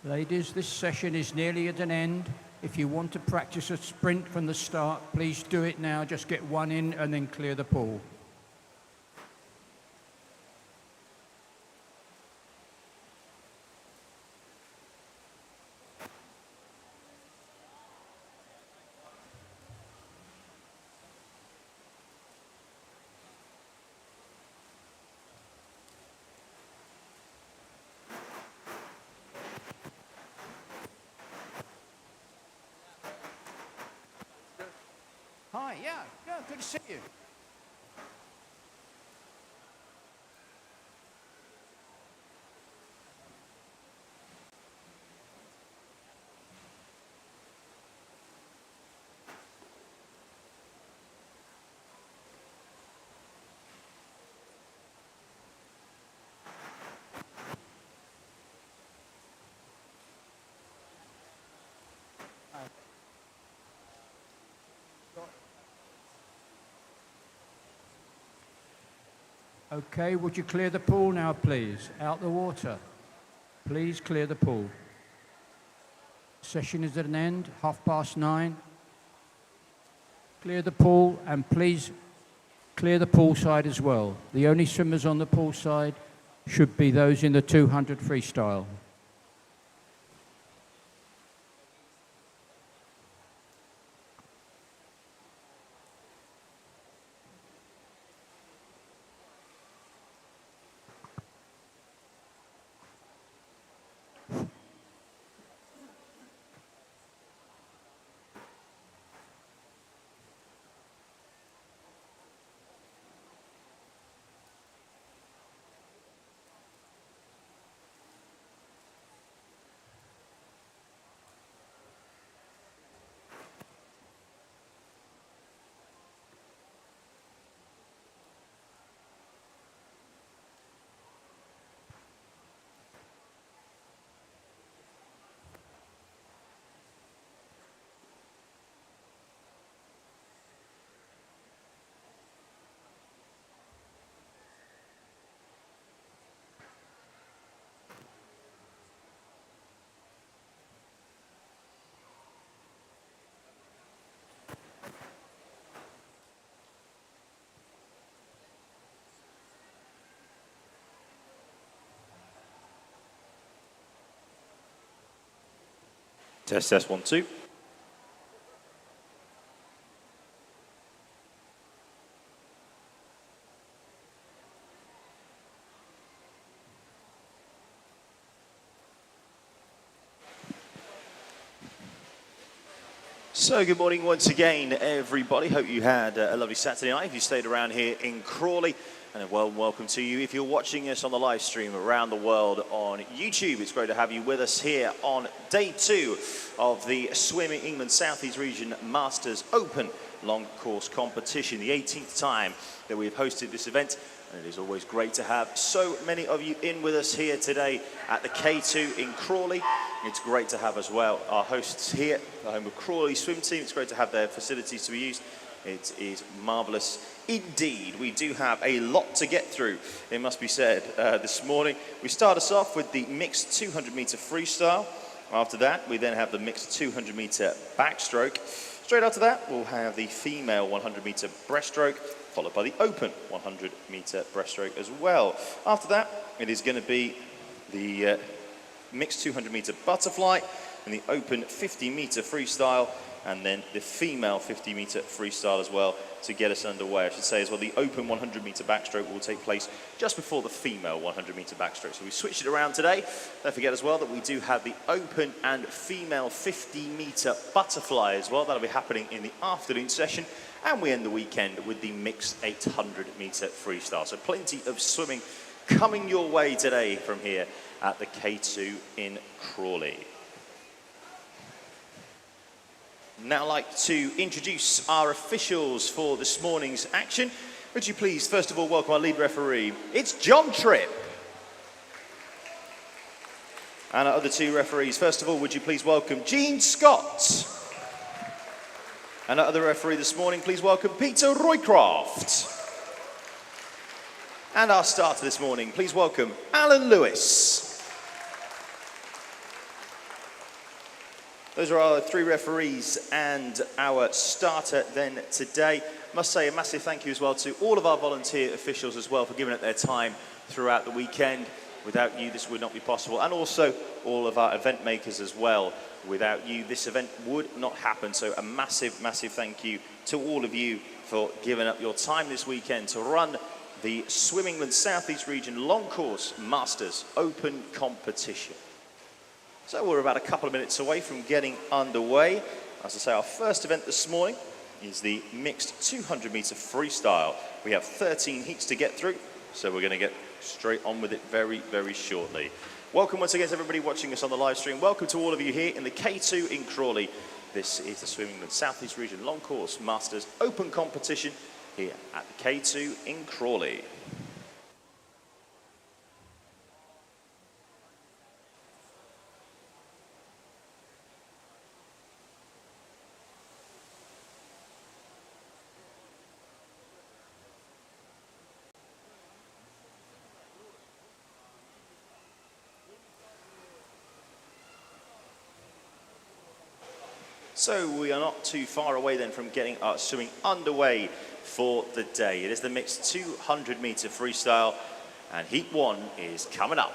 Ladies, this session is nearly at an end. If you want to practice a sprint from the start, please do it now. Just get one in and then clear the pool. Hi, yeah, good to see you. Okay, would you clear the pool now, please? Out the water. Please clear the pool. Session is at an end, 9:30. Clear the pool, and please clear the pool side as well. The only swimmers on the pool side should be those in the 200 freestyle. Test 1, 2. So good morning once again, everybody. Hope you had a lovely Saturday night if you stayed around here in Crawley. And a warm welcome to you if you're watching us on the live stream around the world on YouTube. It's great to have you with us here on day 2 of the Swim England South East Region Masters Open long course competition, the 18th time that we've hosted this event. And it is always great to have so many of you in with us here today at the K2 in Crawley. It's great to have as well our hosts here, the home of Crawley swim team. It's great to have their facilities to be used. It is marvellous indeed. We do have a lot to get through, it must be said, this morning. We start us off with the mixed 200 metre freestyle. After that, we then have the mixed 200 metre backstroke. Straight after that, we'll have the female 100 metre breaststroke, followed by the open 100 metre breaststroke as well. After that, it is going to be the mixed 200 metre butterfly and the open 50 metre freestyle, and then the female 50 metre freestyle as well to get us underway. I should say as well, the open 100 metre backstroke will take place just before the female 100 metre backstroke. So we switched it around today. Don't forget as well that we do have the open and female 50 metre butterfly as well. That'll be happening in the afternoon session. And we end the weekend with the mixed 800 metre freestyle. So plenty of swimming coming your way today from here at the K2 in Crawley. Now I'd like to introduce our officials for this morning's action. Would you please, first of all, welcome our lead referee. It's John Tripp. And our other two referees, first of all, would you please welcome Gene Scott. And our other referee this morning, please welcome Peter Roycroft. And our starter this morning, please welcome Alan Lewis. Those are our three referees and our starter then today. I must say a massive thank you as well to all of our volunteer officials as well for giving up their time throughout the weekend. Without you, this would not be possible. And also all of our event makers as well. Without you, this event would not happen. So a massive, massive thank you to all of you for giving up your time this weekend to run the Swim England South East Region Long Course Masters Open Competition. So we're about a couple of minutes away from getting underway. As I say, our first event this morning is the mixed 200 meter freestyle. We have 13 heats to get through, so we're going to get straight on with it very, very shortly. Welcome once again to everybody watching us on the live stream. Welcome to all of you here in the K2 in Crawley. This is the Swim England South East Region Long Course Masters Open Competition here at the K2 in Crawley. So we are not too far away then from getting our swimming underway for the day. It is the mixed 200 meter freestyle and heat one is coming up.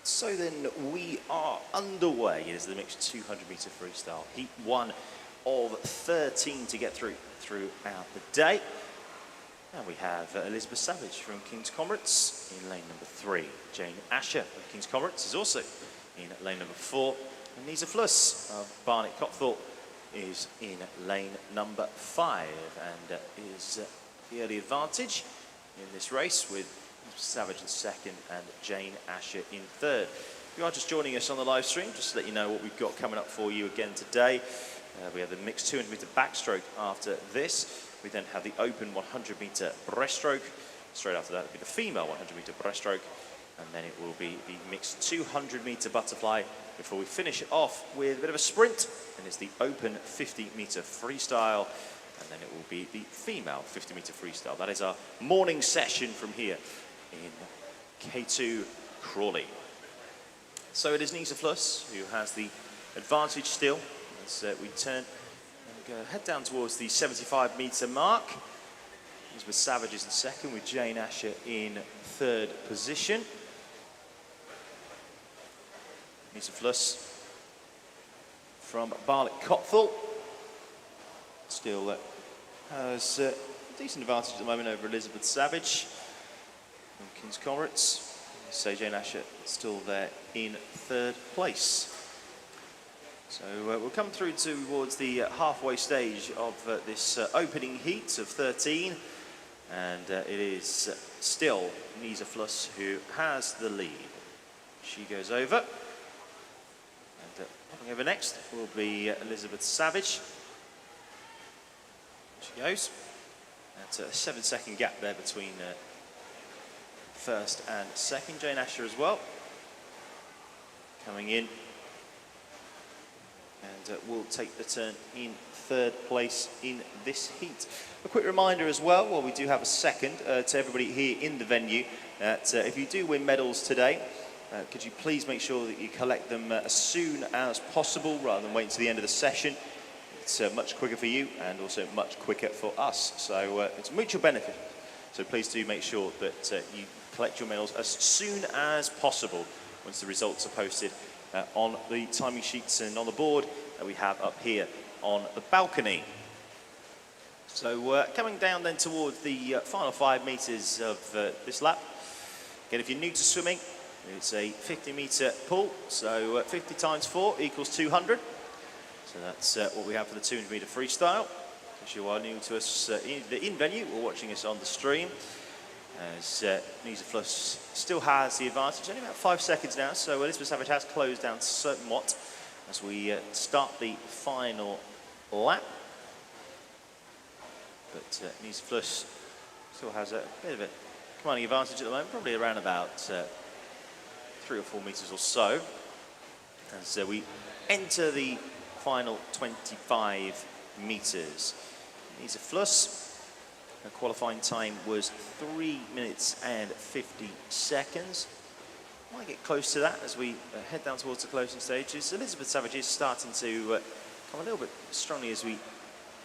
So then we are underway. It is the mixed 200 meter freestyle. Heat one of 13 to get throughout the day. And we have Elizabeth Savage from King's Comrades in lane number 3. Jane Asher of King's Comrades is also in lane number 4. And Nisa Fluss of Barnet Copthorpe is in lane number 5 and is the early advantage in this race with Savage in second and Jane Asher in third. If you are just joining us on the live stream, just to let you know what we've got coming up for you again today. We have the mixed 200 meter backstroke after this. We then have the open 100 meter breaststroke. Straight after that will be the female 100 meter breaststroke. And then it will be the mixed 200 meter butterfly before we finish it off with a bit of a sprint. And it's the open 50 meter freestyle. And then it will be the female 50 meter freestyle. That is our morning session from here in K2 Crawley. So it is Nisa Fluss who has the advantage still as we turn and head down towards the 75 meter mark. Elizabeth Savage is in second with Jane Asher in third position. Nisa Fluss from Barnet Copthorpe still has a decent advantage at the moment over Elizabeth Savage from King's Comrades. So Jane Asher still there in third place. So we'll come through towards the halfway stage of this opening heat of 13. And it is still Nisa Fluss who has the lead. She goes over. And popping over next will be Elizabeth Savage. She goes. That's a 7-second gap there between first and second. Jane Asher as well. Coming in. And will take the turn in third place in this heat. A quick reminder as well, while we do have a second, to everybody here in the venue, that if you do win medals today, could you please make sure that you collect them as soon as possible rather than waiting to the end of the session. It's much quicker for you and also much quicker for us. So it's a mutual benefit. So please do make sure that you collect your medals as soon as possible once the results are posted on the timing sheets and on the board that we have up here on the balcony. So coming down then towards the final 5 meters of this lap. Again, if you're new to swimming, it's a 50-meter pool, so 50 times 4 equals 200. So that's what we have for the 200-meter freestyle. If you are new to us in venue or watching us on the stream, as Nisa Fluss still has the advantage, only about 5 seconds now, so Elizabeth Savage has closed down somewhat as we start the final lap. But Nisa Fluss still has a bit of a commanding advantage at the moment, probably around about 3 or 4 meters or so, as we enter the final 25 meters. Nisa Fluss, her qualifying time was 3 minutes and 50 seconds. Might get close to that as we head down towards the closing stages. Elizabeth Savage is starting to come a little bit strongly as we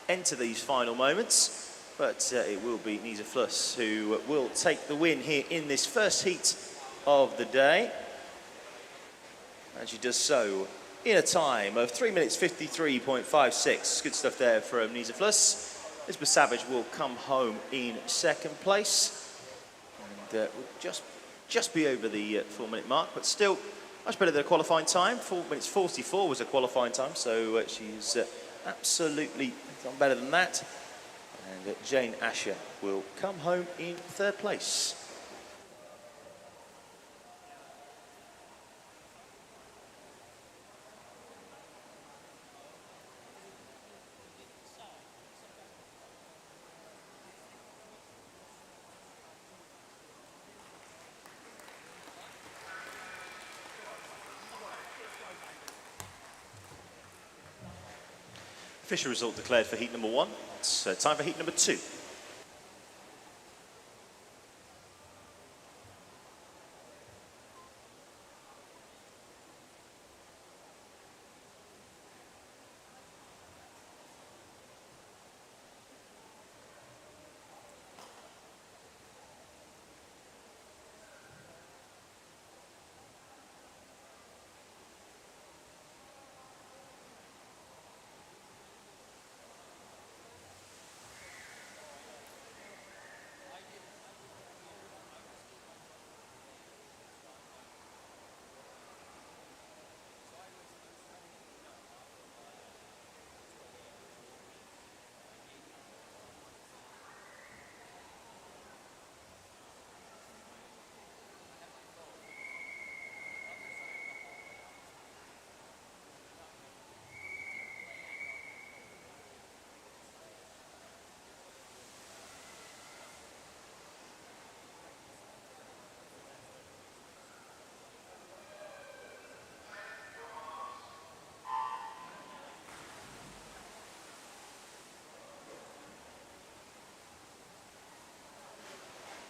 enter these final moments, but it will be Nisa Fluss who will take the win here in this first heat of the day. And she does so in a time of 3 minutes 53.56. Good stuff there from Nisa Fluss. Elizabeth Savage will come home in second place and will just be over the 4 minute mark, but still much better than a qualifying time. 4 minutes 44 was a qualifying time, so she's absolutely done better than that. And Jane Asher will come home in third place. Official result declared for heat number 1. It's time for heat number 2.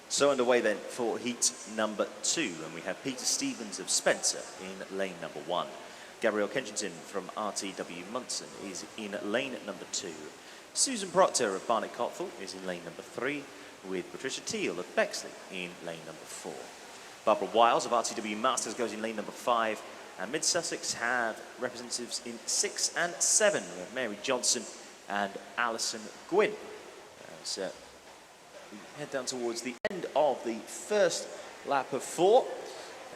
So underway then for heat number 2, and we have Peter Stevens of Spencer in lane number 1. Gabrielle Kensington from RTW Munson is in lane number 2. Susan Proctor of Barnet Cotswold is in lane number 3, with Patricia Teal of Bexley in lane number 4. Barbara Wiles of RTW Masters goes in lane number 5, and Mid Sussex have representatives in 6 and 7. We have Mary Johnson and Alison Gwynn. So we head down towards the end of the first lap of 4,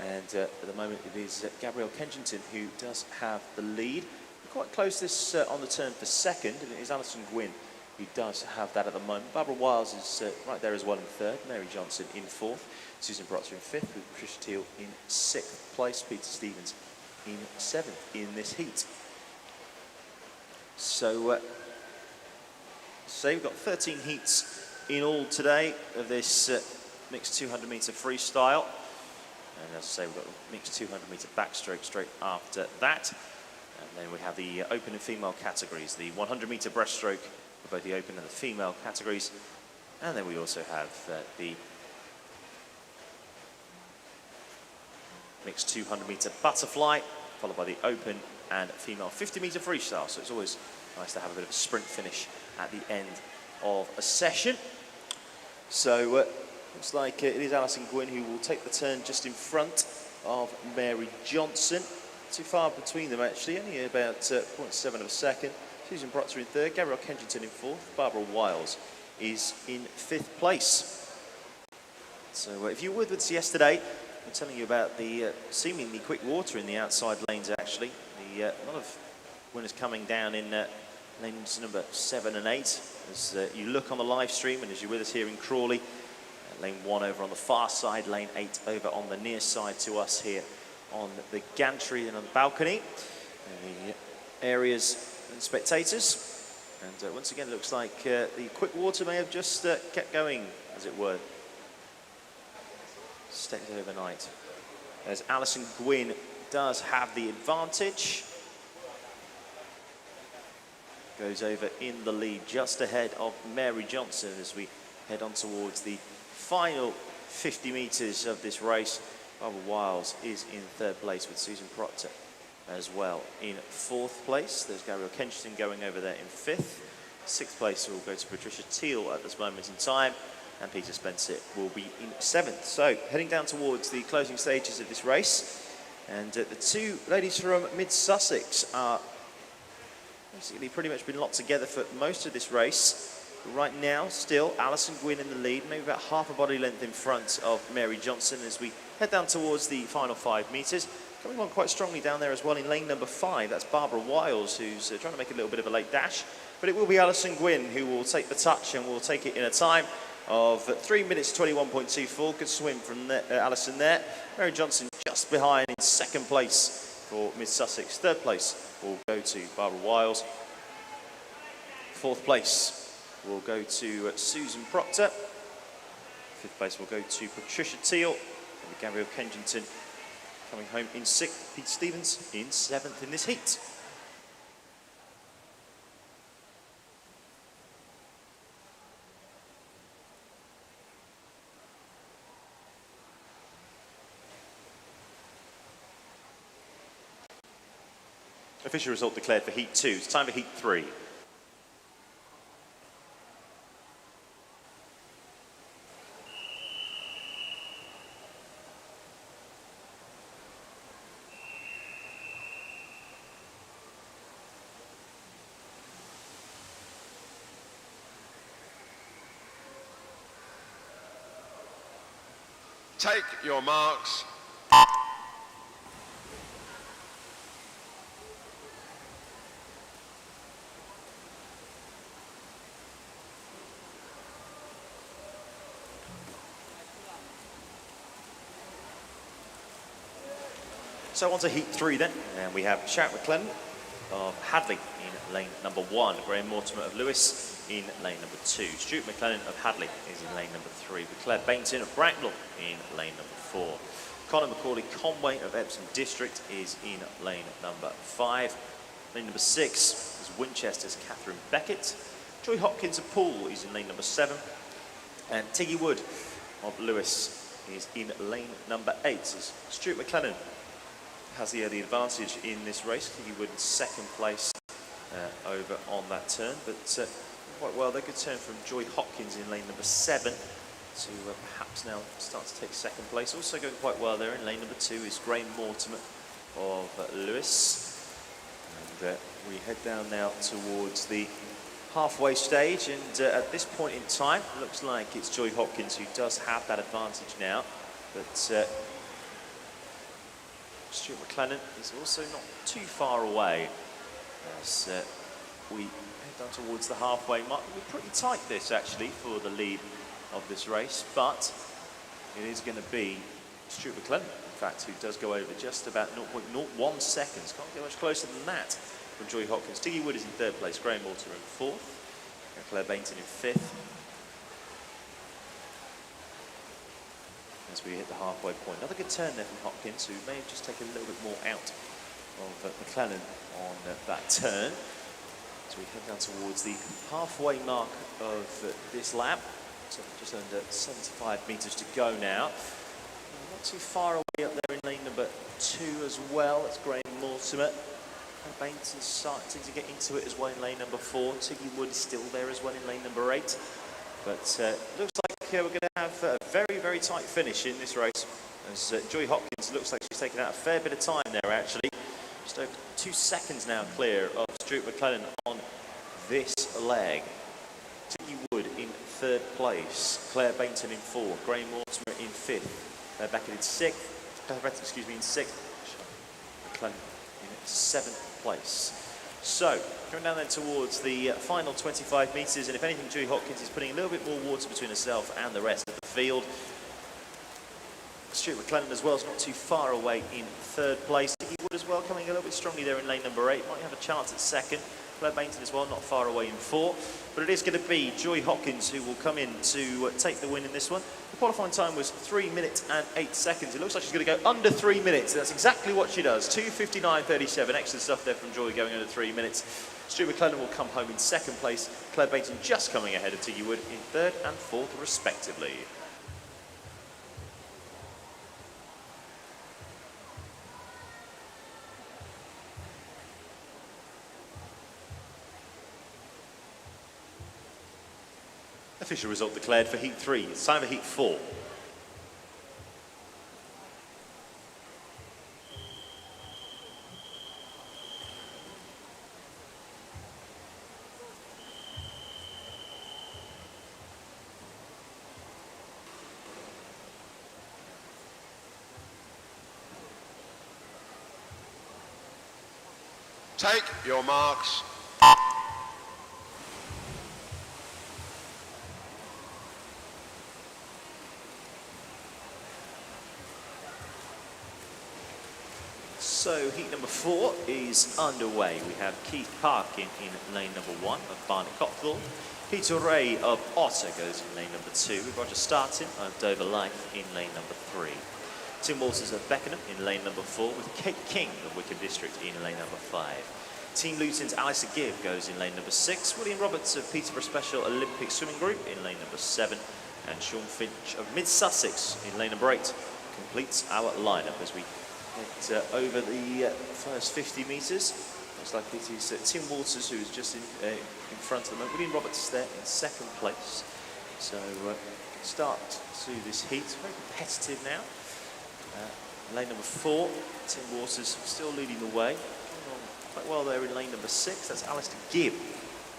and at the moment it is Gabrielle Kensington who does have the lead. Quite close this on the turn for second, and it is Alison Gwynn who does have that at the moment. Barbara Wiles is right there as well in third, Mary Johnson in fourth, Susan Proctor in fifth, with Patricia Teal in sixth place, Peter Stevens in seventh in this heat. So we've got 13 heats in all today of this mixed 200 meter freestyle, and as I say, we've got a mixed 200 meter backstroke straight after that, and then we have the open and female categories, the 100 meter breaststroke for both the open and the female categories, and then we also have the mixed 200-meter butterfly, followed by the open and female 50-meter freestyle. So it's always nice to have a bit of a sprint finish at the end of a session. So looks like it is Alison Gwynn who will take the turn just in front of Mary Johnson. Too far between them actually, only about 0.7 of a second. Susan Proctor in third, Gabrielle Kensington in fourth, Barbara Wiles is in fifth place. So if you were with us yesterday, I'm telling you about the seemingly quick water in the outside lanes actually. A lot of winners coming down in lanes number 7 and 8. As you look on the live stream and as you're with us here in Crawley, lane 1 over on the far side, lane 8 over on the near side to us here on the gantry and on the balcony. And the areas and spectators. And once again, it looks like the quick water may have just kept going, as it were. Stayed overnight. As Alison Gwynn does have the advantage. Goes over in the lead, just ahead of Mary Johnson as we head on towards the final 50 metres of this race. Barbara Wiles is in third place with Susan Proctor as well in fourth place. There's Gabrielle Kensington going over there in fifth. Sixth place will go to Patricia Teal at this moment in time, and Peter Spencer will be in seventh. So heading down towards the closing stages of this race, and the two ladies from Mid-Sussex are basically pretty much been locked together for most of this race. But right now, still Alison Gwynn in the lead, maybe about half a body length in front of Mary Johnson as we head down towards the final 5 metres. Coming on quite strongly down there as well in lane number 5, that's Barbara Wiles, who's trying to make a little bit of a late dash. But it will be Alison Gwynn who will take the touch and will take it in a time of 3 minutes 21.24. Good swim from Alison there. Mary Johnson just behind in second place for Mid-Sussex. Third place will go to Barbara Wiles. Fourth place will go to Susan Proctor. Fifth place will go to Patricia Teal. And Gabrielle Kensington coming home in sixth. Pete Stevens in seventh in this heat. Official result declared for heat 2. It's time for heat 3. Take your marks. So on to heat 3 then, and we have Sharon McClellan of Hadley in lane number 1, Graham Mortimer of Lewis in lane number 2, Stuart McClellan of Hadley is in lane number 3, with Claire Bainton of Bracknell in lane number 4. Colin Macaulay Conway of Epsom District is in lane number 5. Lane number 6 is Winchester's Catherine Beckett. Joy Hopkins of Poole is in lane number 7, and Tiggy Wood of Lewis is in lane number 8. As Stuart McClellan has the advantage in this race. Tiggy Wood in second place over on that turn, but quite well. They could turn from Joy Hopkins in lane number 7 to perhaps now start to take second place. Also going quite well there in lane number 2 is Graham Mortimer of Lewis. And we head down now towards the halfway stage, and at this point in time, it looks like it's Joy Hopkins who does have that advantage now, but Stuart McClellan is also not too far away as we head down towards the halfway mark. We're pretty tight this actually for the lead of this race, but it is going to be Stuart McClellan, in fact, who does go over just about 0.01 seconds. Can't get much closer than that from Joy Hopkins. Tiggy Wood is in third place, Graham Mortimer in fourth, and Claire Bainton in fifth. As we hit the halfway point. Another good turn there from Hopkins, who may have just taken a little bit more out of McClellan on that turn. So we head down towards the halfway mark of this lap. So just under 75 metres to go now. Not too far away up there in lane number 2 as well. That's Graham Mortimer. Bainton's starting to get into it as well in lane number 4. Tiggy Wood is still there as well in lane number 8. But looks like we're going to have a very, very tight finish in this race. As Joy Hopkins looks like she's taken out a fair bit of time there, actually. Just over 2 seconds now clear of Stuart McLennan on this leg. Tiggy Wood in 3rd place. Claire Bainton in 4th. Graham Mortimer in 5th. Claire Beckett in 6th. Excuse me, in 6th. McLennan in 7th place. So, coming down then towards the final 25 metres, and if anything, Joy Hopkins is putting a little bit more water between herself and the rest of the field. Stuart McLennan as well is not too far away in 3rd place. Tiggy Wood as well coming a little bit strongly there in lane number 8. Might have a chance at 2nd. Claire Bainton as well, not far away in 4. But it is going to be Joy Hopkins who will come in to take the win in this one. The qualifying time was 3 minutes and 8 seconds. It looks like she's going to go under 3 minutes. That's exactly what she does. 2:59.37. Excellent stuff there from Joy going under 3 minutes. Stuart McLennan will come home in 2nd place. Claire Bainton just coming ahead of Tiggy Wood in 3rd and 4th respectively. Official result declared for Heat 3. It's time for Heat 4. Take your marks. So heat number 4 is underway. We have Keith Parkin in lane number 1 of Barnet Cockthorne. Peter Ray of Otter goes in lane number 2 with Roger Startin of Dover Life in lane number 3. Tim Walters of Beckenham in lane number 4 with Kate King of Wickham District in lane number 5. Team Luton's Alistair Gibb goes in lane number 6. William Roberts of Peterborough Special Olympic Swimming Group in lane number 7. And Sean Finch of Mid Sussex in lane number 8 completes our lineup as we head over the first 50 metres. Looks like it is Tim Walters who is just in front of the moment. William Roberts there in 2nd place. So start to this heat, very competitive now. Lane number 4, Tim Waters still leading the way. Going on quite well there in lane number 6. That's Alistair Gibb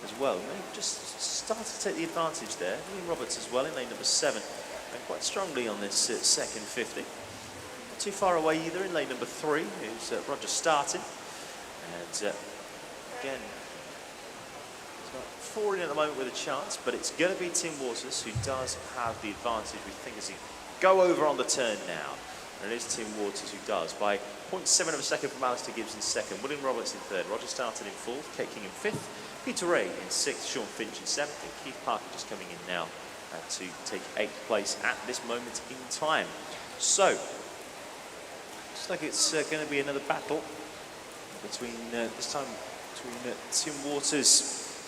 as well. Maybe just started to take the advantage there. William Roberts as well in lane number 7. And quite strongly on this second 50. Not too far away either in lane number 3 is Roger Startin. And again, he's got 4 in at the moment with a chance, but it's going to be Tim Waters who does have the advantage, we think, as he go over on the turn now. And it is Tim Waters who does, by 0.7 of a second from Alistair Gibbs in 2nd, William Roberts in 3rd, Roger Startin in 4th, Kate King in 5th, Peter Ray in 6th, Sean Finch in 7th, and Keith Parker just coming in now to take 8th place at this moment in time. So, looks like it's going to be another battle between, this time, between Tim Waters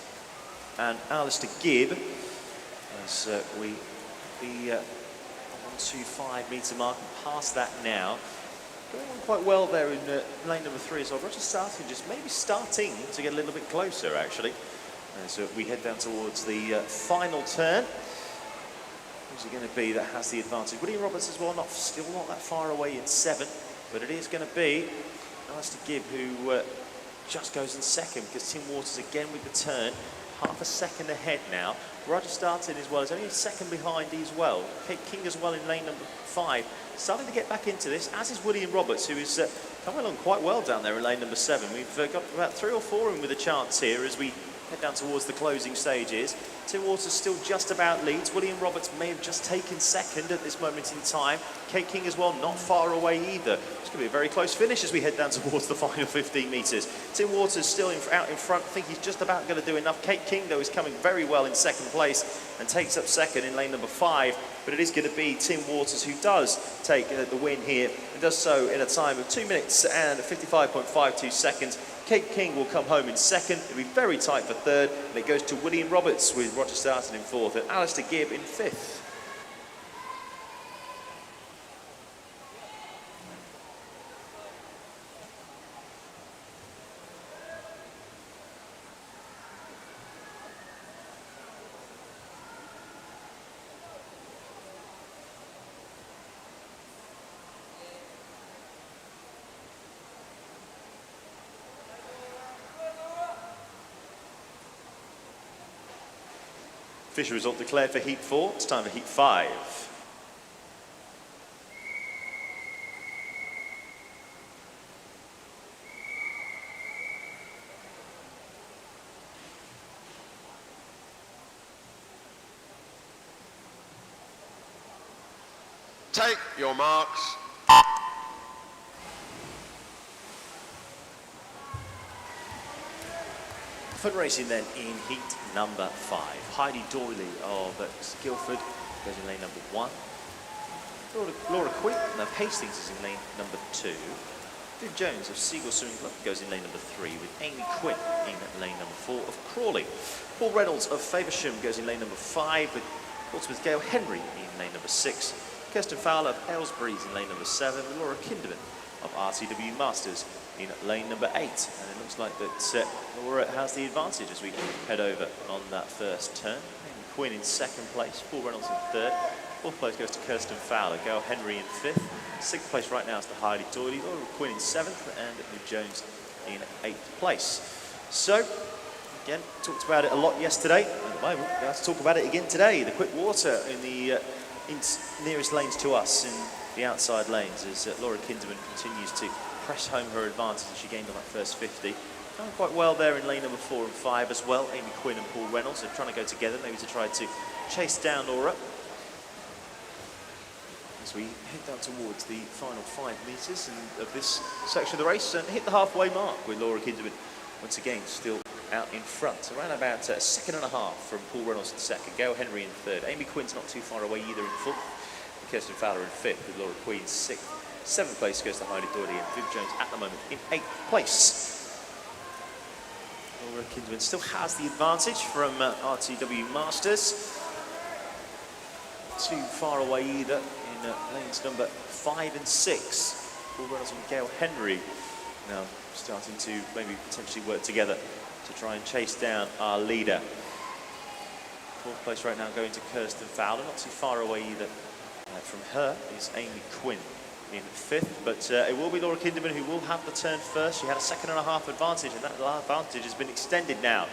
and Alistair Gibb, as we the 125 metre mark and past that now. Going on quite well there in lane number 3 as well. Roger Startin just maybe starting to get a little bit closer actually. As we head down towards the final turn. Who's it going to be that has the advantage? William Roberts as well, still not that far away in 7th, but it is going to be Alistair Gibb who just goes in 2nd because Tim Waters again with the turn. Half a second ahead now. Roger Startin as well is only a 2nd behind as well. Kate King as well in lane number 5. Starting to get back into this, as is William Roberts, who is coming along quite well down there in lane number 7. We've got about 3 or 4 in with a chance here as we head down towards the closing stages. Tim Waters still just about leads. William Roberts may have just taken 2nd at this moment in time. Kate King as well, not far away either. It's going to be a very close finish as we head down towards the final 15 metres. Tim Waters still out in front. I think he's just about going to do enough. Kate King, though, is coming very well in 2nd place and takes up 2nd in lane number 5. But it is going to be Tim Waters who does take the win here and does so in a time of 2 minutes and 55.52 seconds. Kate King will come home in 2nd. It'll be very tight for 3rd, and it goes to William Roberts with Roger Startin in 4th and Alistair Gibb in 5th. Official result declared for heat 4. It's time for heat 5. Take your marks. Foot racing then in heat number 5. Heidi Doyley of Guildford goes in lane number 1. Laura Quinn of Hastings is in lane number 2. Viv Jones of Seagull Swimming Club goes in lane number 3 with Amy Quinn in lane number 4 of Crawley. Paul Reynolds of Faversham goes in lane number 5 with Portsmouth Gail Henry in lane number 6. Kirsten Fowler of Aylesbury is in lane number 7 with Laura Kinderman of RTW Masters in lane number 8. And it looks like that Laura has the advantage as we head over on that first turn. Amy Quinn in 2nd place, Paul Reynolds in 3rd. 4th place goes to Kirsten Fowler, Gail Henry in 5th. 6th place right now is to Heidi Doyley, Laura Quinn in 7th, and Viv Jones in 8th place. So, again, talked about it a lot yesterday. At the moment, we're going to talk about it again today. The quick water in the nearest lanes to us, in the outside lanes, as Laura Kinderman continues to press home her advantage that she gained on that first 50. Done quite well there in lane number 4 and 5 as well. Amy Quinn and Paul Reynolds are trying to go together, maybe to try to chase down Laura. As we head down towards the final 5 metres of this section of the race and hit the halfway mark with Laura Kinderman once again still out in front. Around about a 2.5 seconds from Paul Reynolds in 2nd, Gail Henry in 3rd. Amy Quinn's not too far away either in 4th. And Kirsten Fowler in 5th with Laura Quinn 6th. 7th place goes to Heidi Doyley and Viv Jones at the moment in 8th place. Laura Kinderman still has the advantage from RTW Masters. Not too far away either in lanes number 5 and 6. Paul Reynolds and Gail Henry now starting to maybe potentially work together to try and chase down our leader. 4th place right now going to Kirsten Fowler, not too far away either. From her is Amy Quinn in 5th, but it will be Laura Kinderman who will have the turn first. She had a 2.5 seconds advantage, and that advantage has been extended now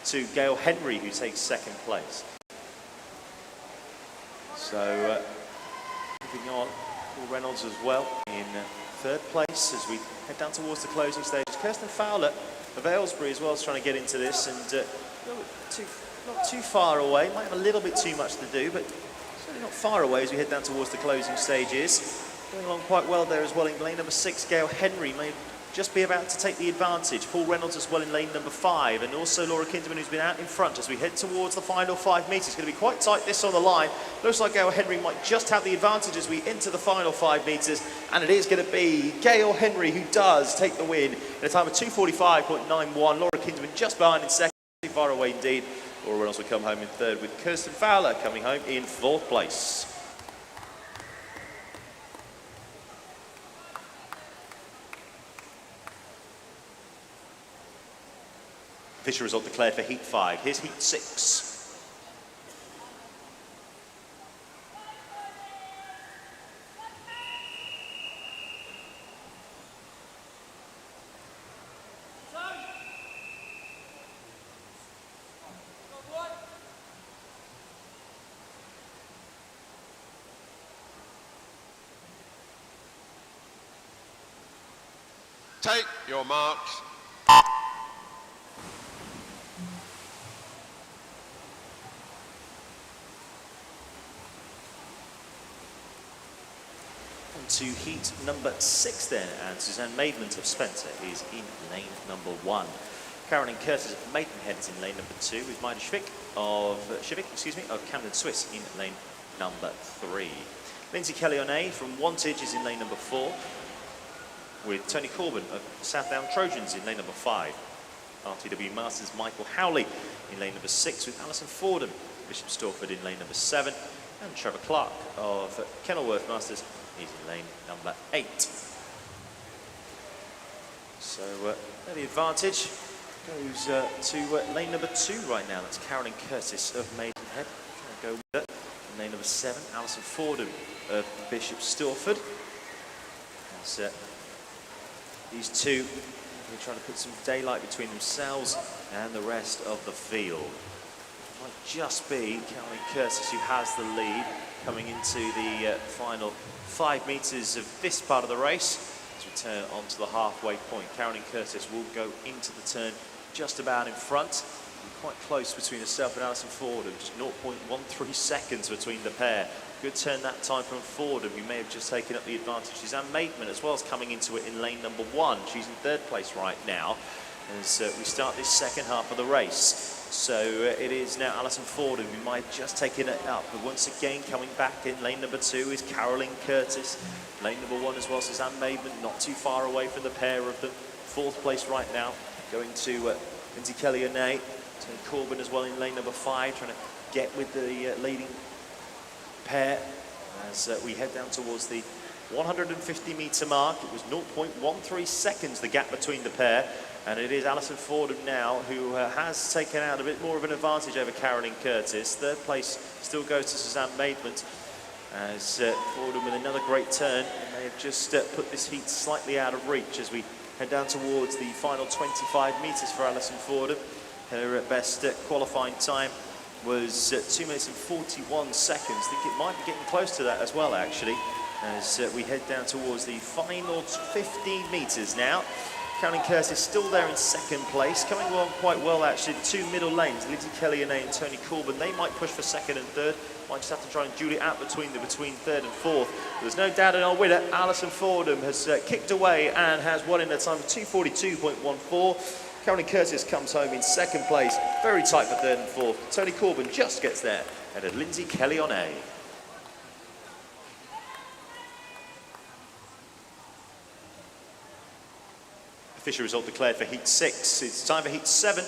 to Gail Henry, who takes 2nd place. So, moving on, Paul Reynolds as well in 3rd place as we head down towards the closing stages. Kirsten Fowler of Aylesbury as well is trying to get into this, and not too far away. Might have a little bit too much to do, but certainly not far away as we head down towards the closing stages. Going along quite well there as well in lane number 6. Gail Henry may just be about to take the advantage. Paul Reynolds as well in lane number 5, and also Laura Kinderman, who's been out in front as we head towards the final 5 metres. It's going to be quite tight this on the line. Looks like Gail Henry might just have the advantage as we enter the final 5 metres, and it is going to be Gail Henry who does take the win in a time of 2:45.91. Laura Kinderman just behind in 2nd, too far away indeed. Laura Reynolds will come home in 3rd with Kirsten Fowler coming home in 4th place. Official result declared for heat 5. Here's heat 6. Take your marks. To heat number 6 then, and Suzanne Maidment of Spencer is in lane number 1. Carolyn Curtis of Maidenhead is in lane number 2 with Maida Shivik of Camden Swiss in lane number 3. Lindsay Kelly-O'Neill from Wantage is in lane number 4 with Tony Corbin of Southdown Trojans in lane number 5. RTW Masters Michael Howley in lane number 6 with Alison Fordham, Bishop Stortford in lane number 7, and Trevor Clark of Kenilworth Masters is in lane number 8. So the advantage goes to lane number 2 right now. That's Carolyn Curtis of Maidenhead. Trying to go with it. In lane number 7, Alison Fordham of Bishop Stortford. That's these two are trying to put some daylight between themselves and the rest of the field. Might just be Caroline Curtis who has the lead coming into the final 5 meters of this part of the race. As we turn onto the halfway point, Caroline Curtis will go into the turn just about in front. Quite close between herself and Alison Fordham, just 0.13 seconds between the pair. Good turn that time from Fordham, who may have just taken up the advantage. Suzanne Maidman as well as coming into it in lane number 1. She's in 3rd place right now as we start this second half of the race. So it is now Alison Fordham who might have just taken it up, but once again coming back in lane number 2 is Caroline Curtis. Lane number 1 as well, Suzanne Maidman, not too far away from the pair of them. 4th place right now, going to Lindsay Kelly-O'Neill. Tony Corbin as well in lane number 5, trying to get with the leading pair as we head down towards the 150 metre mark. It was 0.13 seconds the gap between the pair, and it is Alison Fordham now who has taken out a bit more of an advantage over Caroline Curtis. 3rd place still goes to Suzanne Maidman as Fordham with another great turn, and they have just put this heat slightly out of reach as we head down towards the final 25 metres for Alison Fordham. Her best qualifying time was 2 minutes and 41 seconds. I think it might be getting close to that as well, actually, as we head down towards the final 15 metres now. Caroline Curtis still there in 2nd place, coming along quite well, actually. The 2 middle lanes, Lindsay Kelly-O'Neill and Tony Corbin, they might push for 2nd and 3rd. Might just have to try and duel it out between 3rd and 4th. But there's no doubt in our winner, Alison Fordham, has kicked away and has won in a time of 2:42.14. Caroline Curtis comes home in 2nd place, very tight for 3rd and 4th. Tony Corbin just gets there, and at Lindsay Kelly-O'Neill. Official result declared for Heat 6. It's time for Heat 7.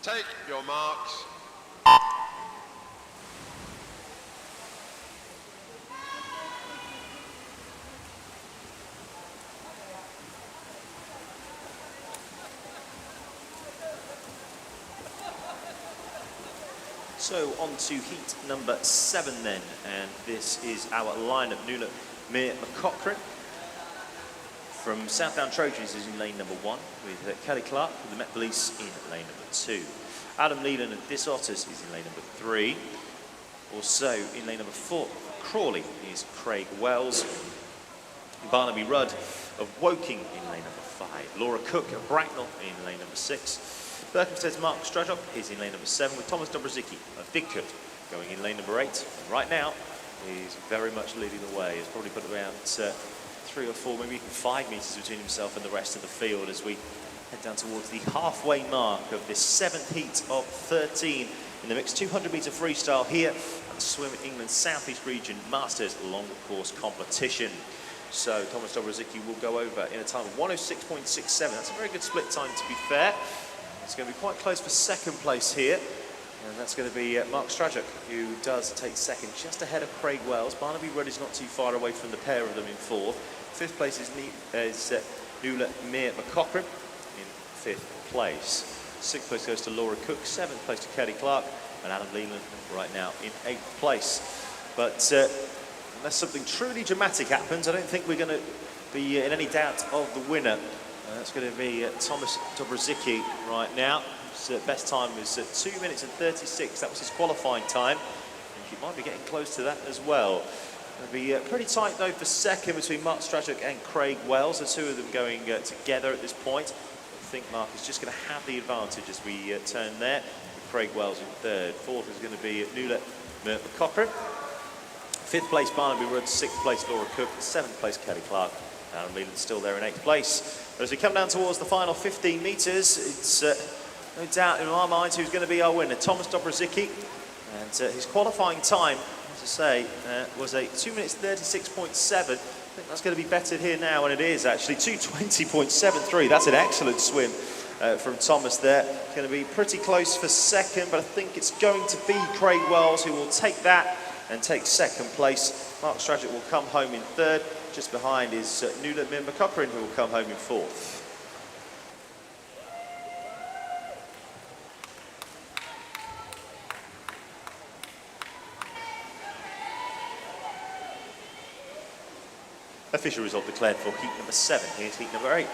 Take your marks. So on to heat number 7 then, and this is our lineup. Nuala Mir McCaughrean from Southdown Trojans is in lane number 1, with Kelly Clark from the Met Police in lane number 2. Adam Leland of Dis Otters is in lane number 3. Also in lane number 4, Crawley is Craig Wells. Barnaby Rudd of Woking in lane number 5. Laura Cook of Bracknell in lane number 6. Berkhamsted's Mark Strajock is in lane number 7, with Thomas Dobrzycki of Didcot going in lane number 8. And right now, he's very much leading the way. He's probably put around 3 or 4, maybe even 5 metres between himself and the rest of the field as we head down towards the halfway mark of this 7th heat of 13 in the mixed 200 metre freestyle here at the Swim England South East Region Masters long course competition. So Thomas Dobrzycki will go over in a time of 106.67. That's a very good split time, to be fair. It's going to be quite close for 2nd place here. And that's going to be Mark Strajock, who does take 2nd, just ahead of Craig Wells. Barnaby Rudd is not too far away from the pair of them in 4th. 5th place is Nuala Mir McCaughrean in 5th place. 6th place goes to Laura Cook, 7th place to Kelly Clark, and Adam Leland right now in 8th place. But unless something truly dramatic happens, I don't think we're going to be in any doubt of the winner. That's going to be Thomas Dobrzycki right now. His best time was 2 minutes and 36. That was his qualifying time. And he might be getting close to that as well. It'll be pretty tight though for 2nd between Mark Strajock and Craig Wells. The 2 of them going together at this point. I think Mark is just going to have the advantage as we turn there. With Craig Wells in 3rd. 4th is going to be Nuala Mir McCaughrean. 5th place Barnaby Rudd. 6th place Laura Cook. 7th place Kelly Clark. Adam Leland still there in 8th place. But as we come down towards the final 15 metres, it's no doubt in our minds who's going to be our winner. Thomas Dobrzycki, and his qualifying time, as I say, was a 2 minutes 36.7. I think that's going to be bettered here now, and it is actually 2:20.73. That's an excellent swim from Thomas there. Going to be pretty close for 2nd, but I think it's going to be Craig Wells who will take that and take 2nd place. Mark Strajock will come home in 3rd. Just behind is Nuala Mir McCaughrean, who will come home in 4th. Official result declared for heat number 7. Here's heat number 8.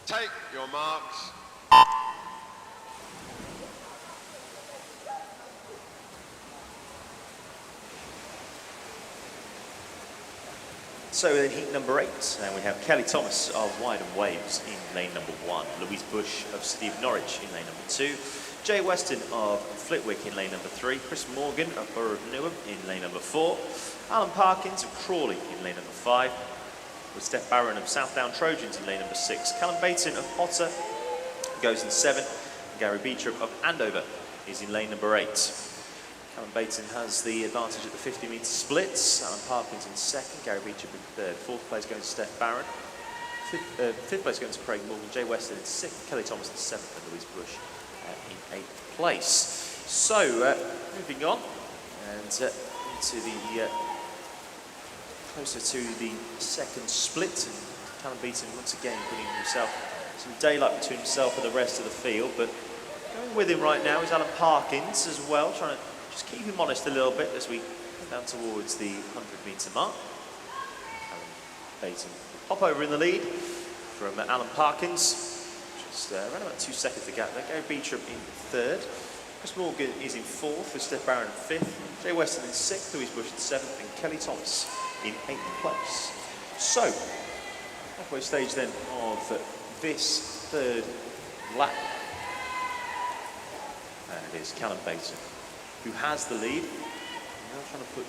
Take your marks. So in heat number 8, and we have Kelly Thomas of Wide and Waves in lane number 1, Louise Bush of City of Norwich in lane number 2, Jay Weston of Flitwick in lane number 3, Chris Morgan of Borough of Newham in lane number 4, Alan Parkins of Crawley in lane number 5, with Steph Barron of Southdown Trojans in lane number 6, Callum Baton of Potter goes in 7, and Gary Beecham of Andover is in lane number 8. Callum Baton has the advantage at the 50-metre splits. Alan Parkins in 2nd, Gary Beecham in 3rd. 4th place going to Steph Barron. 5th place going to Craig Morgan, Jay Weston in 6th, Kelly Thomas in 7th, and Louise Bush in 8th place. So, moving on, and into the closer to the 2nd split, and Callum Baton once again putting himself some daylight between himself and the rest of the field, but going with him right now is Alan Parkins as well, trying to just keep him honest a little bit as we head down towards the 100-metre mark. Alan Baton will pop over in the lead from Alan Parkins, just around about 2 seconds to gap there. Gary Beecham in 3rd, Chris Morgan is in 4th, with Steph Barron in 5th, Jay Weston in 6th, Louise Bush in 7th, and Kelly Thomas in 8th place. So, halfway stage then of this 3rd lap. And it is Callum Baton who has the lead. Now trying to put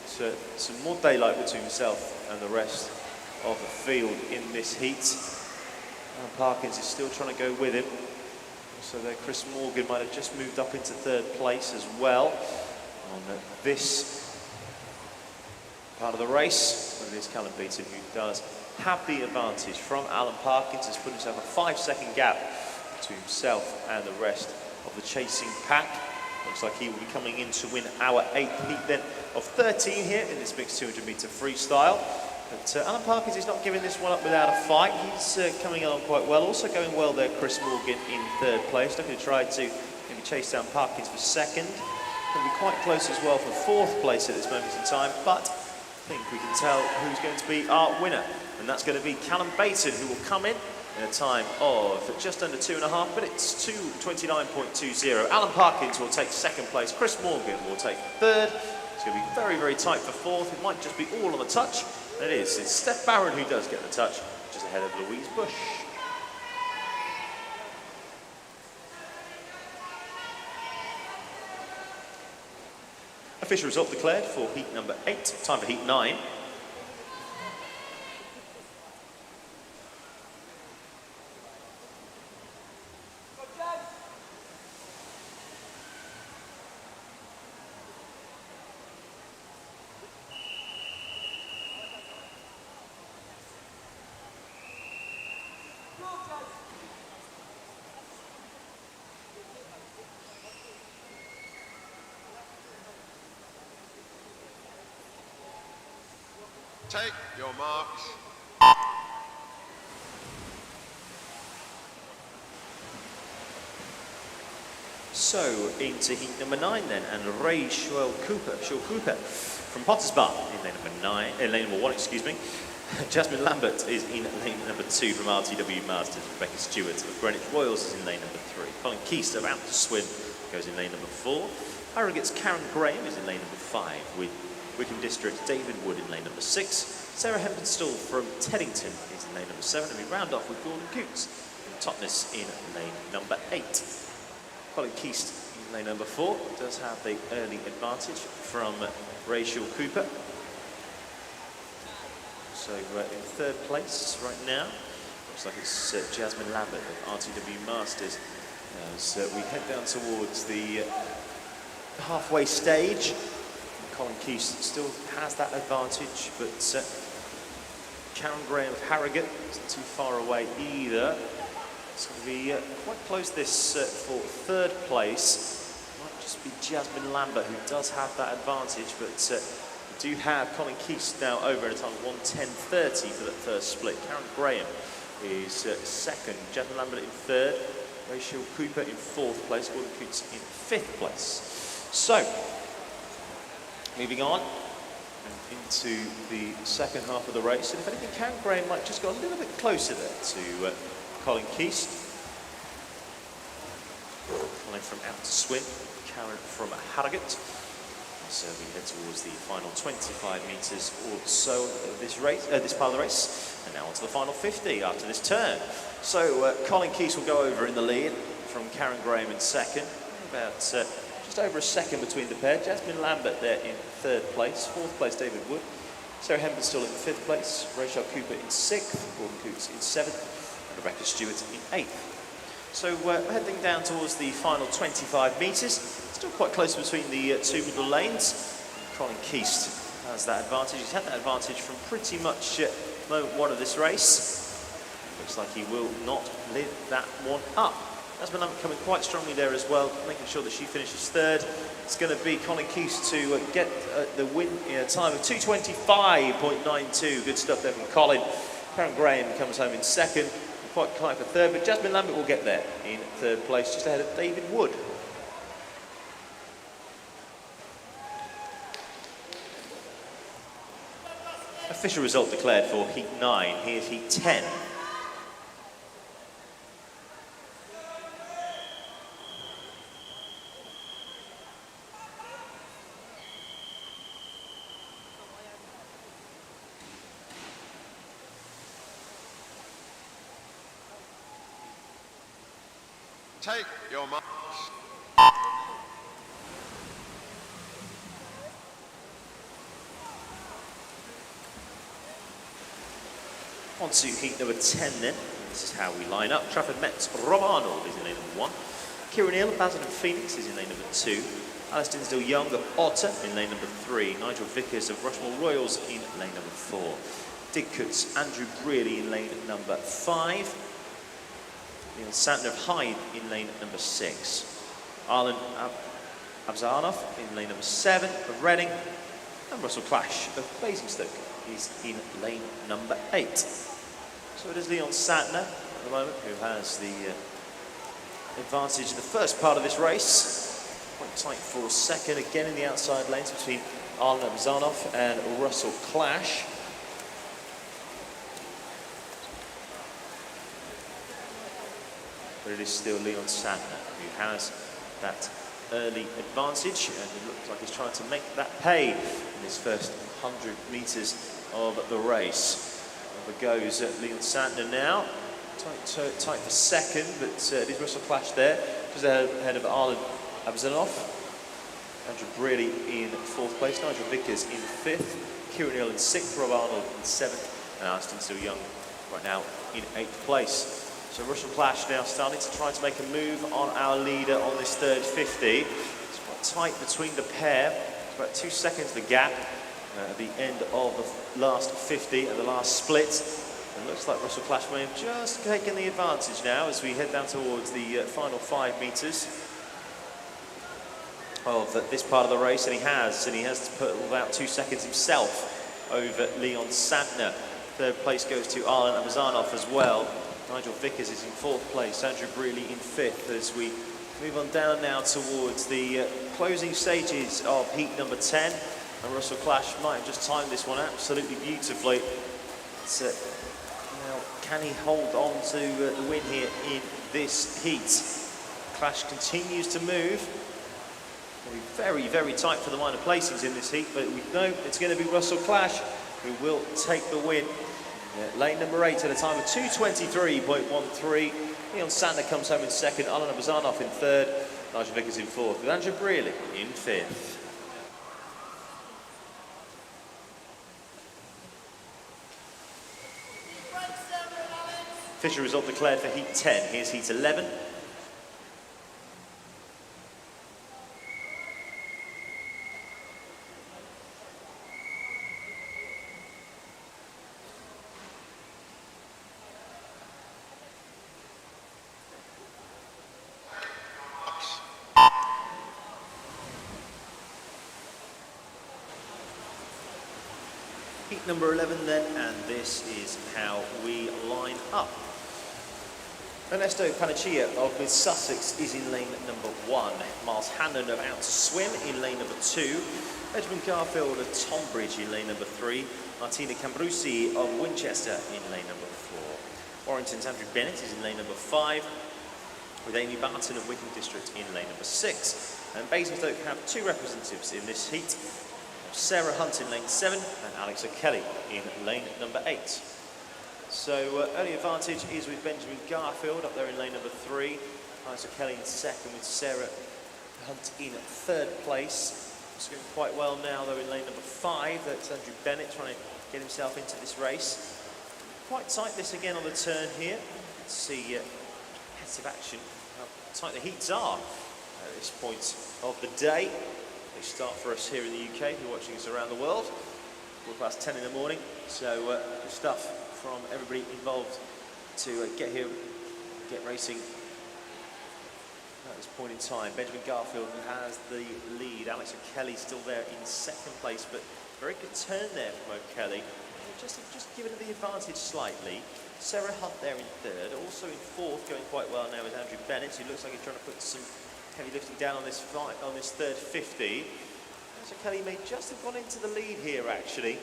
some more daylight between himself and the rest of the field in this heat. Alan Parkins is still trying to go with him. So there Chris Morgan might have just moved up into 3rd place as well on this part of the race. But it is Callum Baton who does have the advantage from Alan Parkins. Has put himself a 5-second gap between himself and the rest of the chasing pack. Looks like he will be coming in to win our 8th heat then of 13 here in this mixed 200-metre freestyle. But Alan Parkins is not giving this one up without a fight. He's coming along quite well. Also going well there, Chris Morgan in 3rd place. Looking to try to maybe chase down Parkins for 2nd. Going to be quite close as well for 4th place at this moment in time. But I think we can tell who's going to be our winner. And that's going to be Callum Baton, who will come in a time of just under 2.5 minutes, 2:29.20. Alan Parkins will take 2nd place. Chris Morgan will take 3rd. It's going to be very, very tight for 4th. It might just be all on the touch. And it is. It's Steph Barron who does get the touch, just ahead of Louise Bush. Official result declared for heat number 8. Time for heat 9. Take your marks. So into heat number 9 then, and Sean Cooper from Potters Bar in lane number 1, excuse me. Jasmine Lambert is in lane number 2 from RTW Masters. Rebecca Stewart of Greenwich Royals is in lane number 3. Colin Keast of Out to Swim goes in lane number 4. Harrogate's Karen Graham is in lane number 5, with Wickham District David Wood in lane number 6. Sarah Hempinstall from Teddington is in lane number 7, and we round off with Gordon Coots from Totnes in lane number 8. Colin Keast in lane number 4 does have the early advantage from Rachel Cooper. So in 3rd place right now, looks like it's Jasmine Lambert of RTW Masters. As we head down towards the halfway stage, Colin Keast still has that advantage, but Karen Graham of Harrogate isn't too far away either. It's going to be quite close this for 3rd place. Might just be Jasmine Lambert who does have that advantage, but do have Colin Keast now over at a time of 1:10.30 for that first split. Karen Graham is second, Jasmine Lambert in third, Rachel Cooper in fourth place, Gordon Coots in fifth place. So, moving on and into the second half of the race, and if anything, Karen Graham might just go a little bit closer there to Colin Keast. Colin from Out to Swim, Karen from Harrogate. So we head towards the final 25 metres or so of this race, this part of the race, and now on to the final 50 after this turn. So Colin Keast will go over in the lead from Karen Graham in second, about just over a second between the pair. Jasmine Lambert there in third place, fourth place David Wood, Sarah Hempel still in fifth place, Rachel Cooper in sixth, Gordon Coots in seventh, and Rebecca Stewart in eighth. So we're heading down towards the final 25 metres. Still quite close between the two middle lanes. Colin Keast has that advantage. He's had that advantage from pretty much moment one of this race. Looks like he will not live that one up. Jasmine Lambert coming quite strongly there as well, making sure that she finishes third. It's going to be Colin Keast to get the win in a time of 2:25.92. Good stuff there from Colin. Karen Graham comes home in second. Quite tight for third, but Jasmine Lambert will get there in third place, just ahead of David Wood. Official result declared for Heat 9. Here's Heat 10. Take your marks. On to heat number 10 then. This is how we line up. Trafford Met's Rob Arnold is in lane number 1. Kieran Neal of Basildon Phoenix is in lane number 2. Alice Dinsdale Young of Otter in lane number 3. Nigel Vickers of Rushmore Royals in lane number 4. Dick Coots, Andrew Brearley in lane number 5. Neil Santner of Hyde in lane number 6. Arlen Abzanov in lane number 7 of Reading. And Russell Clash of Basingstoke is in lane number 8. So it is Leon Santner at the moment who has the advantage in the first part of this race. Quite tight for second, again in the outside lanes between Arlen Abzanov and Russell Clash. But it is still Leon Santner who has that early advantage, and it looks like he's trying to make that pay in his first 100 metres of the race. Over goes Leon Santner now. Tight for second, but it is Russell Clash there, just ahead of Arlen Abzanov. Andrew Brearley in fourth place, Nigel Vickers in fifth, Kieran Neal in sixth, Rob Arnold in seventh, and Alistair Still Young right now in eighth place. So Russell Clash now starting to try to make a move on our leader on this third 50. It's quite tight between the pair. It's about 2 seconds the gap at the end of the last 50 and the last split. And it looks like Russell Clash may have just taken the advantage now as we head down towards the final 5 metres of this part of the race, and he has to put about 2 seconds himself over Leon Santner. Third place goes to Arlen Abzanov as well. Nigel Vickers is in fourth place, Andrew Brearley in fifth, as we move on down now towards the closing stages of heat number 10. And Russell Clash might have just timed this one absolutely beautifully. So, now, can he hold on to the win here in this heat? Clash continues to move. It'll be very, very tight for the minor placings in this heat, but we know it's going to be Russell Clash who will take the win. Lane number 8 at a time of 2:23.13. Leon Santner comes home in second, Arlen Abzanov in third, Nigel Vickers in fourth, with Andrew Brearley in fifth. Official result declared for heat 10. Here's heat 11. number 11 then, and this is how we line up. Ernesto Panaccia of Mid Sussex is in lane number 1. Miles Hannon of Out to Swim in lane number 2. Benjamin Garfield of Tonbridge in lane number 3. Martina Cambrusi of Winchester in lane number 4. Warrington's Andrew Bennett is in lane number 5, with Amy Barton of Wickham District in lane number 6. And Basingstoke have 2 representatives in this heat. Sarah Hunt in lane 7 and Alex O'Kelly in lane number 8. So early advantage is with Benjamin Garfield up there in lane number 3. Alex O'Kelly in 2nd with Sarah Hunt in 3rd place. It's going quite well now though in lane number 5. That's Andrew Bennett trying to get himself into this race. Quite tight this again on the turn here. Let's see competitive action, how tight the heats are at this point of the day. They start for us here in the UK, if you're watching us around the world. 10:15 in the morning, so good stuff from everybody involved to get here, get racing at this point in time. Benjamin Garfield has the lead. Alex O'Kelly still there in 2nd place, but very good turn there from O'Kelly. Just giving the advantage slightly. Sarah Hunt there in 3rd, also in 4th, going quite well now with Andrew Bennett, who looks like he's trying to put some heavy lifting down on this fight, on this 3rd 50. So Kelly may just have gone into the lead here actually,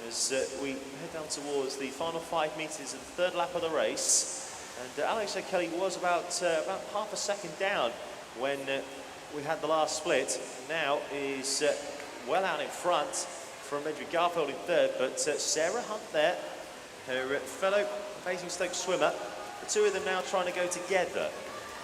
as we head down towards the final 5 metres of the 3rd lap of the race. And Alex O'Kelly was about half a second down when we had the last split. Now is well out in front from Benjamin Garfield in 3rd, but Sarah Hunt there, her fellow Basingstoke swimmer. The 2 of them now trying to go together.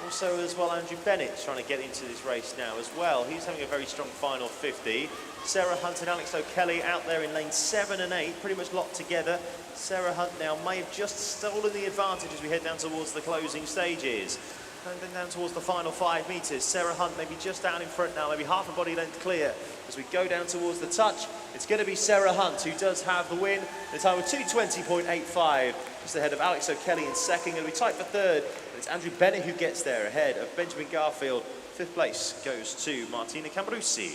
Also as well, Andrew Bennett trying to get into this race now as well. He's having a very strong final 50. Sarah Hunt and Alex O'Kelly out there in lane 7 and 8, pretty much locked together. Sarah Hunt now may have just stolen the advantage as we head down towards the closing stages. And then down towards the final 5 metres. Sarah Hunt maybe just down in front now, maybe half a body length clear. As we go down towards the touch, it's going to be Sarah Hunt who does have the win. The time of 2:20.85, just ahead of Alex O'Kelly in 2nd. Going to be tight for 3rd. It's Andrew Bennett who gets there ahead of Benjamin Garfield. 5th place goes to Martina Cambrusi.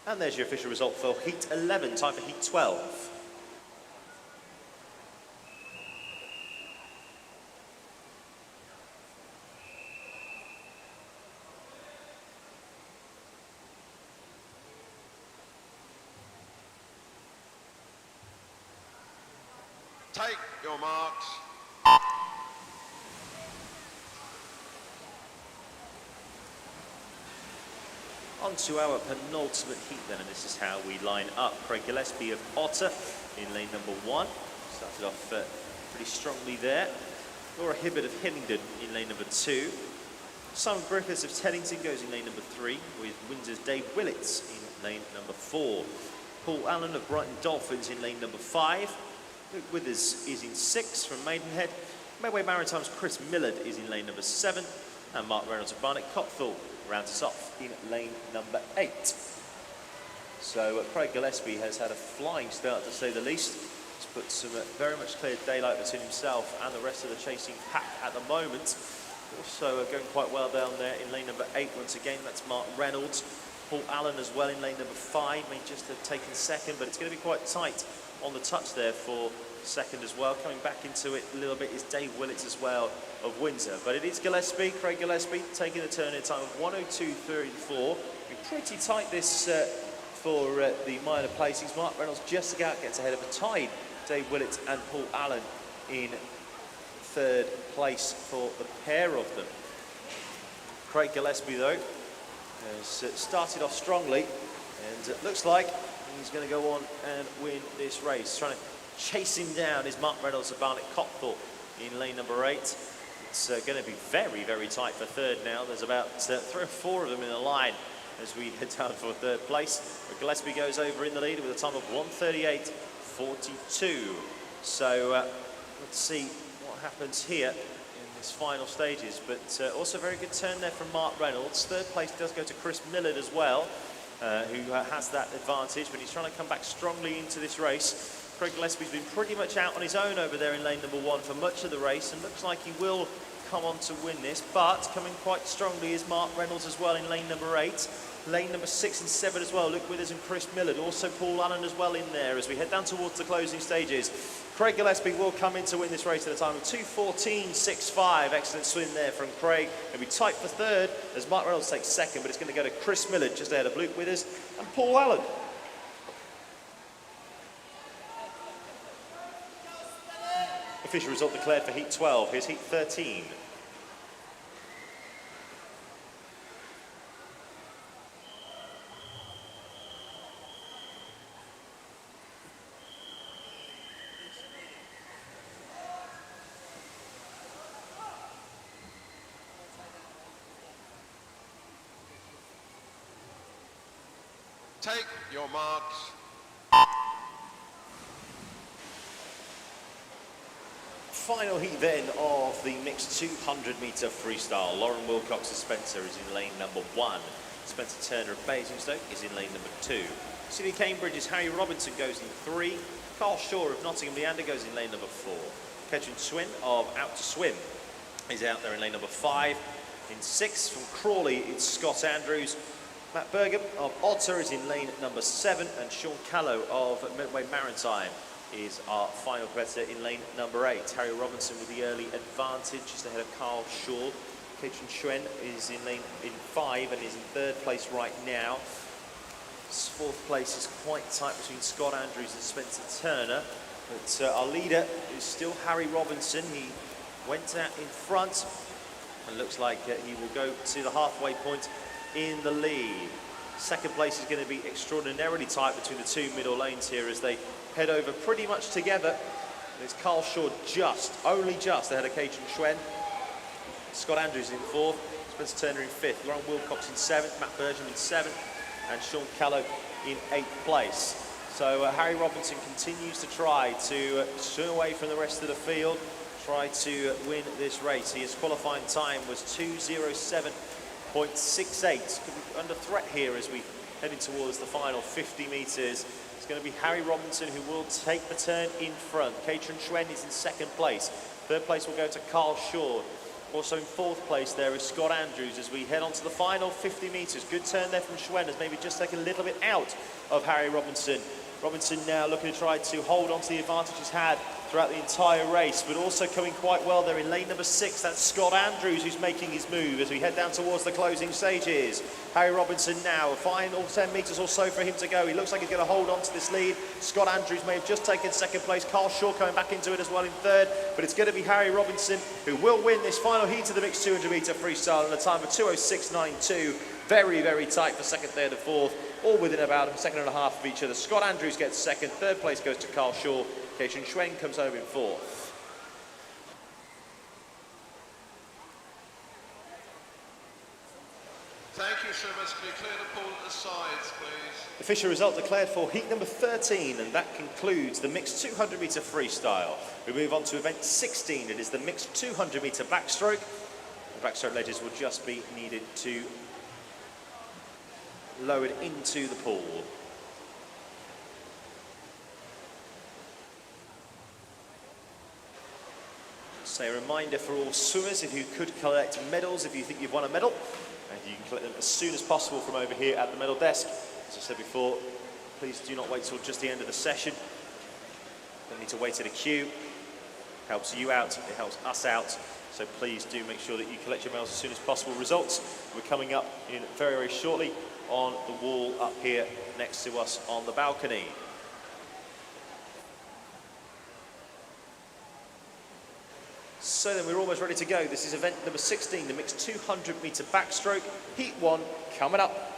And there's your official result for Heat 11, time for Heat 12. Take your marks. On to our penultimate heat then, and this is how we line up. Craig Gillespie of Otter in lane number 1. Started off pretty strongly there. Laura Hibbert of Hillingdon in lane number 2. Simon Griffiths of Teddington goes in lane number 3, with Windsor's Dave Willits in lane number 4. Paul Allen of Brighton Dolphins in lane number 5. Luke Withers is in 6 from Maidenhead. Medway Maritime's Chris Millard is in lane number 7. And Mark Reynolds of Barnet Copthall rounds us off in lane number 8. So Craig Gillespie has had a flying start to say the least. He's put some very much clear daylight between himself and the rest of the chasing pack at the moment. Also going quite well down there in lane number 8 once again, that's Mark Reynolds. Paul Allen as well in lane number 5, may just have taken 2nd, but it's going to be quite tight on the touch there for 2nd as well. Coming back into it a little bit is Dave Willits as well of Windsor. But it is Gillespie, Craig Gillespie, taking the turn in time of 1:02.34. Pretty tight this for the minor placings. Mark Reynolds just about gets ahead of a tied Dave Willits and Paul Allen in 3rd place for the pair of them. Craig Gillespie though has started off strongly, and it looks like he's going to go on and win this race. Trying to chase him down is Mark Reynolds of Barnet Copthall in lane number 8. It's going to be very, very tight for 3rd now. There's about 3 or 4 of them in the line as we head down for 3rd place. But Gillespie goes over in the lead with a time of 1:38.42. So let's see what happens here in this final stages. But also very good turn there from Mark Reynolds. 3rd place does go to Chris Millard as well, who has that advantage, but he's trying to come back strongly into this race. Craig Gillespie's been pretty much out on his own over there in lane number 1 for much of the race, and looks like he will come on to win this, but coming quite strongly is Mark Reynolds as well in lane number 8. Lane number 6 and 7 as well, Luke Withers and Chris Millard. Also Paul Allen as well in there as we head down towards the closing stages. Craig Gillespie will come in to win this race at a time of 2:14.65. Excellent swim there from Craig. He'll be tight for third as Mark Reynolds takes second, but it's going to go to Chris Millard just ahead of Luke Withers and Paul Allen. Official result declared for Heat 12. Here's Heat 13. Take your marks. Final heat then of the mixed 200-metre freestyle. Lauren Wilcox of Spencer is in lane number 1. Spencer Turner of Basingstoke is in lane number 2. City Cambridge's Harry Robinson goes in 3. Carl Shaw of Nottingham Leander goes in lane number 4. Ketchen Swin of Out to Swim is out there in lane number 5. In 6 from Crawley, it's Scott Andrews. Matt Bergam of Otter is in lane number 7, and Sean Callow of Medway Maritime is our final competitor in lane number 8. Harry Robinson with the early advantage just ahead of Carl Shaw. Keitron Schwen is in 5 and is in 3rd place right now. 4th place is quite tight between Scott Andrews and Spencer Turner, but our leader is still Harry Robinson. He went out in front and looks like he will go to the halfway point in the lead. 2nd place is going to be extraordinarily tight between the 2 middle lanes here as they head over pretty much together. There's Carl Shaw only just ahead of Keitron Schwen. Scott Andrews in 4th, Spencer Turner in 5th, Lauren Wilcox in 7th, Matt Bergam in 7th, and Sean Callow in 8th place. So Harry Robinson continues to try to swim away from the rest of the field, try to win this race. His qualifying time was 2:07.68. Could be under threat here as we head in towards the final 50 metres. It's going to be Harry Robinson who will take the turn in front. Keitron Schwen is in 2nd place. 3rd place will go to Carl Shaw. Also in 4th place there is Scott Andrews as we head on to the final 50 metres. Good turn there from Schwen as maybe just taken a little bit out of Harry Robinson. Robinson now looking to try to hold on to the advantage he's had throughout the entire race, but also coming quite well there in lane number 6. That's Scott Andrews who's making his move as we head down towards the closing stages. Harry Robinson now, a final 10 metres or so for him to go. He looks like he's going to hold on to this lead. Scott Andrews may have just taken 2nd place. Carl Shaw coming back into it as well in 3rd, but it's going to be Harry Robinson who will win this final heat of the mixed 200-metre freestyle in a time of 2:06.92. Very, very tight for 2nd, 3rd and 4th, all within about a second and a half of each other. Scott Andrews gets 2nd, 3rd place goes to Carl Shaw. Keitron Schwen comes home in 4th. Thank you, swimmers. Can you clear the pool at the sides, please? Official result declared for heat number 13, and that concludes the mixed 200-metre freestyle. We move on to event 16. It is the mixed 200-metre backstroke. The backstroke ledges will just be needed to lowered into the pool. So a reminder for all swimmers, if you could collect medals, if you think you've won a medal, and you can collect them as soon as possible from over here at the medal desk. As I said before, please do not wait till just the end of the session. Don't need to wait in a queue. Helps you out, it helps us out. So please do make sure that you collect your medals as soon as possible. Results, we're coming up in very, very shortly on the wall up here next to us on the balcony. So then we're almost ready to go. This is event number 16, the mixed 200-metre backstroke. Heat 1 coming up.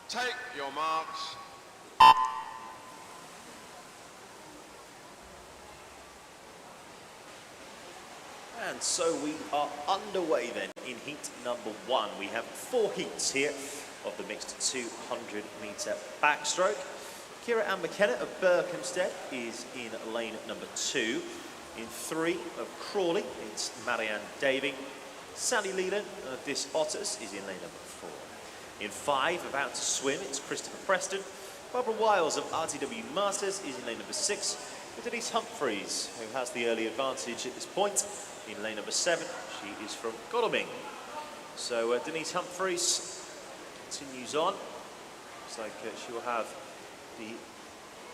Take your marks. And so we are underway then in heat number 1. We have 4 heats here of the mixed 200 metre backstroke. Kira Ann McKenna of Berkhamsted is in lane number 2. In 3 of Crawley, it's Marianne Davey. Sally Leland of This Otters is in lane number 4. In 5, about to swim, it's Christopher Preston. Barbara Wiles of RTW Masters is in lane number 6. With Denise Humphreys, who has the early advantage at this point, in lane number 7. She is from Godalming. So Denise Humphreys continues on. Looks like she will have the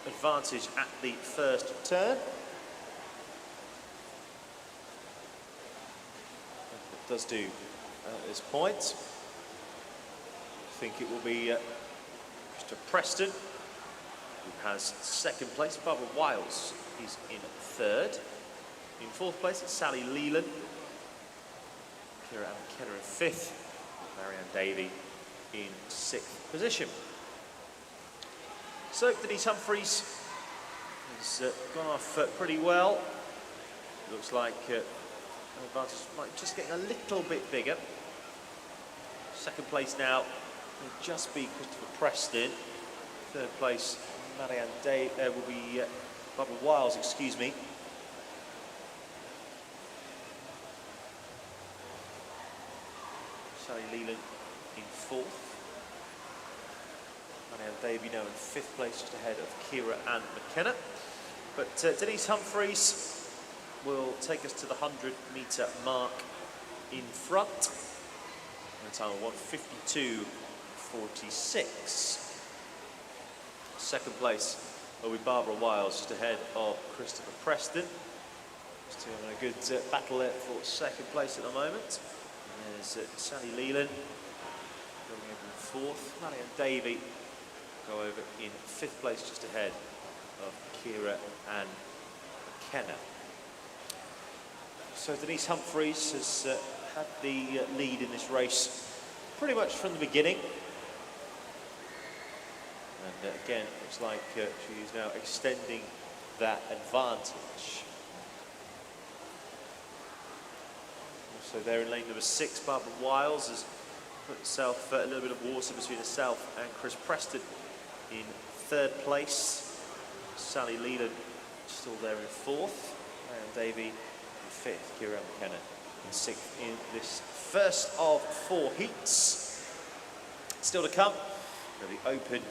advantage at the first turn. It does do at this point. I think it will be Mr. Preston who has second place. Barbara Wiles is in third. In fourth place, it's Sally Leland. Kira Ann McKenna in fifth. Marianne Davey in sixth position. So Denise Humphreys has gone off pretty well. Looks like the advantage might just getting a little bit bigger. Second place now will just be Christopher Preston. Third place, Marianne Davey will be Barbara Wiles, excuse me. Sally Leland in fourth. Marianne Davey now in fifth place, just ahead of Kira Ann McKenna. But Denise Humphreys will take us to the 100 metre mark in front. And time of 1:52.46. Second place will be Barbara Wiles, just ahead of Christopher Preston. Just having a good battle there for second place at the moment. And there's Sally Leland going over in fourth. Marianne Davey go over in fifth place, just ahead of Kira Ann McKenna. So Denise Humphreys has had the lead in this race pretty much from the beginning. And again, it looks like she is now extending that advantage. Also there in lane number 6, Barbara Wiles has put herself a little bit of water between herself and Chris Preston in third place. Sally Leland still there in fourth. And Davey in fifth. Kira Ann McKenna in sixth in this first of 4 heats. Still to come, the open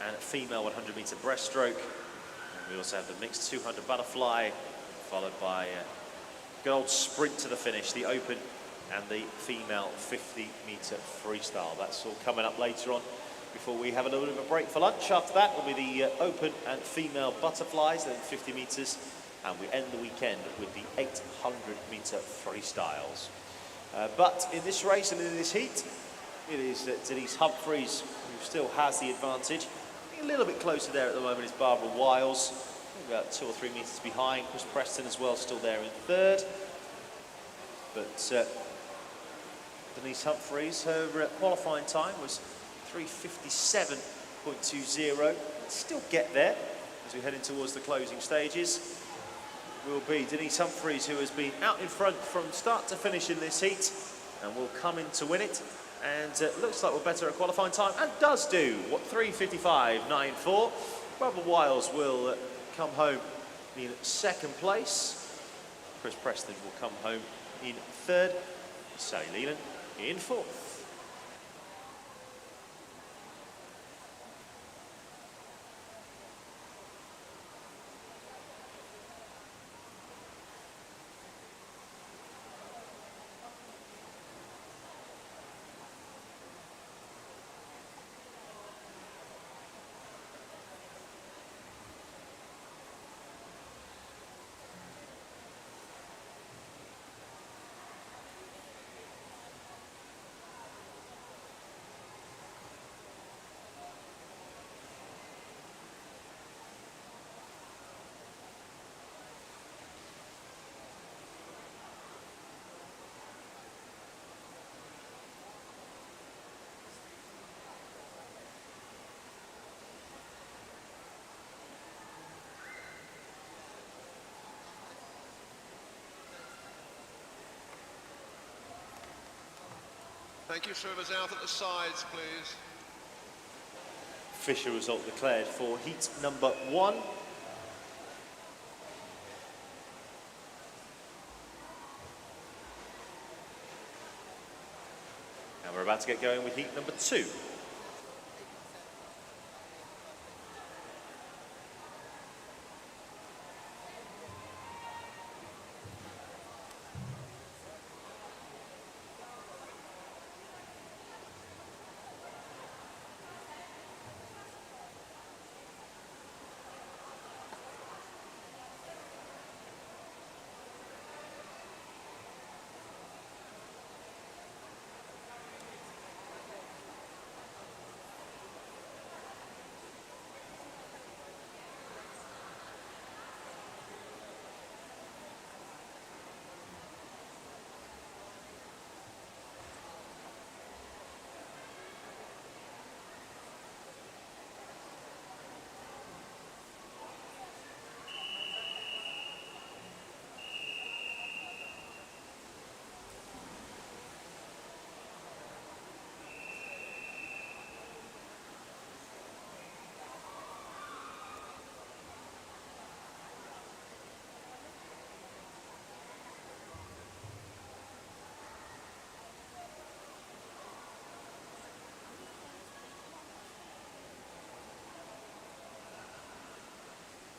and female 100 metre breaststroke. And we also have the mixed 200 butterfly, followed by a good old sprint to the finish, the open and the female 50 metre freestyle. That's all coming up later on before we have a little bit of a break for lunch. After that will be the open and female butterflies, then 50 metres, and we end the weekend with the 800 metre freestyles. But in this race and in this heat, it is Denise Humphreys who still has the advantage. A little bit closer there at the moment is Barbara Wiles, about 2 or 3 metres behind. Chris Preston as well, still there in third. But Denise Humphreys, her qualifying time was 3:57.20. Still get there as we head in towards the closing stages. Will be Denise Humphreys, who has been out in front from start to finish in this heat and will come in to win it. And looks like we're better at qualifying time, and does do. What, 3:55.94. Barbara Wiles will come home in second place. Chris Preston will come home in third. Sally Leland in fourth. Thank you, swimmers out at the sides, please. Official result declared for heat number 1. And we're about to get going with heat number 2.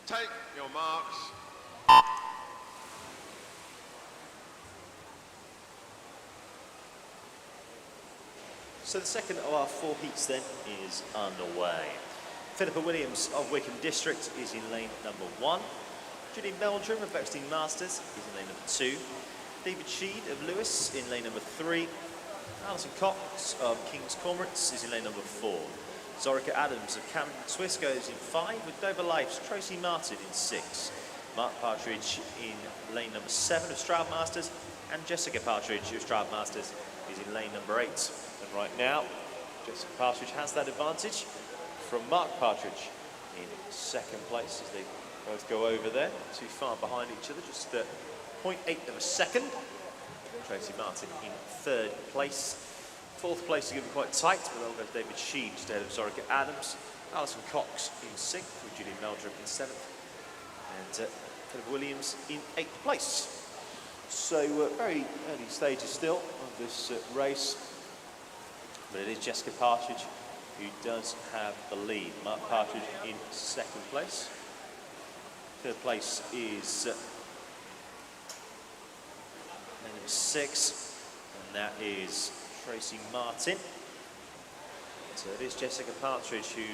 Take your marks. So the second of our 4 heats then is underway. Philippa Williams of Wickham District is in lane number 1. Judy Meldrum of Bexting Masters is in lane number 2. David Sheed of Lewis in lane number 3. Alison Cox of King's Cormorants is in lane number 4. Zorica Adams of Camden Swiss goes in 5, with Dover Life's Tracy Martin in 6. Mark Partridge in lane number 7 of Stroud Masters, and Jessica Partridge of Stroud Masters is in lane number 8. And right now, Jessica Partridge has that advantage from Mark Partridge in 2nd place as they both go over there, not too far behind each other, just 0.8 of a second. Tracy Martin in 3rd place. 4th place is going to be quite tight, but they'll go David Sheed instead of Zorica Adams. Alison Cox in 6th, with Julie Meldrum in 7th. And Philip Williams in 8th place. So very early stages still of this race. But it is Jessica Partridge who does have the lead. Mark Partridge in 2nd place. 3rd place is number 6, and that is Tracy Martin. So it is Jessica Partridge who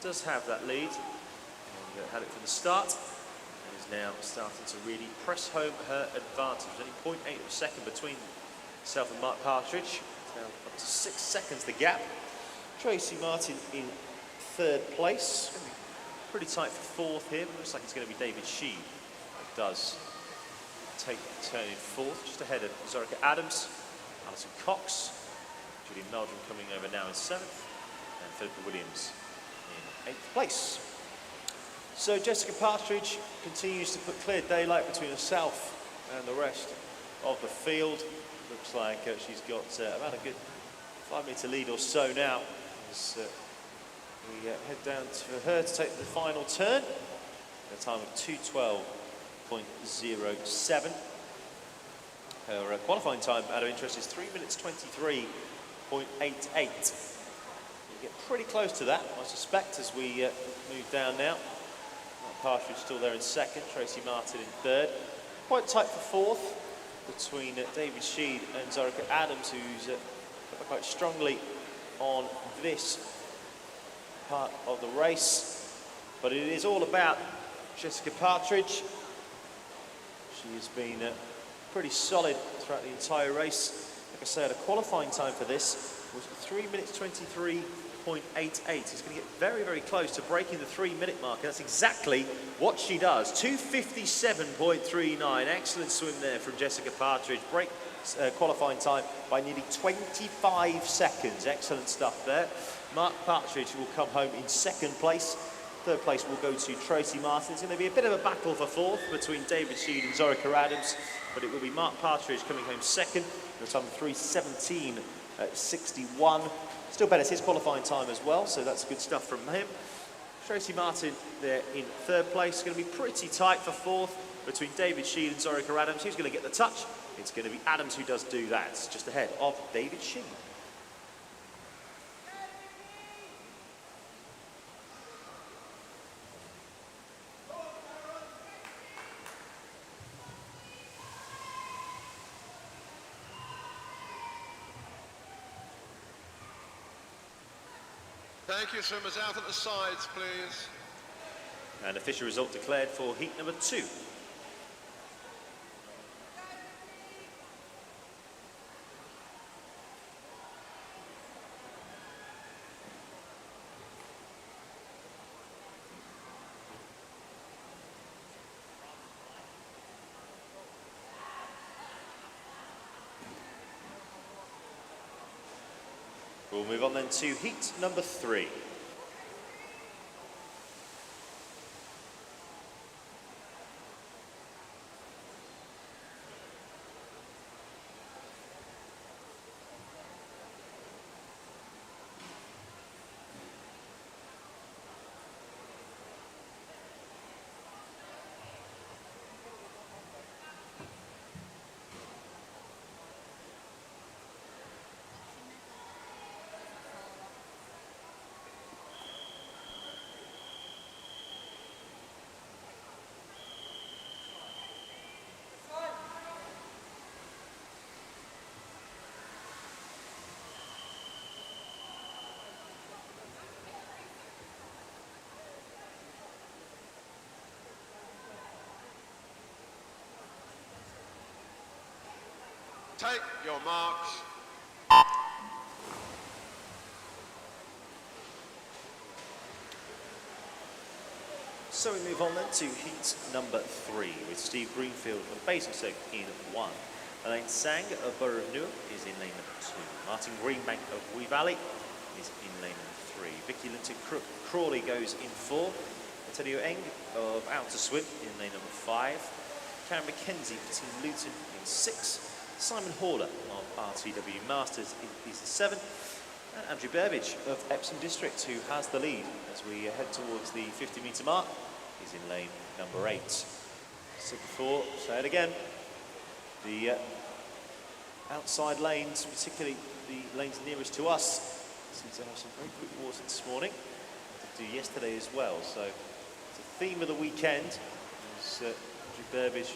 does have that lead, and had it from the start, and is now starting to really press home her advantage. Only 0.8 of a second between herself and Mark Partridge. It's now up to 6 seconds the gap. Tracy Martin in 3rd place. Going to be pretty tight for 4th here, but looks like it's going to be David Sheed that does take the turn in 4th, just ahead of Zorica Adams. Alison Cox, Julie Meldrum coming over now in 7th, and Philippa Williams in 8th place. So Jessica Partridge continues to put clear daylight between herself and the rest of the field. Looks like she's got about a good 5-metre lead or so now as we head down to her to take the final turn. A time of 2:12.07. Her qualifying time, out of interest, is 3 minutes 23.88. We get pretty close to that, I suspect, as we move down now. Mark Partridge still there in 2nd, Tracy Martin in 3rd. Quite tight for 4th between David Sheed and Zorica Adams, who's quite strongly on this part of the race. But it is all about Jessica Partridge. She has been pretty solid throughout the entire race. Like I said, a qualifying time for this was 3 minutes 23.88. He's going to get very, very close to breaking the 3-minute mark. That's exactly what she does. 2:57.39. Excellent swim there from Jessica Partridge. Break qualifying time by nearly 25 seconds. Excellent stuff there. Mark Partridge will come home in 2nd place. 3rd place will go to Tracy Martin. It's going to be a bit of a battle for 4th between David Sheed and Zorica Adams, but it will be Mark Partridge coming home 2nd, at a time of 3:17 61. Still betters his qualifying time as well, so that's good stuff from him. Tracy Martin there in third place. It's going to be pretty tight for fourth between David Sheen and Zorica Adams. Who's going to get the touch? It's going to be Adams who does do that. It's just ahead of David Sheen. Thank you, swimmers. Out at the sides, please. And official result declared for heat number 2. We'll move on then to heat number 3. Take your marks. So we move on then to heat number 3 with Steve Greenfield of Backstroke in 1. Elaine Sang of Borough of Newark is in lane number 2. Martin Greenbank of Wee Valley is in lane number 3. Vicky Linton Crawley goes in 4. Antonio Eng of Outer Swim in lane number 5. Karen McKenzie for Team Luton in 6. Simon Horler of RTW Masters is the 7. And Andrew Burbage of Epsom District, who has the lead as we head towards the 50-metre mark, is in lane number 8. So before, say it again, the outside lanes, particularly the lanes nearest to us, seem to have some very quick water this morning. Did do yesterday as well, so it's a theme of the weekend as Andrew Burbage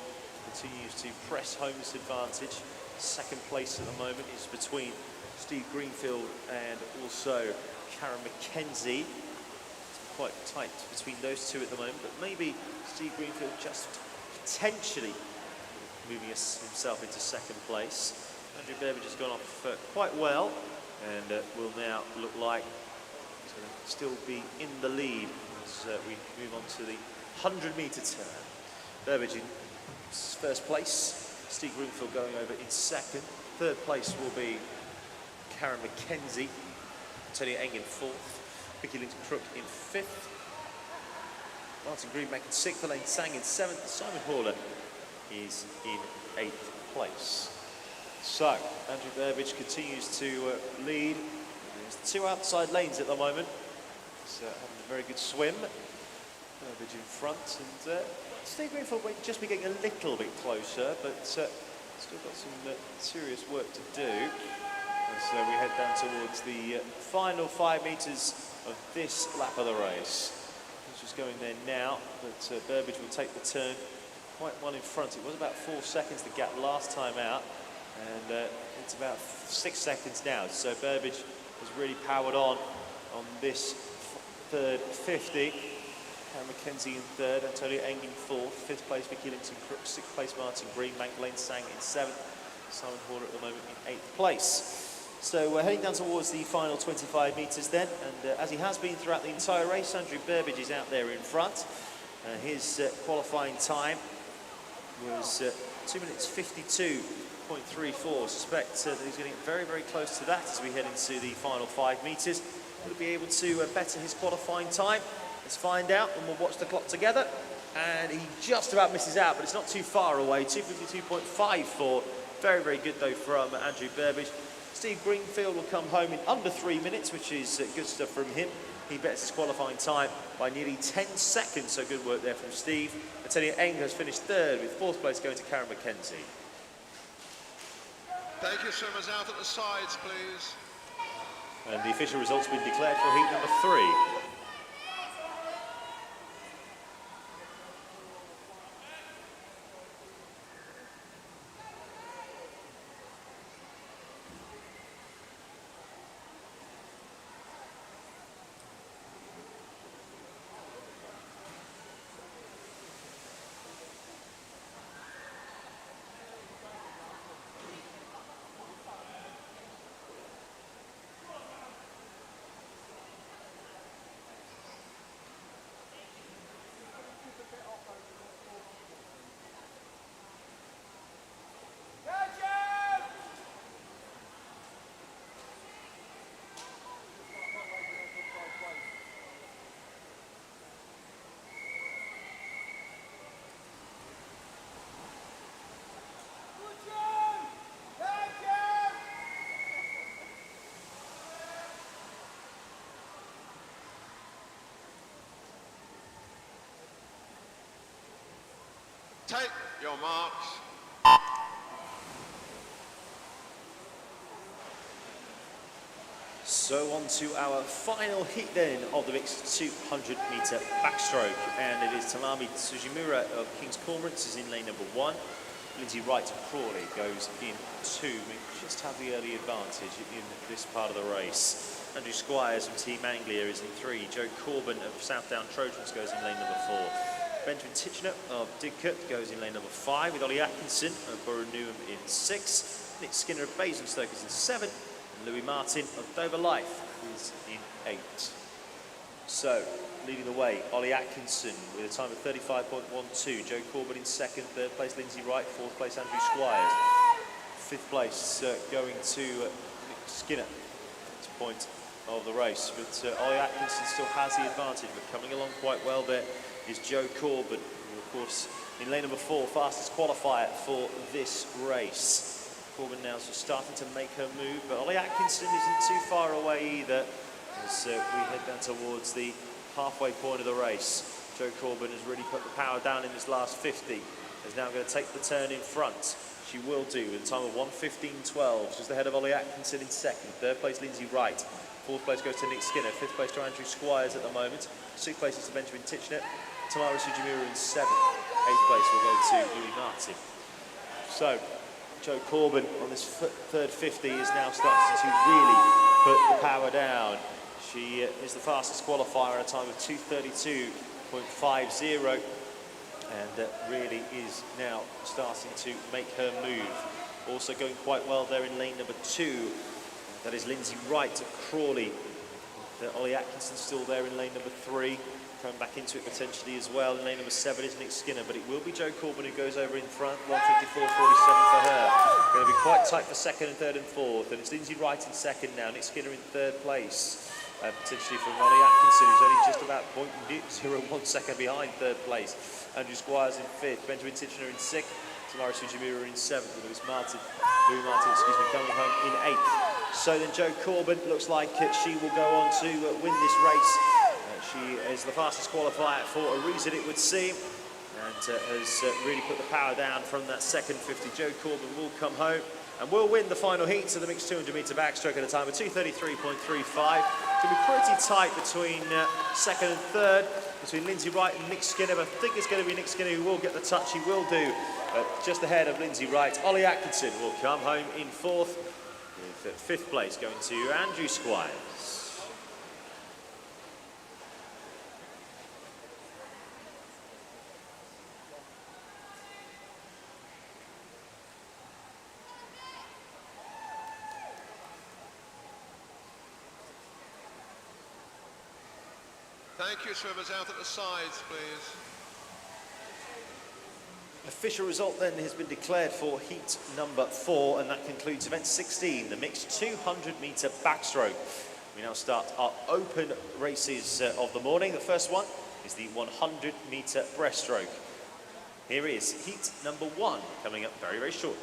continues to press home this advantage. Second place at the moment is between Steve Greenfield and also Karen McKenzie. It's quite tight between those two at the moment, but maybe Steve Greenfield just potentially moving himself into second place. Andrew Burbage has gone off quite well and will now look like he's going to still be in the lead as we move on to the 100-metre turn. Burbage in first place. Steve Greenfield going over in second. Third place will be Karen McKenzie. Antonio Eng in 4th. Vicky Linton Crook in 5th. Martin Greenbank in 6th. Elaine Sang in 7th. Simon Horler is in 8th place. So, Andrew Burbage continues to lead. There's 2 outside lanes at the moment. He's having a very good swim. Burbage in front, and Steve Greenfield might just be getting a little bit closer, but still got some serious work to do as we head down towards the final 5 metres of this lap of the race. He's just going there now, but Burbage will take the turn quite well in front. It was about 4 seconds the gap last time out, and it's about 6 seconds now. So Burbage has really powered on this third 50. Karen McKenzie in 3rd, Antonio Eng in 4th, 5th place Vicky Linton Crook, 6th place Martin Greenbank, Elaine Sang in 7th, Simon Horler at the moment in 8th place. So we're heading down towards the final 25 metres then, and as he has been throughout the entire race, Andrew Burbage is out there in front. His qualifying time was 2 minutes 52.34. Suspect that he's going to get very, very close to that as we head into the final 5 metres. Will he be able to better his qualifying time? Let's find out, and we'll watch the clock together. And he just about misses out, but it's not too far away. 2:52.54. Very, very good though from Andrew Burbage. Steve Greenfield will come home in under 3 minutes, which is good stuff from him. He bets his qualifying time by nearly 10 seconds, so good work there from Steve. Antonio Eng has finished third, with fourth place going to Karen McKenzie. Take your swimmers out at the sides, please. And the official results have been declared for heat number 3. Take your marks. So on to our final heat then of the mixed 200-metre backstroke, and it is Tamami Tsujimura of King's Cormorants is in lane number 1. Lindsay Wright of Crawley goes in 2. We just have the early advantage in this part of the race. Andrew Squires from Team Anglia is in 3. Joe Corbin of Southdown Trojans goes in lane number 4. Benjamin Titchener of Didcot goes in lane number 5, with Ollie Atkinson of Borough Newham in 6. Nick Skinner of Basingstoke is in 7. And Louis Martin of Dover Life is in 8. So, leading the way, Ollie Atkinson with a time of 35.12. Joe Corbin in 2nd, 3rd place Lindsay Wright, 4th place Andrew Squires. 5th place going to Nick Skinner at this point of the race. But Ollie Atkinson still has the advantage, but coming along quite well there is Joe Corbin, who of course in lane number 4, fastest qualifier for this race. Corbin now just starting to make her move, but Ollie Atkinson isn't too far away either as we head down towards the halfway point of the race. Joe Corbin has really put the power down in this last 50. Is now going to take the turn in front. She will do with a time of 1:15.12, just ahead of Ollie Atkinson in 2nd. 3rd place Lindsay Wright. 4th place goes to Nick Skinner. 5th place to Andrew Squires at the moment. 6th place is to Benjamin Titchener. Tamara Sujimura in 7th. 8th place will go to Louis Martin. So, Joe Corbin on this third 50 is now starting to really put the power down. She is the fastest qualifier at a time of 2:32.50 and really is now starting to make her move. Also going quite well there in lane number 2. That is Lindsay Wright at Crawley. Ollie Atkinson still there in lane number 3. Coming back into it potentially as well. In lane number 7 is Nick Skinner, but it will be Joe Corbin who goes over in front. 1:54.47 for her. Going to be quite tight for 2nd and 3rd and 4th. And it's Lindsay Wright in 2nd now. Nick Skinner in 3rd place. Potentially from Ollie Atkinson, who's only just about 0.01 second behind 3rd place. Andrew Squires in 5th. Benjamin Titchener in 6th. Tamara Sujimura in 7th. And Louis Martin, coming home in 8th. So then Joe Corbin looks like she will go on to win this race. She is the fastest qualifier for a reason, it would seem, and has really put the power down from that second 50. Joe Corbin will come home and will win the final heats of the mixed 200-metre backstroke at a time of 2:33.35. It's going to be pretty tight between 2nd and 3rd, between Lindsay Wright and Nick Skinner. But I think it's going to be Nick Skinner who will get the touch. He will do. Just ahead of Lindsay Wright, Ollie Atkinson will come home in 4th, with 5th place going to Andrew Squires. Thank you, swimmers out at the sides, please. Official result then has been declared for heat number 4, and that concludes event 16, the mixed 200-metre backstroke. We now start our open races of the morning. The first one is the 100-metre breaststroke. Here is heat number 1 coming up very, very shortly.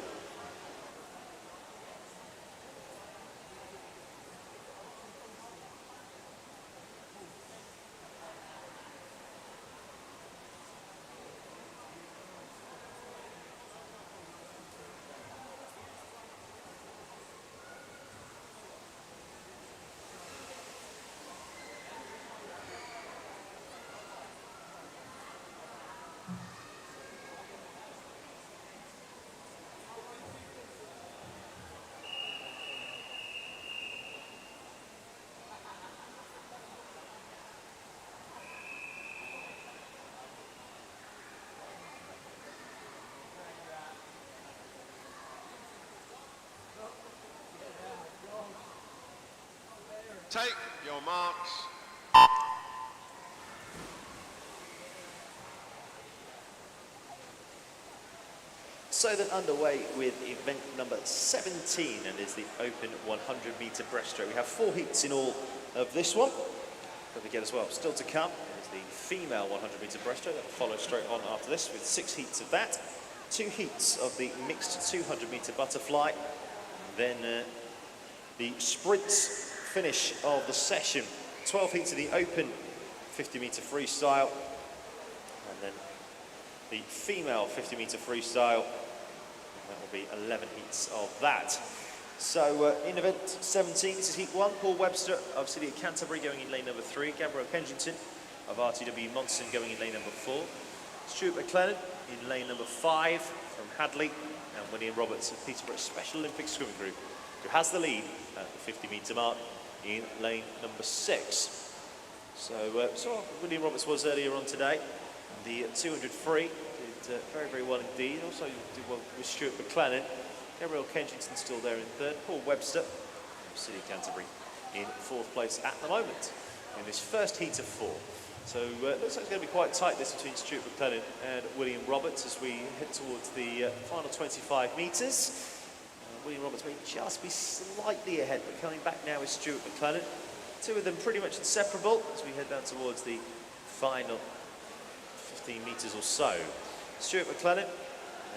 Take your marks. So then underway with event number 17, and is the open 100 meter breaststroke. We have 4 heats in all of this one. Don't forget as well, still to come is the female 100 meter breaststroke. That will follow straight on after this with 6 heats of that. 2 heats of the mixed 200 meter butterfly. Then the sprints finish of the session. 12 heats of the open 50 meter freestyle. And then the female 50 meter freestyle. That will be 11 heats of that. So in event 17, this is heat 1. Paul Webster of City of Canterbury going in lane number 3. Gabriel Kensington of RTW Monson going in lane number 4. Stuart McLennan in lane number 5 from Hadley. And William Roberts of Peterborough Special Olympics Swimming Group, who has the lead at the 50 metre mark in lane number 6. So William Roberts was earlier on today. The 200 free did very, very well indeed. Also did well with Stuart McLennan. Gabriel Kensington still there in 3rd. Paul Webster of City of Canterbury in 4th place at the moment in this first heat of 4. So looks like it's going to be quite tight this between Stuart McLennan and William Roberts as we head towards the final 25 metres. William Roberts may just be slightly ahead, but coming back now is Stuart McLennan. 2 of them pretty much inseparable as we head down towards the final 15 metres or so. Stuart McLennan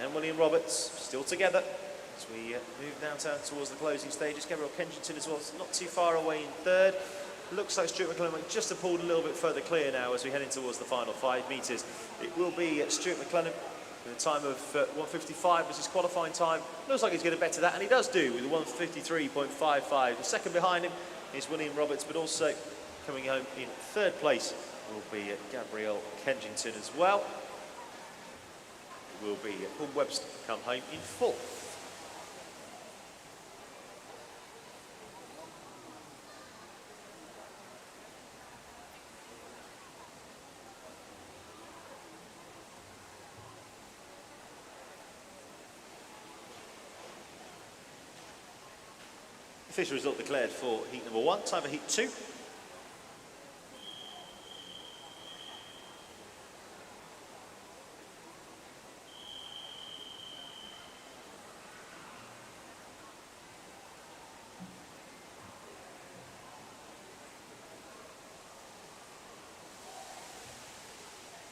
and William Roberts still together as we move now down towards the closing stages. Gabriel Kensington as well, not too far away in 3rd. Looks like Stuart McLennan might just have pulled a little bit further clear now as we head in towards the final 5 metres. It will be Stuart McLennan with a time of 1:55 as his qualifying time. Looks like he's going to better that, and he does do with a 1:53.55. The second behind him is William Roberts, but also coming home in 3rd place will be Gabriel Kensington as well. It will be Paul Webster come home in 4th. Official result declared for heat number 1, time for heat 2.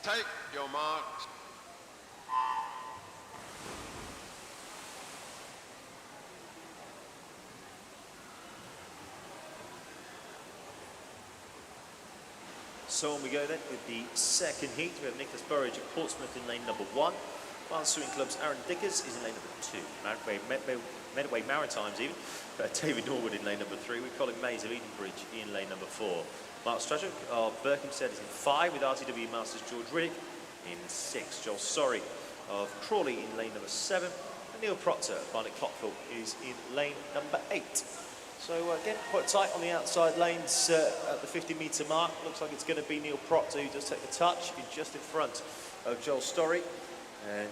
Take your marks. So on we go then with the second heat. We have Nicholas Burridge of Portsmouth in lane number 1. Barnes Swimming Club's Aaron Dickers is in lane number 2. Medway Maritimes even. David Norwood in lane number 3 with Colin Mays of Edenbridge in lane number 4. Mark Strajuk of Berkhamsted is in 5 with RTW Masters George Riddick in 6. Joel Sorry of Crawley in lane number 7. And Neil Proctor of Barnet Clockville is in lane number 8. So again, quite tight on the outside lanes at the 50 metre mark. Looks like it's going to be Neil Proctor who does take the touch, just in front of Joel Story. And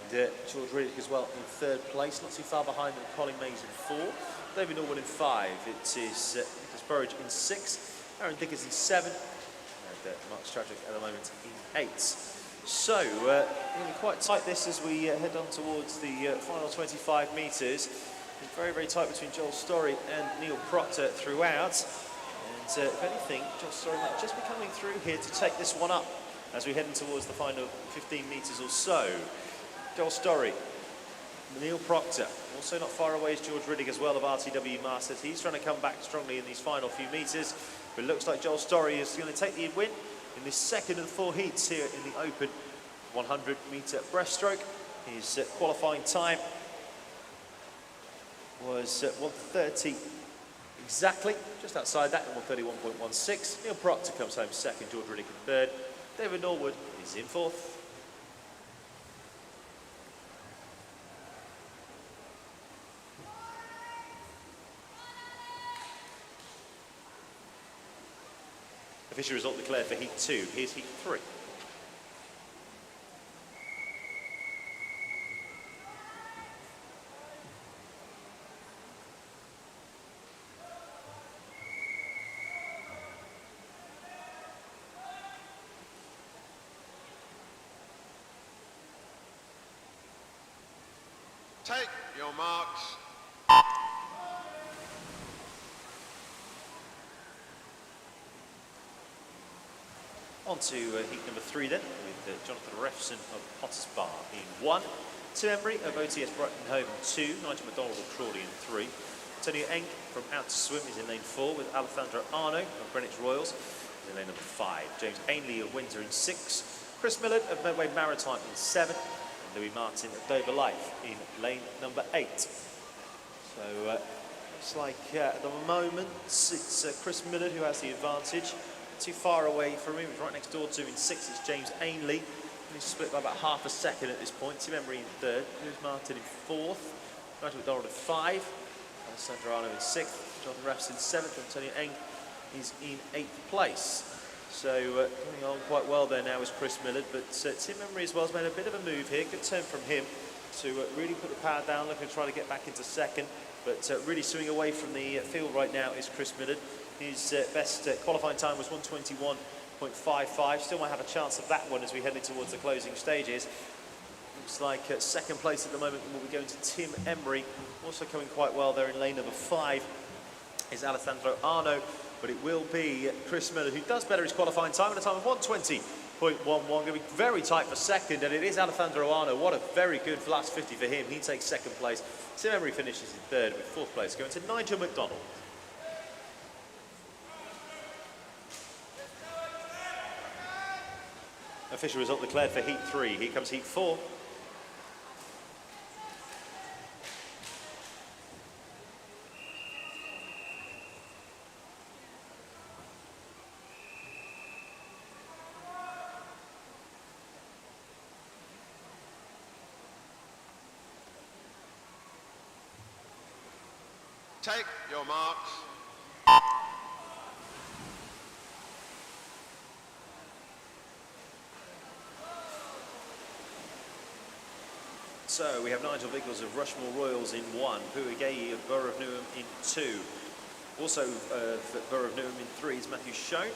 George Riddick as well in 3rd place, not too far behind them, Colin Mays in 4. David Norwood in 5. It is Nicholas Burridge in 6. Aaron Dickers in 7. And Mark Strajuk at the moment in 8. So, going to be quite tight this as we head on towards the final 25 metres. Very, very tight between Joel Story and Neil Proctor throughout. And if anything, Joel Story might just be coming through here to take this one up as we head in towards the final 15 metres or so. Joel Story, Neil Proctor, also not far away is George Riddick as well of RTW Masters. He's trying to come back strongly in these final few metres, but it looks like Joel Story is going to take the win in this second of 4 heats here in the open 100 metre breaststroke. His qualifying time was 1:30 exactly, just outside that, 1:31.16. Neil Proctor comes home 2nd, George Riddick in 3rd. David Norwood is in 4th. Official result declared for heat 2. Here's heat 3. Take your marks. On to heat number 3 then, with Jonathan Refson of Potters Bar in 1, Tim Embry of OTS Brighton Hove in 2, Nigel McDonald of Crawley in 3, Tony Eng from Out to Swim is in lane 4, with Alejandro Arno of Greenwich Royals is in lane number 5, James Ainley of Windsor in 6, Chris Millard of Medway Maritime in 7, and Louis Martin of Dover Life in lane number 8. So looks like at the moment it's Chris Millard who has the advantage. Too far away from him, he's right next door to him in 6, it's James Ainley. And he's split by about half a second at this point. Tim Embry in 3rd, Lewis Martin in 4th, Nigel McDonald in 5, Alessandro Arno in 6th, Jonathan Refs in 7th, and Tony Eng is in 8th place. So coming on quite well there now is Chris Millard, but Tim Embry as well has made a bit of a move here. Good turn from him to really put the power down, looking to try to get back into 2nd, but really swinging away from the field right now is Chris Millard. His best qualifying time was 1:21.55. Still might have a chance of that one as we head in towards the closing stages. Looks like 2nd place at the moment will be going to Tim Embry. Also coming quite well there in lane number 5 is Alessandro Arno, but it will be Chris Millard who does better his qualifying time at a time of 1:20.11. Going to be very tight for 2nd, and it is Alessandro Arno. What a very good last 50 for him. He takes 2nd place. Tim Embry finishes in 3rd, with 4th place going to Nigel McDonald. Official result declared for heat 3. Here comes heat 4. Take your marks. So we have Nigel Vickles of Rushmore Royals in 1, Puigei of Borough of Newham in 2. Also of Borough of Newham in 3 is Matthew Schoen.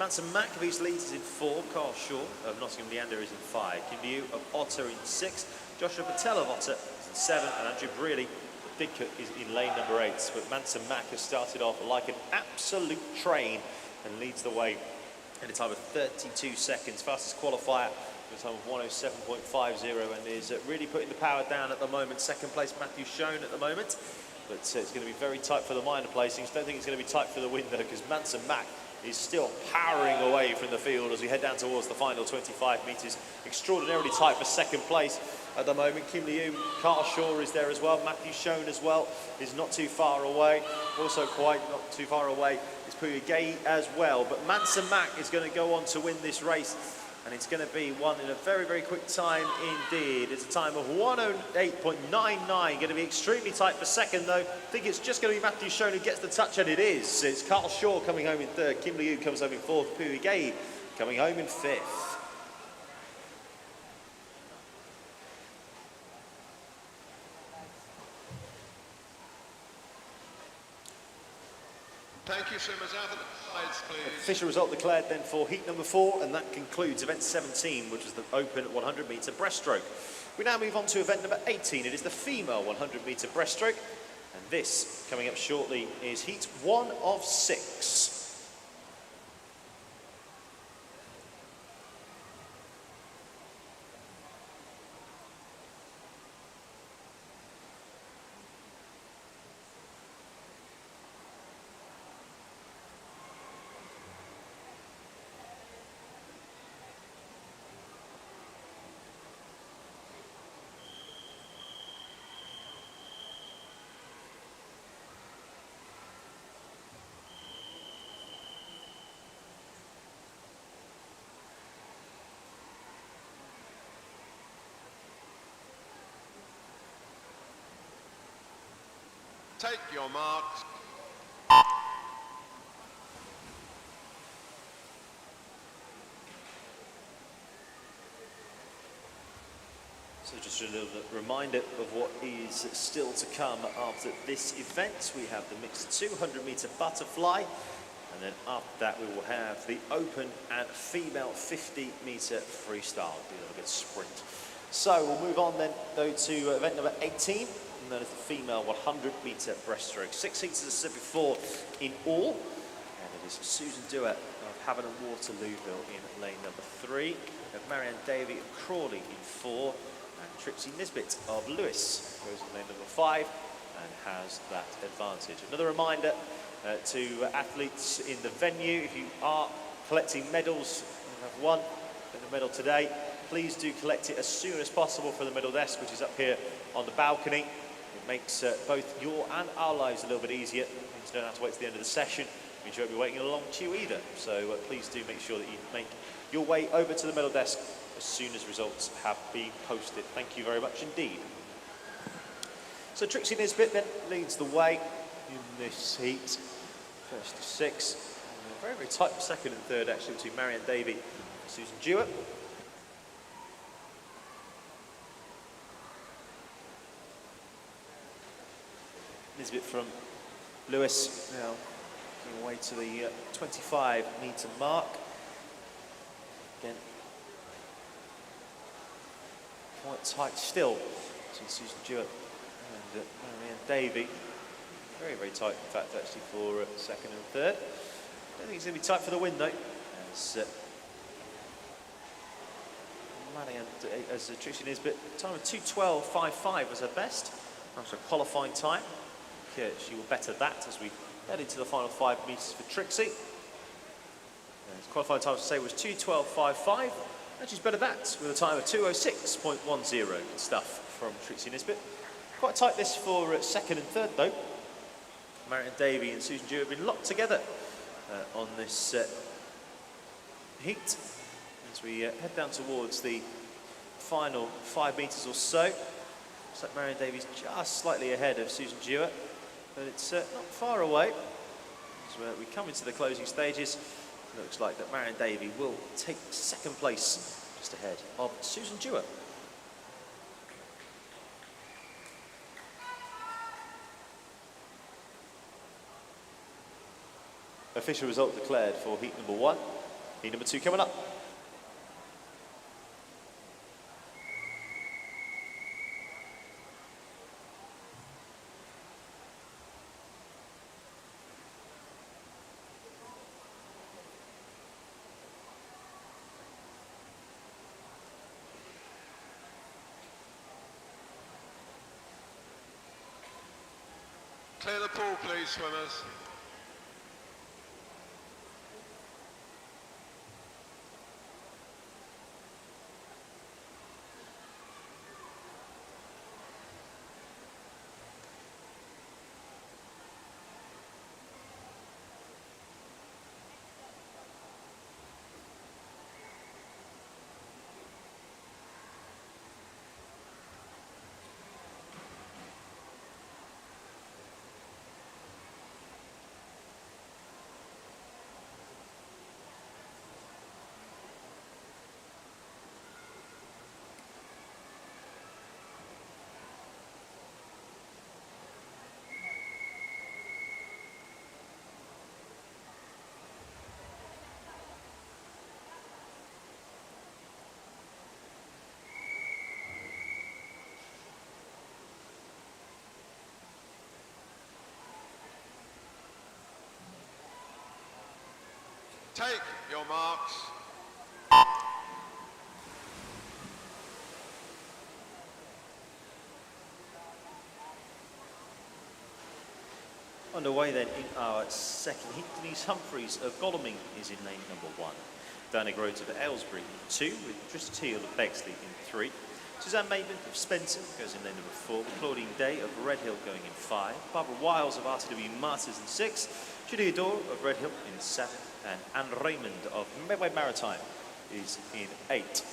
Manson Mack of East Leeds is in 4, Carl Shaw of Nottingham Leander is in 5, Kim Liu of Otter in 6, Joshua Patel of Otter is in 7, and Andrew Brearley of Didcot is in lane number 8. But Manson Mack has started off like an absolute train and leads the way in a time of 32 seconds, fastest qualifier. A time of 1:07.50 and is really putting the power down at the moment. 2nd place Matthew Schoen at the moment, but it's going to be very tight for the minor placings. Don't think it's going to be tight for the win though, because Manson Mack is still powering away from the field as we head down towards the final 25 metres. Extraordinarily tight for 2nd place at the moment. Kim Liu, Carl Shaw is there as well. Matthew Schoen as well is not too far away. Also quite not too far away is Puigei as well. But Manson Mack is going to go on to win this race. And it's going to be won in a very, very quick time indeed. It's a time of 1:08.99. Going to be extremely tight for 2nd though. I think it's just going to be Matthew Schoen who gets the touch, and it is. It's Carl Shaw coming home in 3rd. Kim Liu comes home in 4th. Puigei coming home in 5th. Thank you, swimmers. Out of the sides, please. Official result declared then for heat number 4, and that concludes event 17, which is the open 100-metre breaststroke. We now move on to event number 18. It is the female 100-metre breaststroke, and this coming up shortly is heat 1 of 6. Take your marks. So just a little reminder of what is still to come after this event. We have the mixed 200-metre butterfly, and then after that we will have the open and female 50-metre freestyle. Be a little bit sprint. So we'll move on then, though, to event number 18, and that is the female 100-metre breaststroke. 6 heats, as I said before, in all. And it is Susan Dewar of Havant and Waterlooville in lane number 3. We have Marianne Davey of Crawley in 4. And Trixie Nisbet of Lewis goes in lane number 5 and has that advantage. Another reminder to athletes in the venue, if you are collecting medals and have won a medal today, please do collect it as soon as possible for the medal desk, which is up here on the balcony. It makes both your and our lives a little bit easier. It means you don't have to wait to the end of the session. It means you won't be waiting a long queue either. So please do make sure that you make your way over to the medal desk as soon as results have been posted. Thank you very much indeed. So Trixie Nisbet then leads the way in this heat. First to 6. Very, very tight second and third actually between Marianne Davey and Susan Dewar. Nisbet from Lewis now going away to the 25-metre mark. Again, quite tight still between Susan Dewar and Marianne Davey. Very, very tight, in fact, actually, for second and third. I don't think it's going to be tight for the win, though. As Trixie Nisbet, time of 2:12.55 was her best. That's her qualifying time. She will better that as we head into the final 5 metres for Trixie. His qualifying time, to say, was 2:12.55, and she's better that with a time of 2:06.10. Good stuff from Trixie Nisbet. Quite tight this for second and third, though. Marianne Davey and Susan Dewar have been locked together on this heat as we head down towards the final 5 metres or so. Looks like Marianne Davey's just slightly ahead of Susan Dewar, but it's not far away. As we come into the closing stages, it looks like that Marianne Davey will take second place just ahead of Susan Dewar. Official result declared for heat number 1. Heat number 2 coming up. Clear the pool, please, swimmers. Take your marks. Underway then in our second heat. Denise Humphreys of Godalming is in lane number 1. Diana Groves of Aylesbury in 2, with Trista Teal of Bexley in 3. Suzanne Maitland of Spencer goes in lane number 4. Claudine Day of Redhill going in 5. Barbara Wiles of RTW Martyrs in 6. Judy Adore of Redhill in 7. And Anne Raymond of Medway Maritime is in 8.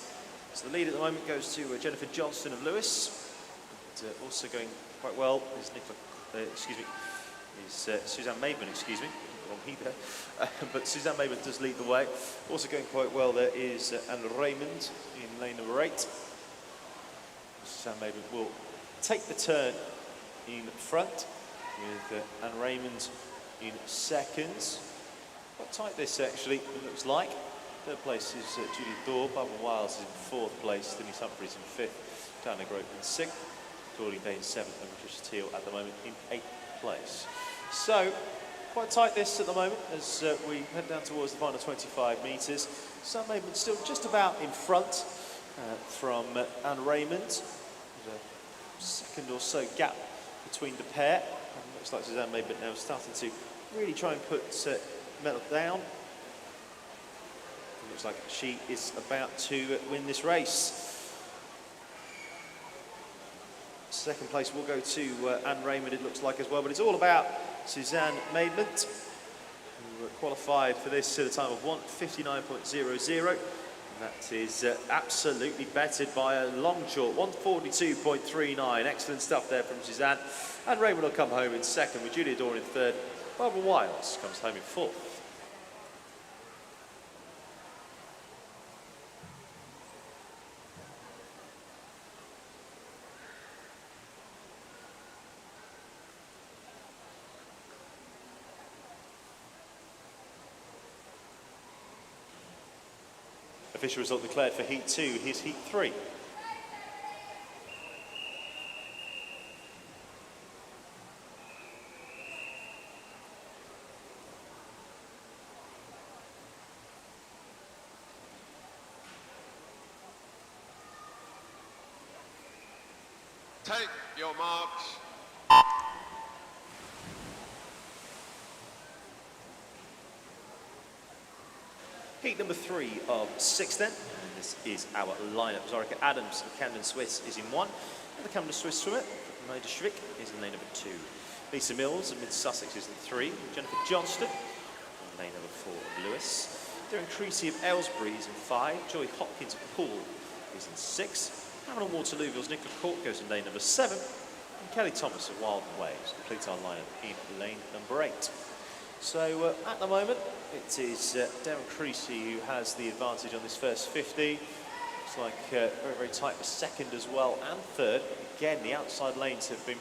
So the lead at the moment goes to Jennifer Johnston of Lewis. And, also going quite well is Suzanne Maitland, wrong heat there. But Suzanne Maitland does lead the way. Also going quite well there is Anne Raymond in lane number 8. Suzanne Maitland will take the turn in front with Anne Raymond in second. Quite tight this actually, it looks like. Third place is Judy Thor. Barbara Wiles is in fourth place. Denise Humphries in fifth. Diana Grope in sixth. Doreen Day in seventh. And Patricia Teal at the moment in eighth place. So, quite tight this at the moment as we head down towards the final 25 metres. Sam Maidment still just about in front from Anne Raymond. There's a second or so gap between the pair. And it looks like Suzanne Maidment now starting to really try and put medal down. It looks like she is about to win this race. Second place will go to Anne Raymond, it looks like, as well, but it's all about Suzanne Maidment, who qualified for this at a time of 1:59.00, and that is absolutely bettered by a long short, 1:42.39. Excellent stuff there from Suzanne. Anne Raymond will come home in second, with Julia Dorn in third. Barbara Wiles comes home in fourth. Official result declared for Heat 2. Here's Heat 3. Take your marks. Heat number 3 of 6 then. And this is our lineup. Zorica Adams of Camden Swiss is in 1. And the Camden Swiss swimmer, Maida Schwick, is in lane number 2. Lisa Mills of Mid Sussex is in 3. Jennifer Johnston in lane number 4 of Lewis. Darren Creasy of Aylesbury is in 5. Joy Hopkins of Poole is in 6. Hamilton Waterlooville's Nicola Court goes in lane number 7. And Kelly Thomas of Wild Waves completes our lineup in lane number 8. So at the moment, it is Darren Creasy who has the advantage on this first 50. Looks like very, very tight for second as well, and third. Again, the outside lanes have been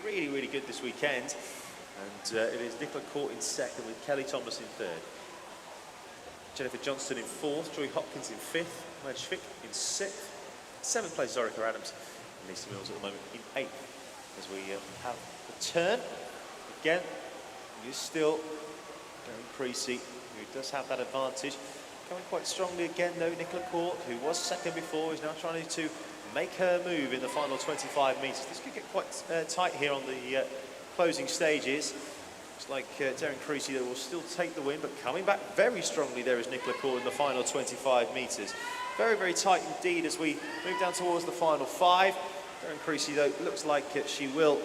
really, really good this weekend. And it is Nicola Court in second with Kelly Thomas in third. Jennifer Johnston in fourth, Joy Hopkins in fifth, Maida Schwick in sixth. Seventh place, Zorica Adams, and Lisa Mills at the moment in eighth. As we have the turn, again, is still Darren Creasy, who does have that advantage. Coming quite strongly again though, Nicola Court, who was second before, is now trying to make her move in the final 25 metres. This could get quite tight here on the closing stages. Looks like Darren Creasy will still take the win, but coming back very strongly there is Nicola Court in the final 25 metres. Very, very tight indeed as we move down towards the final 5. Darren Creasy though looks like she will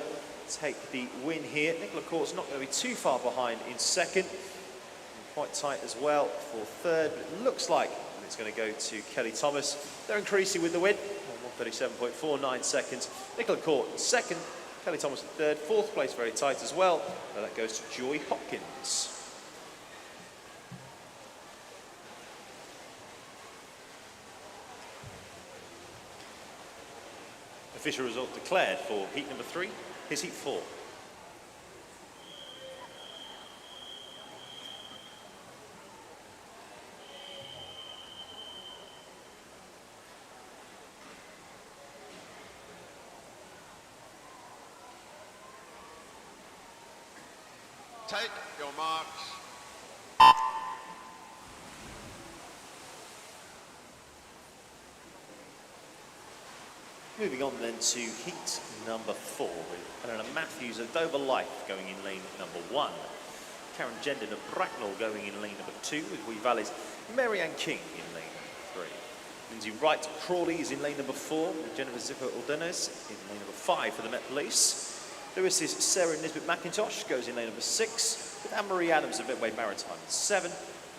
take the win here. Nicola Court's not going to be too far behind in second. And quite tight as well for third, but it looks like it's going to go to Kelly Thomas. Darren Creasy with the win on 1:37.49 seconds. Nicola Court in second, Kelly Thomas in third. Fourth place very tight as well. And that goes to Joy Hopkins. Official result declared for heat number 3. Here's heat 4. Take your marks. Moving on then to heat number 4 with Eleanor Matthews of Dover Life going in lane number 1. Karen Gendon of Bracknell going in lane number 2 with Wee Valley's Marianne King in lane number 3. Lindsay Wright of Crawley is in lane number 4 with Jennifer Zipper-Ordenes in lane number 5 for the Met Police. Lewis's Sarah Nisbet McIntosh goes in lane number 6 with Anne-Marie Adams of Medway Maritime in 7.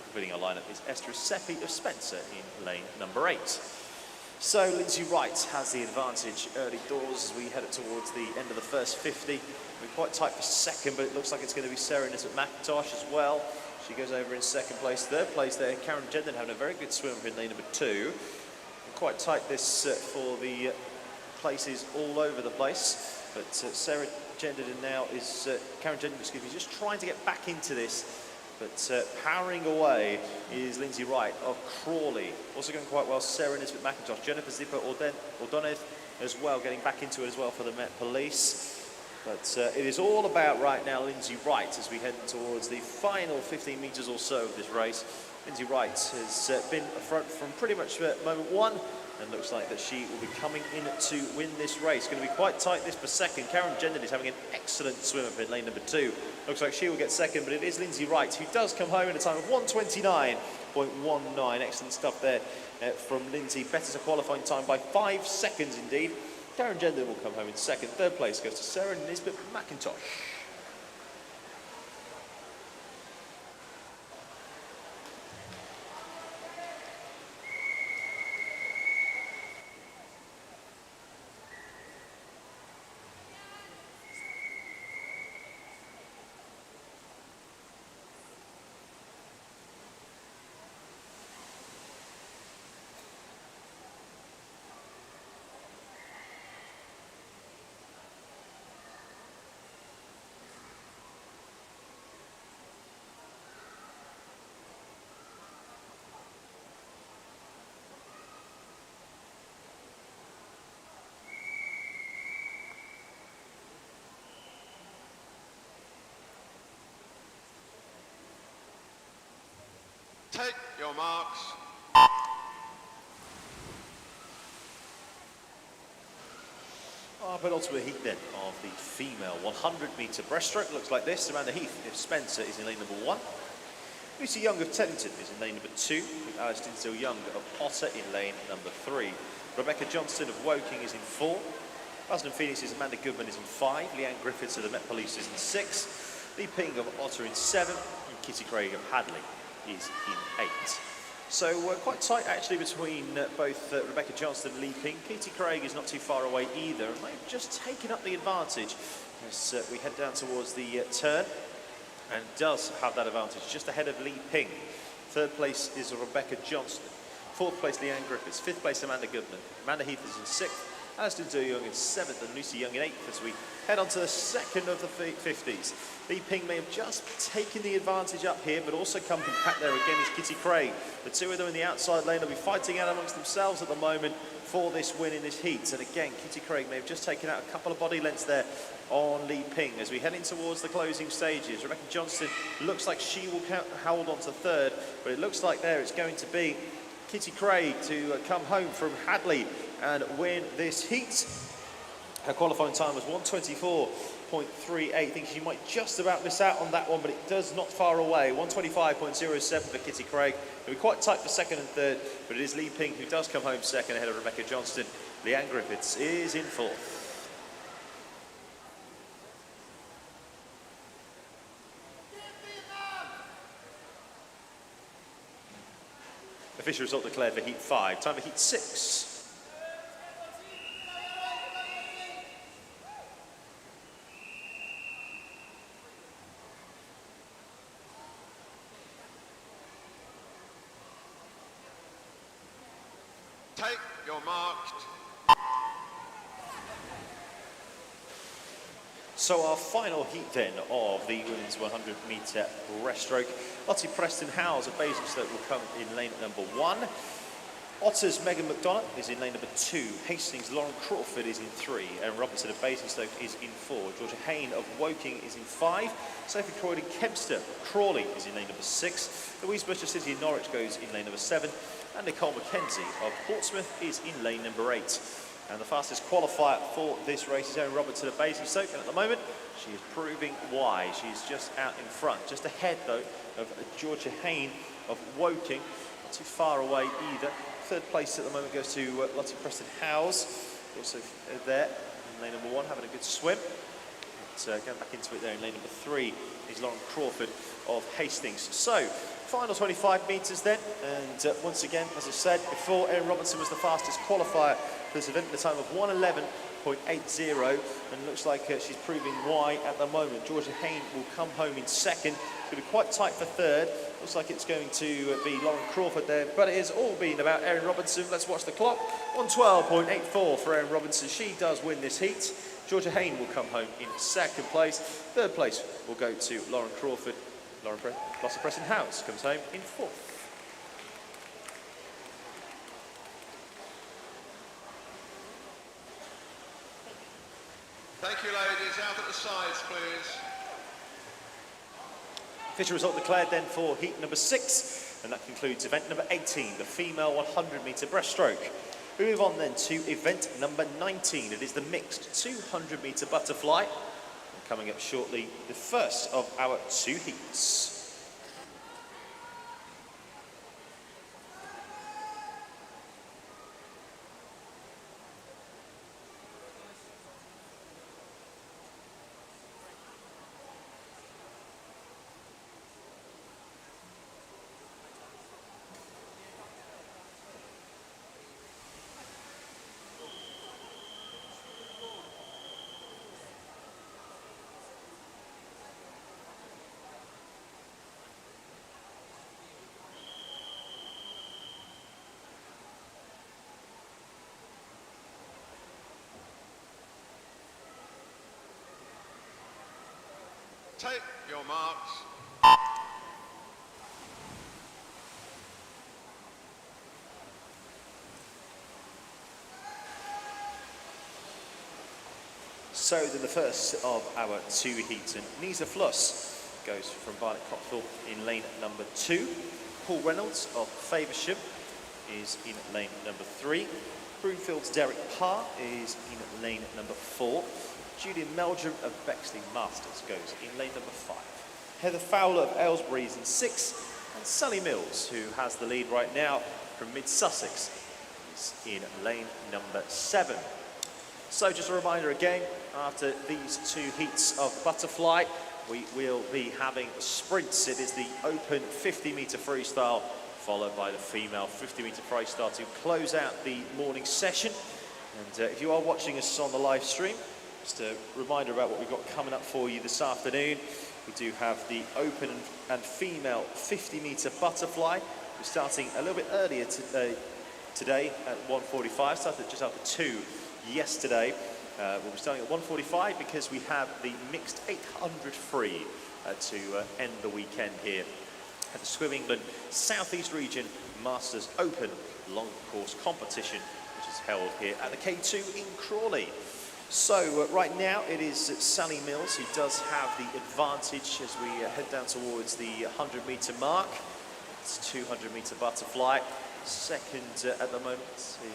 Completing our lineup is Esther Seppi of Spencer in lane number 8. So Lindsay Wright has the advantage early doors as we head towards the end of the first 50. We're quite tight for second, but it looks like it's going to be Sarah Nisbet McIntosh as well. She goes over in second place. Third place there, Karen Gendon having a very good swim in lane number 2. And quite tight this for the places all over the place. But Sarah Gendon now is, Karen Gendon, excuse me, just trying to get back into this But powering away is Lindsay Wright of Crawley. Also going quite well, Sarah Nisbet McIntosh, Jennifer Zipper Ordonez as well, getting back into it as well for the Met Police. But it is all about right now Lindsay Wright as we head towards the final 15 metres or so of this race. Lindsay Wright has been front from pretty much moment one, and looks like that she will be coming in to win this race. Going to be quite tight this per second. Karen Gendon is having an excellent swim up in lane number 2. Looks like she will get second, but it is Lindsay Wright who does come home in a time of 1:29.19. Excellent stuff there from Lindsay. Better to qualifying time by 5 seconds indeed. Karen Gendon will come home in second. Third place goes to Sarah Nisbet McIntosh. Take your marks. Our penultimate heat then of the female 100-metre breaststroke looks like this. Amanda Heath of Spencer is in lane number 1. Lucy Young of Teddington is in lane number 2, with Alice Dinsdale Young of Otter in lane number 3. Rebecca Johnston of Woking is in 4. Basden Phoenix's Amanda Goodman is in 5. Leanne Griffiths of the Met Police is in 6. Lee Ping of Otter in 7. And Kitty Craig of Hadley is in 8. So quite tight actually between both Rebecca Johnston and Lee Ping. Kitty Craig is not too far away either, and they've just taken up the advantage as we head down towards the turn, and does have that advantage just ahead of Lee Ping. Third place is Rebecca Johnston. Fourth place Leanne Griffiths. Fifth place Amanda Goodman. Amanda Heath is in 6th. Alice Dinsdale Young in 7th, and Lucy Young in 8th as we head on to the second of the 50s. Lee Ping may have just taken the advantage up here, but also coming back there again is Kitty Craig. The two of them in the outside lane will be fighting out amongst themselves at the moment for this win in this heat. And again, Kitty Craig may have just taken out a couple of body lengths there on Lee Ping as we head in towards the closing stages. Rebecca Johnston looks like she will hold on to third, but it looks like there it's going to be Kitty Craig to come home from Hadley and win this heat. Her qualifying time was 1:24.38. I think she might just about miss out on that one, but it does not far away. 1:25.07 for Kitty Craig. It'll be quite tight for second and third, but it is Lee Ping who does come home second ahead of Rebecca Johnston. Leanne Griffiths is in 4th. Official result declared for Heat 5. Time for Heat 6. Take your marks. So our final heat then of the women's 100-metre breaststroke. Lottie Preston-Howes of Basingstoke will come in lane number 1. Otter's Megan McDonough is in lane number 2. Hastings' Lauren Crawford is in 3. And Robinson of Basingstoke is in 4. Georgia Hayne of Woking is in 5. Sophie Croydon-Kempster of Crawley is in lane number 6. Louise Butcher City in Norwich goes in lane number 7. And Nicole McKenzie of Portsmouth is in lane number 8. And the fastest qualifier for this race is Erin Robertson of Basingstoke, and at the moment she is proving why. She's just out in front, just ahead though of Georgia Hayne of Woking, not too far away either. Third place at the moment goes to Lottie Preston-Howes, also there in lane number 1, having a good swim. But, going back into it there in lane number 3 is Lauren Crawford of Hastings. So, final 25 metres then, and once again, as I said before, Erin Robinson was the fastest qualifier for this event at a time of 1:11.80, and looks like she's proving why at the moment. Georgia Hayne will come home in second. It's going to be quite tight for third. Looks like it's going to be Lauren Crawford there, but it has all been about Erin Robinson. Let's watch the clock. 1:12.84 for Erin Robinson. She does win this heat. Georgia Hayne will come home in second place. Third place will go to Lauren Crawford. Lossa Preston-House comes home in 4th. Thank you, ladies. Out at the sides, please. Official result declared then for heat number 6, and that concludes event number 18, the female 100-metre breaststroke. We move on then to event number 19. It is the mixed 200-metre butterfly. And coming up shortly, the first of our 2 heats. Take your marks. So then the first of our 2 heats, and Nisa Fluss goes from Barnet Cockville in lane number 2. Paul Reynolds of Faversham is in lane number 3. Broomfield's Derek Parr is in lane number 4. Julian Meldrum of Bexley Masters goes in lane number 5. Heather Fowler of Aylesbury is in 6. And Sally Mills, who has the lead right now from Mid-Sussex, is in lane number 7. So just a reminder again, after these 2 heats of butterfly, we will be having sprints. It is the open 50-metre freestyle, followed by the female 50-metre freestyle to close out the morning session. And if you are watching us on the live stream, just a reminder about what we've got coming up for you this afternoon. We do have the open and female 50-metre butterfly. We're starting a little bit earlier today at 1:45, started just after 2 yesterday. We'll be starting at 1:45 because we have the mixed 800 free to end the weekend here at the Swim England South East Region Masters Open long course competition, which is held here at the K2 in Crawley. So right now it is Sally Mills who does have the advantage as we head down towards the 100-metre mark. It's 200-metre butterfly. Second at the moment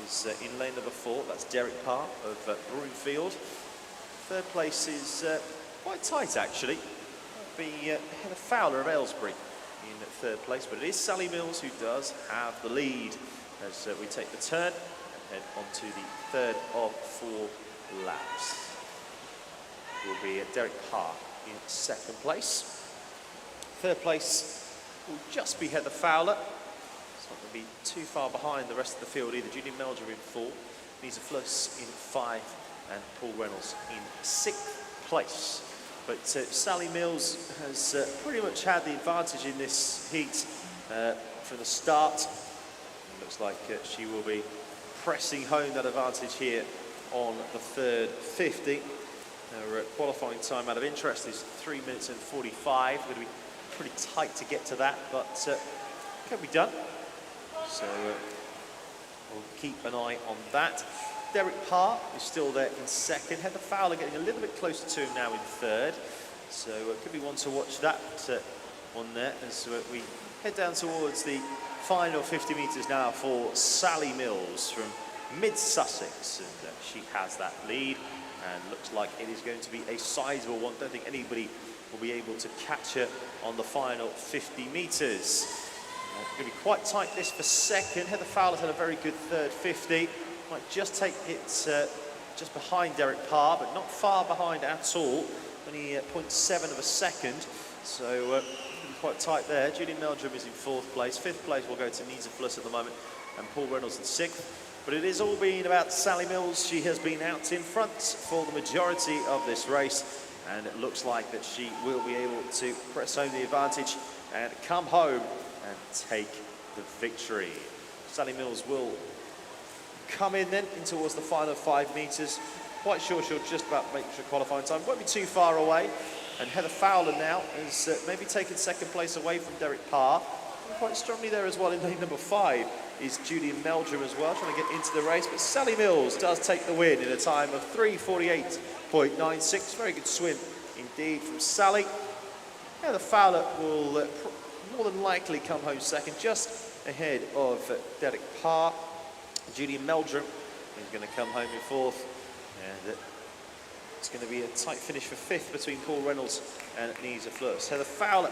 is in lane number 4, that's Derek Parr of Broomfield. Third place is quite tight actually. That'd be Heather Fowler of Aylesbury in third place, but it is Sally Mills who does have the lead as we take the turn and head on to the third of 4 laps. It will be Derek Parr in second place. Third place will just be Heather Fowler. It's not going to be too far behind the rest of the field either. Julian Meldrum in 4, Nisa Fluss in 5, and Paul Reynolds in 6th place. But Sally Mills has pretty much had the advantage in this heat from the start. It looks like she will be pressing home that advantage here on the third 50. Her qualifying time out of interest is 3 minutes and 45. Going to be pretty tight to get to that, but can be done. So we'll keep an eye on that. Derek Parr is still there in second. Heather Fowler getting a little bit closer to him now in third. So could be one to watch that one there as we head down towards the final 50 metres now for Sally Mills from Mid-Sussex, and she has that lead and looks like it is going to be a sizable one. Don't think anybody will be able to catch her on the final 50 metres. It's going to be quite tight this for second. Heather Fowler's had a very good third 50. Might just take it just behind Derek Parr, but not far behind at all. Only 0.7 of a second. So going to be quite tight there. Julian Meldrum is in 4th place. 5th place will go to Nisa Fluss at the moment, and Paul Reynolds in 6th. But it is all been about Sally Mills. She has been out in front for the majority of this race, and it looks like that she will be able to press home the advantage and come home and take the victory. Sally Mills will come in then in towards the final 5 metres. Quite sure she'll just about make her qualifying time. Won't be too far away. And Heather Fowler now has maybe taken second place away from Derek Parr. And quite strongly there as well in lane number 5 is Julian Meldrum as well, trying to get into the race. But Sally Mills does take the win in a time of 3:48.96. Very good swim indeed from Sally. Heather Fowler will more than likely come home second, just ahead of Derek Parr. Julian Meldrum is going to come home in 4th. And it's going to be a tight finish for 5th between Paul Reynolds and Nisa Fluss. Heather Fowler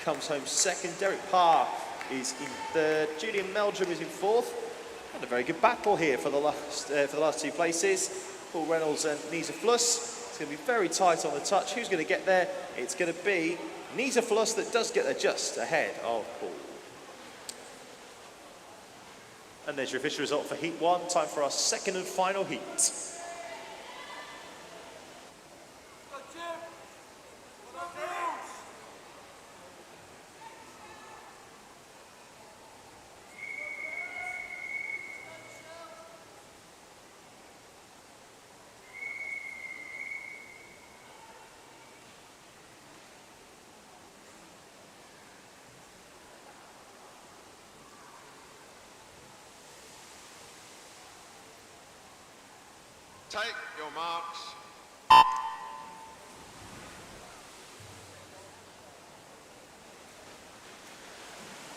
comes home 2nd. Derek Parr is in 3rd. Julian Meldrum is in 4th. And a very good battle here for the last 2 places. Paul Reynolds and Nisa Fluss. It's going to be very tight on the touch. Who's going to get there? It's going to be Nisa Fluss that does get there just ahead of Paul. And there's your official result for Heat 1. Time for our second and final heat. Take your marks.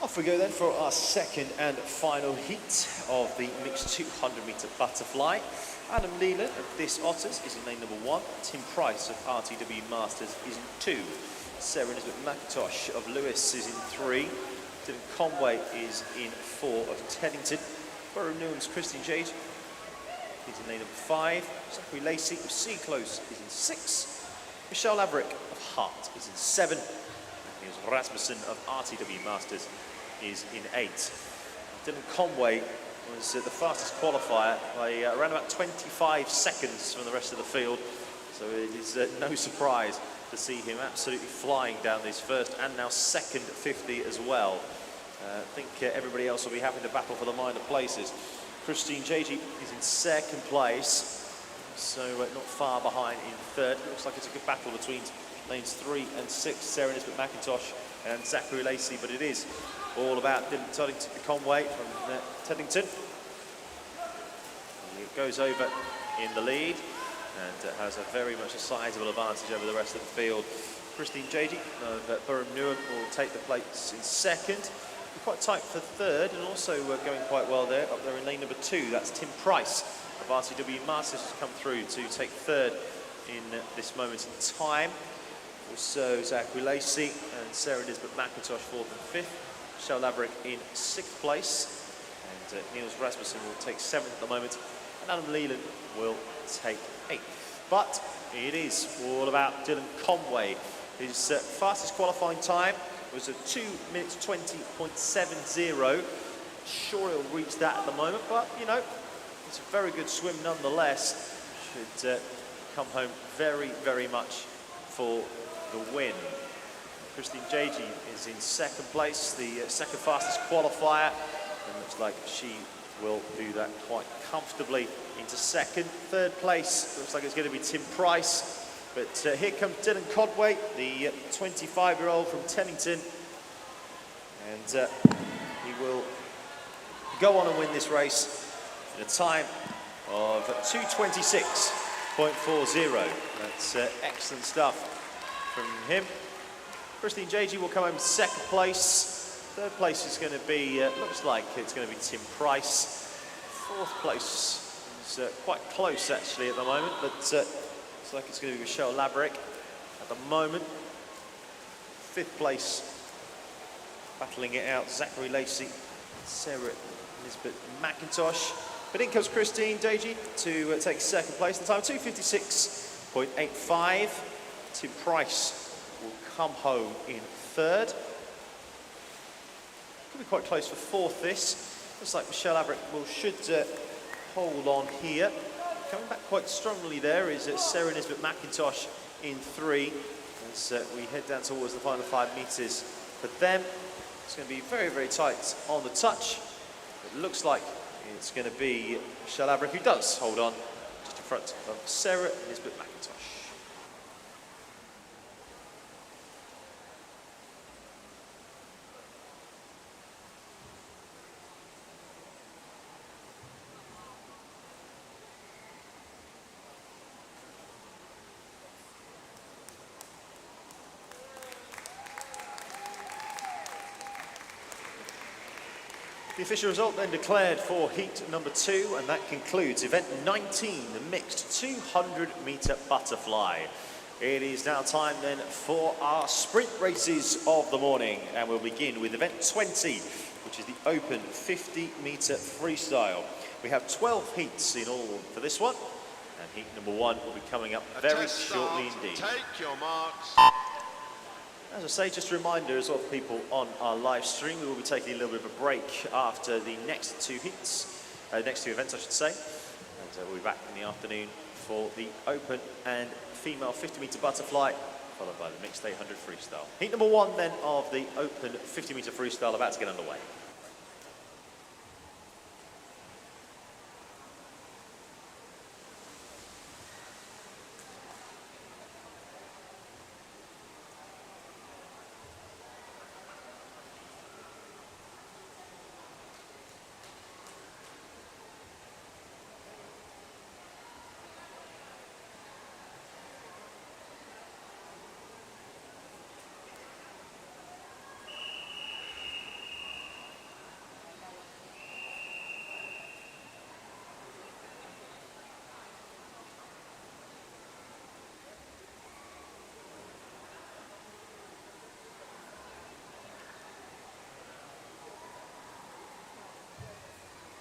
Off we go then for our second and final heat of the mixed 200-metre butterfly. Adam Leland of This Otters is in lane number 1. Tim Price of RTW Masters is in 2. Sarah Elizabeth McIntosh of Lewis is in 3. Dylan Conway is in 4 of Teddington. Borough Newham's Christine Jade is in lane number 5. Zachary Lacey of Sea Close is in 6. Michelle Laverick of Hart is in 7. Niels Rasmussen of RTW Masters is in 8. Dylan Conway was the fastest qualifier by around about 25 seconds from the rest of the field. So it is no surprise to see him absolutely flying down this first and now second 50 as well. I think everybody else will be having to battle for the minor places. Christine Jagey is in 2nd place, so not far behind in 3rd. Looks like it's a good battle between lanes 3 and 6, Sarah Elizabeth McIntosh and Zachary Lacey, but it is all about Dylan Conway from Teddington. He goes over in the lead and has a very much a sizable advantage over the rest of the field. Christine Jagey of Borough Newham will take the place in 2nd. Quite tight for 3rd, and also going quite well there, up there in lane number 2. That's Tim Price of RTW Masters has come through to take 3rd in this moment in time. Also Zachary Lacey and Sarah Elizabeth McIntosh 4th and 5th. Michelle Laverick in 6th place. And Niels Rasmussen will take 7th at the moment. And Adam Leland will take 8th. But it is all about Dylan Conway. His fastest qualifying time was a 2 minutes 20.70. Sure he'll reach that at the moment, but you know, it's a very good swim nonetheless. Should come home very, very much for the win. Christine Jagey is in 2nd place, the 2nd fastest qualifier, and looks like she will do that quite comfortably into 2nd. 3rd place looks like it's going to be Tim Price. But here comes Dylan Conway, the 25-year-old from Teddington. And he will go on and win this race in a time of 2:26.40. That's excellent stuff from him. Christine Jagey will come home 2nd place. 3rd place is going to be, looks like it's going to be Tim Price. 4th place is quite close actually at the moment, but looks like it's going to be Michelle Laverick at the moment. 5th place, battling it out, Zachary Lacey, Sarah Elizabeth McIntosh. But in comes Christine Jagey to take 2nd place. The time 2:56.85. Tim Price will come home in 3rd. Could be quite close for 4th this. Looks like Michelle Laverick should hold on here. Coming back quite strongly there is Sarah Elizabeth McIntosh in 3 as we head down towards the final 5 metres for them. It's going to be very, very tight on the touch. It looks like it's going to be Michelle Laverick who does hold on just in front of Sarah Elizabeth McIntosh. The official result then declared for heat number 2, and that concludes event 19, the mixed 200-meter butterfly. It is now time then for our sprint races of the morning, and we'll begin with event 20, which is the open 50-meter freestyle. We have 12 heats in all for this one, and heat number 1 will be coming up very shortly indeed. Take your marks. As I say, just a reminder as well for people on our live stream, we will be taking a little bit of a break after the next 2 heats, next 2 events I should say, and we'll be back in the afternoon for the open and female 50-meter butterfly, followed by the mixed 800 freestyle. Heat number 1 then of the open 50-meter freestyle about to get underway.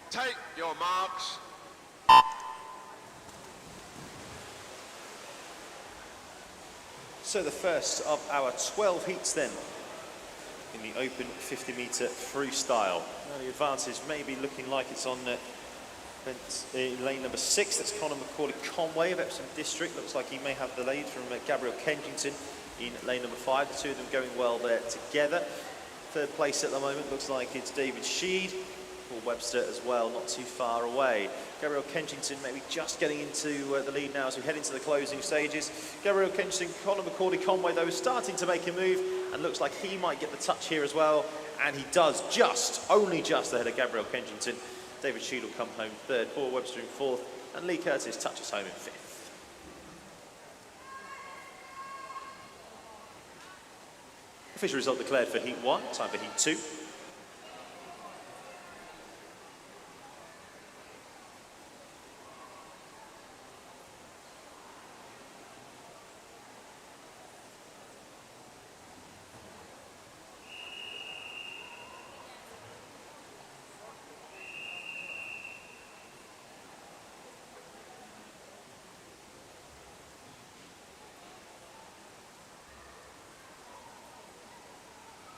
Take your marks. So the first of our 12 heats then in the open 50-meter freestyle. Now the advantage may be looking like it's on lane number 6. That's Conor McCauley-Conway of Epsom District. Looks like he may have the lead from Gabriel Kensington in lane number 5. The two of them going well there together. Third place at the moment looks like it's David Sheed. Paul Webster as well, not too far away. Gabriel Kensington maybe just getting into the lead now as we head into the closing stages. Gabriel Kensington, Conor McCauley-Conway though starting to make a move, and looks like he might get the touch here as well, and he does, only just ahead of Gabriel Kensington. David Sheed will come home 3rd, Paul Webster in 4th, and Lee Curtis touches home in 5th. Official result declared for heat 1, time for heat 2.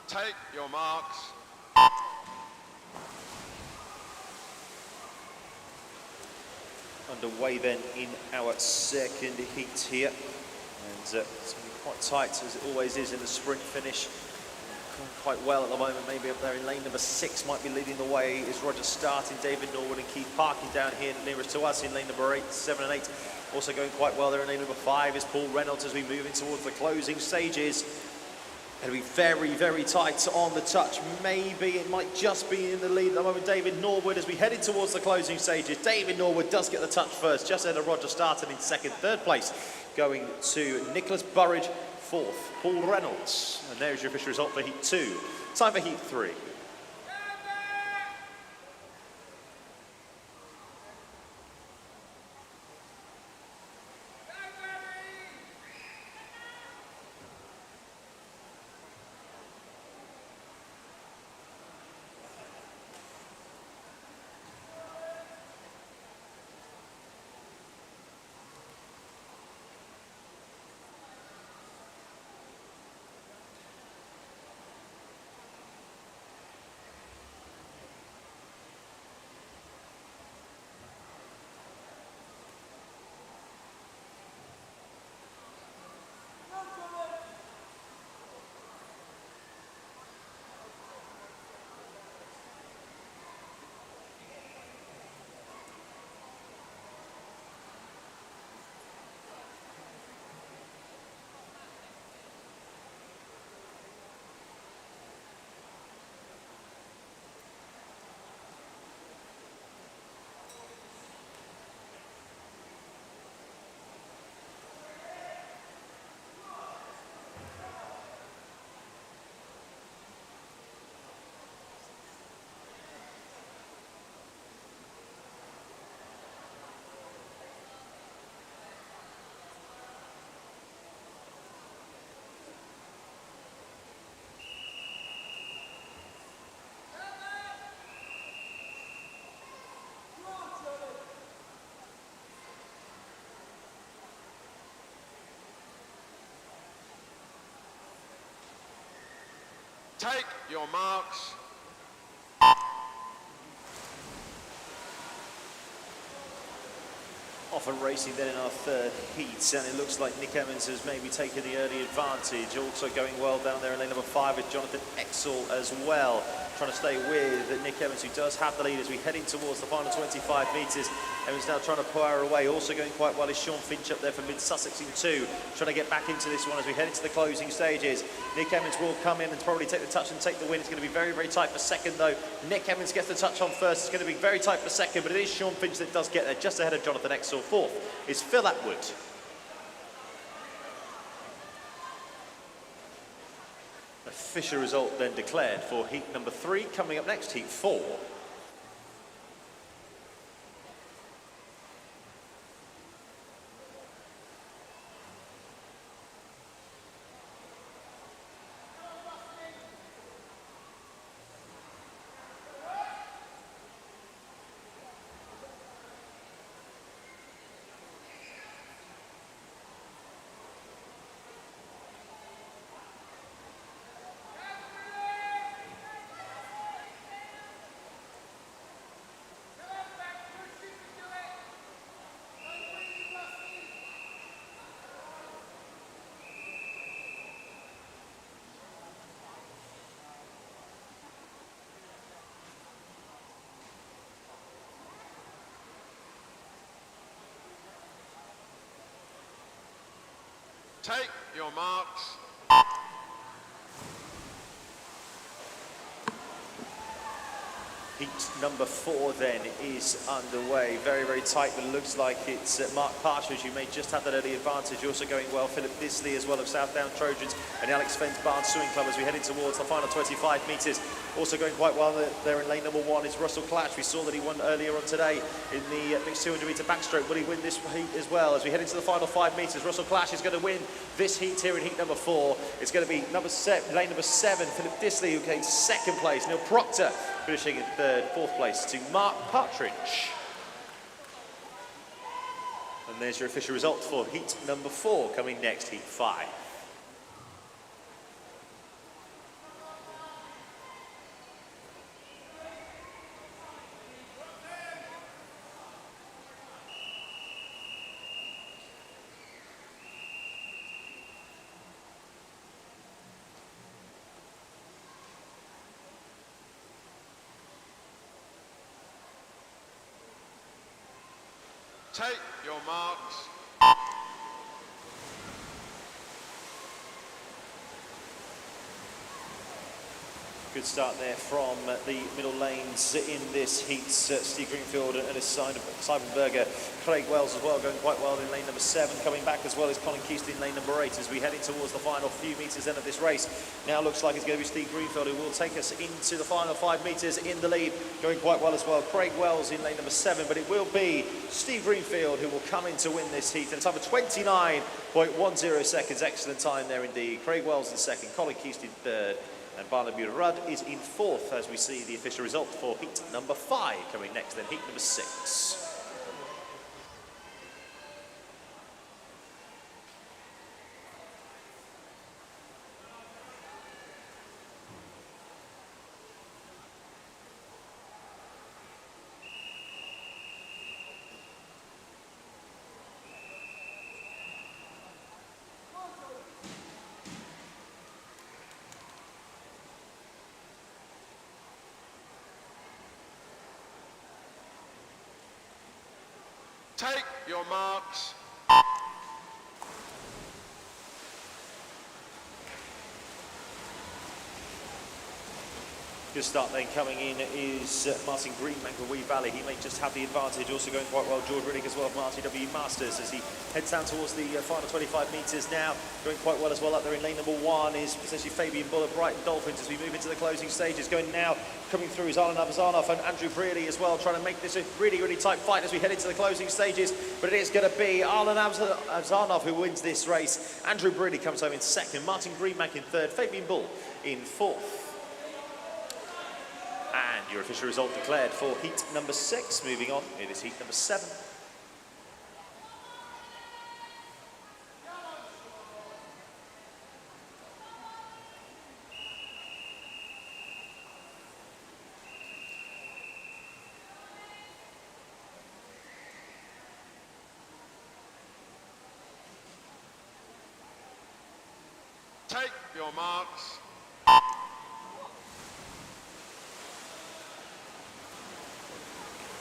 Take your marks. Underway then in our second heat here, and it's going to be quite tight as it always is in the sprint finish. Going quite well at the moment, maybe up there in lane number 6 might be leading the way is Roger starting, David Norwood and Keith Parkin down here nearest to us in lane number 8, 7 and 8. Also going quite well there in lane number 5 is Paul Reynolds as we move in towards the closing stages. Going to be very, very tight on the touch. Maybe it might just be in the lead at the moment. David Norwood as we head in towards the closing stages. David Norwood does get the touch first, just ahead of Roger Starton in 2nd. 3rd place going to Nicholas Burridge, 4th. Paul Reynolds. And there's your official result for heat 2. Time for heat 3. Take your marks. Off and racing then in our third heat, and it looks like Nick Evans has maybe taken the early advantage. Also going well down there in lane number 5 with Jonathan Exel as well, trying to stay with Nick Evans, who does have the lead as we head in towards the final 25 metres. Evans now trying to power away. Also going quite well is Sean Finch up there for Mid-Sussex in 2, trying to get back into this one as we head into the closing stages. Nick Evans will come in and probably take the touch and take the win. It's going to be very, very tight for second though. Nick Evans gets the touch on first. It's going to be very tight for second, but it is Sean Finch that does get there just ahead of Jonathan Exel. Fourth is Phil Atwood. Official result then declared for heat number 3. Coming up next, heat 4. Take your marks. Heat number 4 then is underway. Very, very tight, but it looks like it's Mark Partridge who may just have that early advantage. Also going well, Philip Disley as well of Southdown Trojans and Alex Fens Barnes Swimming Club as we head in towards the final 25 metres. Also going quite well there in lane number 1 is Russell Clatch. We saw that he won earlier on today in the mixed 200 metre backstroke. Will he win this heat as well? As we head into the final 5 metres, Russell Clatch is going to win this heat here in heat number 4. It's going to be lane number 7, Philip Disley, who gains second place. Neil Proctor finishing in third, fourth place to Mark Partridge. And there's your official result for heat number 4. Coming next, heat 5. Take your marks. Good start there from the middle lanes in this heat. Steve Greenfield and Simon Berger. Craig Wells as well going quite well in lane number 7. Coming back as well as Colin Keaston in lane number 8 as we head in towards the final few metres then of this race. Now looks like it's going to be Steve Greenfield who will take us into the final 5 metres in the lead. Going quite well as well. Craig Wells in lane number 7, but it will be Steve Greenfield who will come in to win this heat. And time for 29.10 seconds. Excellent time there indeed. Craig Wells in second, Colin Keaston third. And Barnaby Rudd is in fourth as we see the official result for heat number 5 coming next, then heat number 6. Take your marks. Good start then coming in is Martin Greenbank of Wee Valley. He may just have the advantage. Also going quite well, George Riddick as well from RTW Masters as he heads down towards the final 25 metres now. Going quite well as well up there in lane number 1 is potentially Fabian Bull of Brighton Dolphins as we move into the closing stages. Going now, coming through is Alan Abzanov and Andrew Brealey as well, trying to make this a really, really tight fight as we head into the closing stages. But it is going to be Alan Abzanov who wins this race. Andrew Brealey comes home in second, Martin Greenbank in third, Fabian Bull in fourth. And your official result declared for heat number 6. Moving on, it is heat number 7. Take your marks.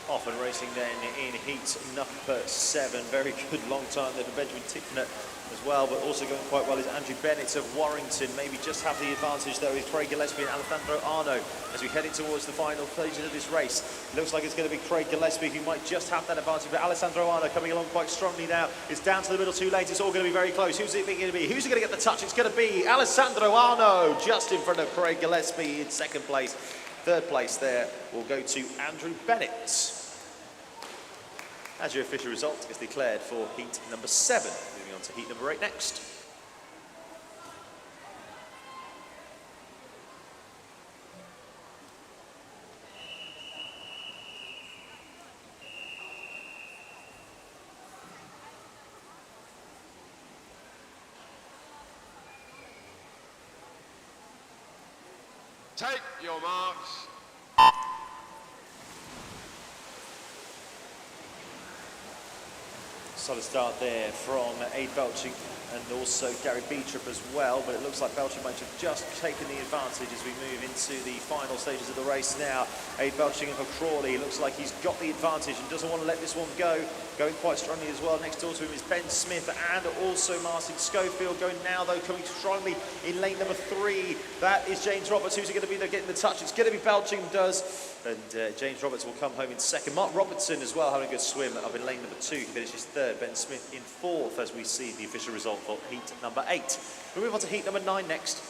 Off and racing then in heat number 7. Very good long time there for Benjamin Ticknett as well, but also going quite well is Andrew Bennett of Warrington. Maybe just have the advantage though with Craig Gillespie and Alejandro Arno as we head in towards the final stages of this race. Looks like it's going to be Craig Gillespie who might just have that advantage, but Alejandro Arno coming along quite strongly now. It's down to the middle 2 lanes. It's all going to be very close. Who's it going to be? Who's going to get the touch? It's going to be Alejandro Arno just in front of Craig Gillespie in second place. Third place there will go to Andrew Bennett. As your official result is declared for heat number 7. Moving on to heat number 8 next. Take your marks. Solid start there from Aid Belching and also Gary Beetrop as well, but it looks like Belching might have just taken the advantage as we move into the final stages of the race now. Aid Belching for Crawley, looks like he's got the advantage and doesn't want to let this one go. Going quite strongly as well. Next door to him is Ben Smith and also Martin Schofield. Going now though, coming strongly in lane number 3. That is James Roberts. Who's going to be there getting the touch? It's going to be Belching does. And James Roberts will come home in second. Mark Robertson as well having a good swim up in lane number 2. He finishes third. Ben Smith in fourth as we see the official result for heat number 8. We'll move on to heat number 9 next.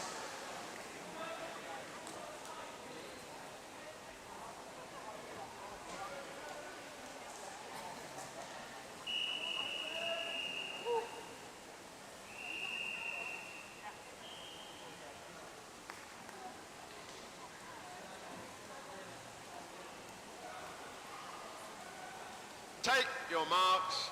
Take your marks.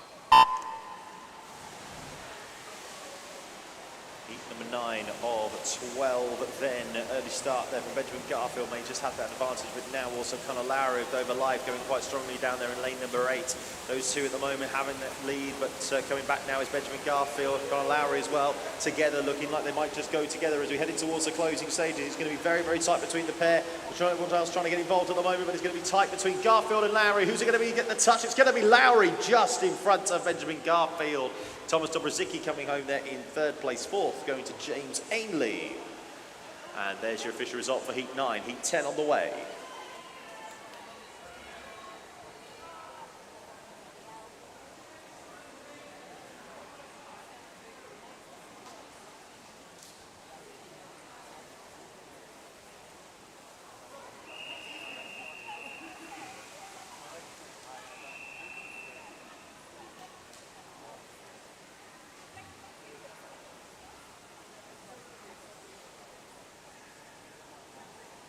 Heat number 9 of 12 then. Early start there from Benjamin Garfield may just have that advantage, but now also Conor Lowry of Dover Live going quite strongly down there in lane number 8. Those two at the moment having that lead, but coming back now is Benjamin Garfield, Conor Lowry as well, together looking like they might just go together as we head in towards the closing stages. It's going to be very, very tight between the pair. Everyone else trying to get involved at the moment, but it's going to be tight between Garfield and Lowry. Who's it going to be getting the touch? It's going to be Lowry just in front of Benjamin Garfield. Thomas Dobrzycki coming home there in third place. Fourth going to James Ainley. And there's your official result for heat 9. Heat 10 on the way.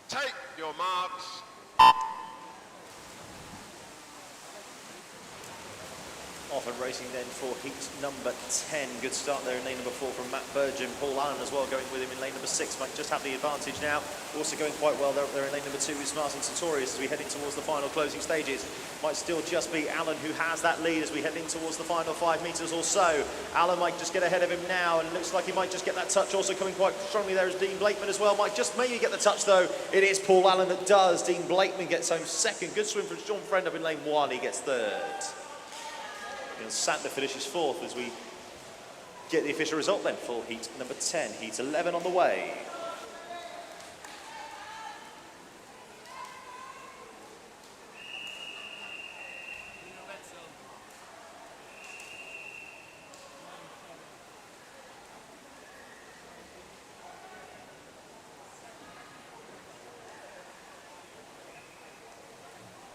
Take your marks. Off and racing then for heat number 10. Good start there in lane number 4 from Matt Burgin. Paul Allen as well going with him in lane number 6. Might just have the advantage now. Also going quite well there in lane number 2 is Martin Sartorius as we head in towards the final closing stages. Might still just be Allen who has that lead as we head in towards the final 5 metres or so. Allen might just get ahead of him now and it looks like he might just get that touch. Also coming quite strongly there is Dean Blakeman as well. Might just maybe get the touch though. It is Paul Allen that does. Dean Blakeman gets home second. Good swim from Sean Friend up in lane 1. He gets third. Neil Sandler finishes fourth as we get the official result then for heat number 10. Heat 11 on the way.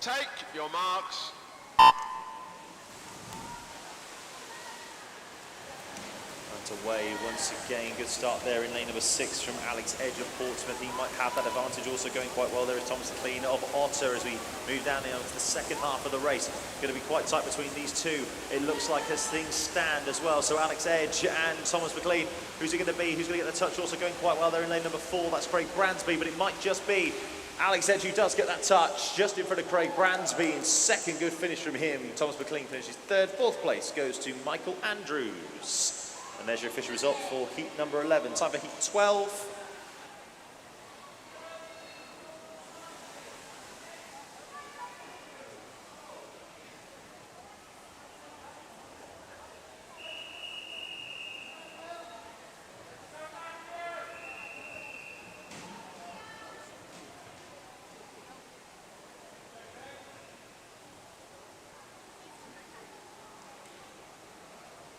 Take your marks. Away once again. Good start there in lane number 6 from Alex Edge of Portsmouth. He might have that advantage. Also going quite well there is Thomas McLean of Otter as we move down now into the second half of the race. Going to be quite tight between these two. It looks like as things stand as well. So Alex Edge and Thomas McLean. Who's it going to be? Who's going to get the touch? Also going quite well there in lane number 4. That's Craig Bransby, but it might just be Alex Edge who does get that touch just in front of Craig Bransby in second. Good finish from him. Thomas McLean finishes third. Fourth place goes to Michael Andrews. And there's your official result for heat number 11. Time for heat 12.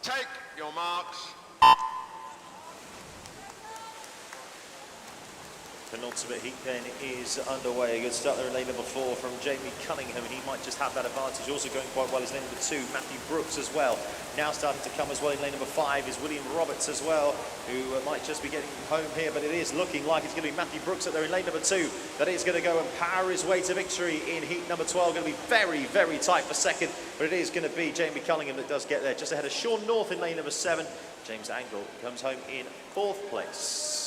Take your marks. Penultimate heat then is underway. A good start there in lane number 4 from Jamie Cunningham, and he might just have that advantage. Also going quite well is lane number 2, Matthew Brooks as well. Now starting to come as well in lane number 5 is William Roberts as well, who might just be getting home here, but it is looking like it's going to be Matthew Brooks up there in lane number 2 that is going to go and power his way to victory in heat number 12. Going to be very, very tight for second, but it is going to be Jamie Cunningham that does get there. Just ahead of Sean North in lane number 7. James Angle comes home in 4th place.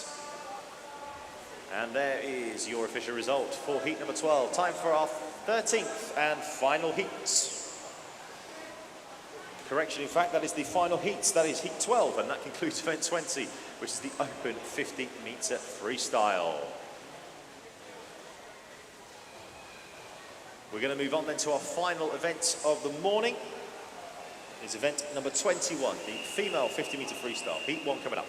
And there is your official result for heat number 12. Time for our 13th and final heat. Correction, in fact, that is the final heat. That is heat 12, and that concludes event 20, which is the open 50-meter freestyle. We're going to move on then to our final event of the morning. It's event number 21, the female 50-meter freestyle. Heat 1 coming up.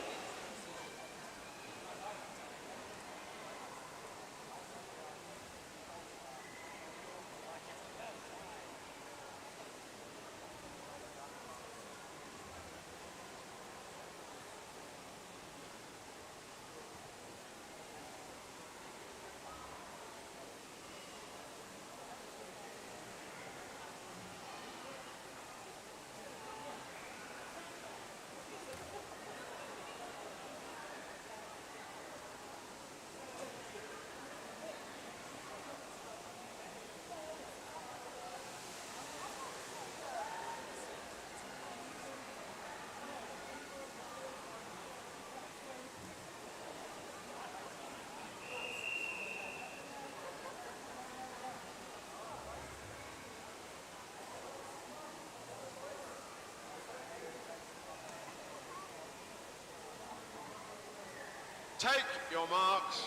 Take your marks.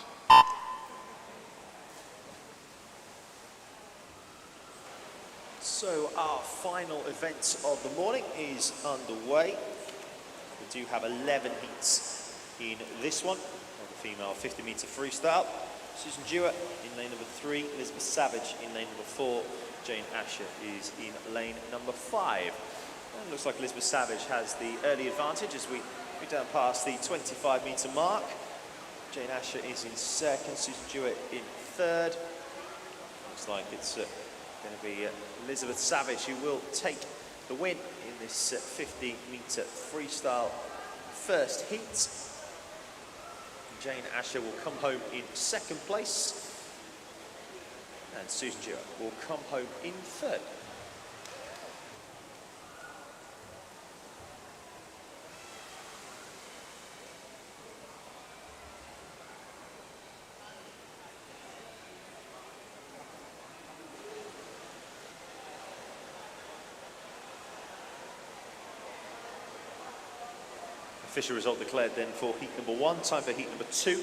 So our final event of the morning is underway. We do have 11 heats in this one of the female 50-meter freestyle. Susan Dewar in lane number 3, Elizabeth Savage in lane number 4, Jane Asher is in lane number 5. And it looks like Elizabeth Savage has the early advantage as we down past the 25-meter mark. Jane Asher is in 2nd, Susan Dewar in 3rd. Looks like it's going to be Elizabeth Savage who will take the win in this 50-meter freestyle first heat. Jane Asher will come home in 2nd place, and Susan Dewar will come home in 3rd. Official result declared then for heat number 1. Time for heat number 2.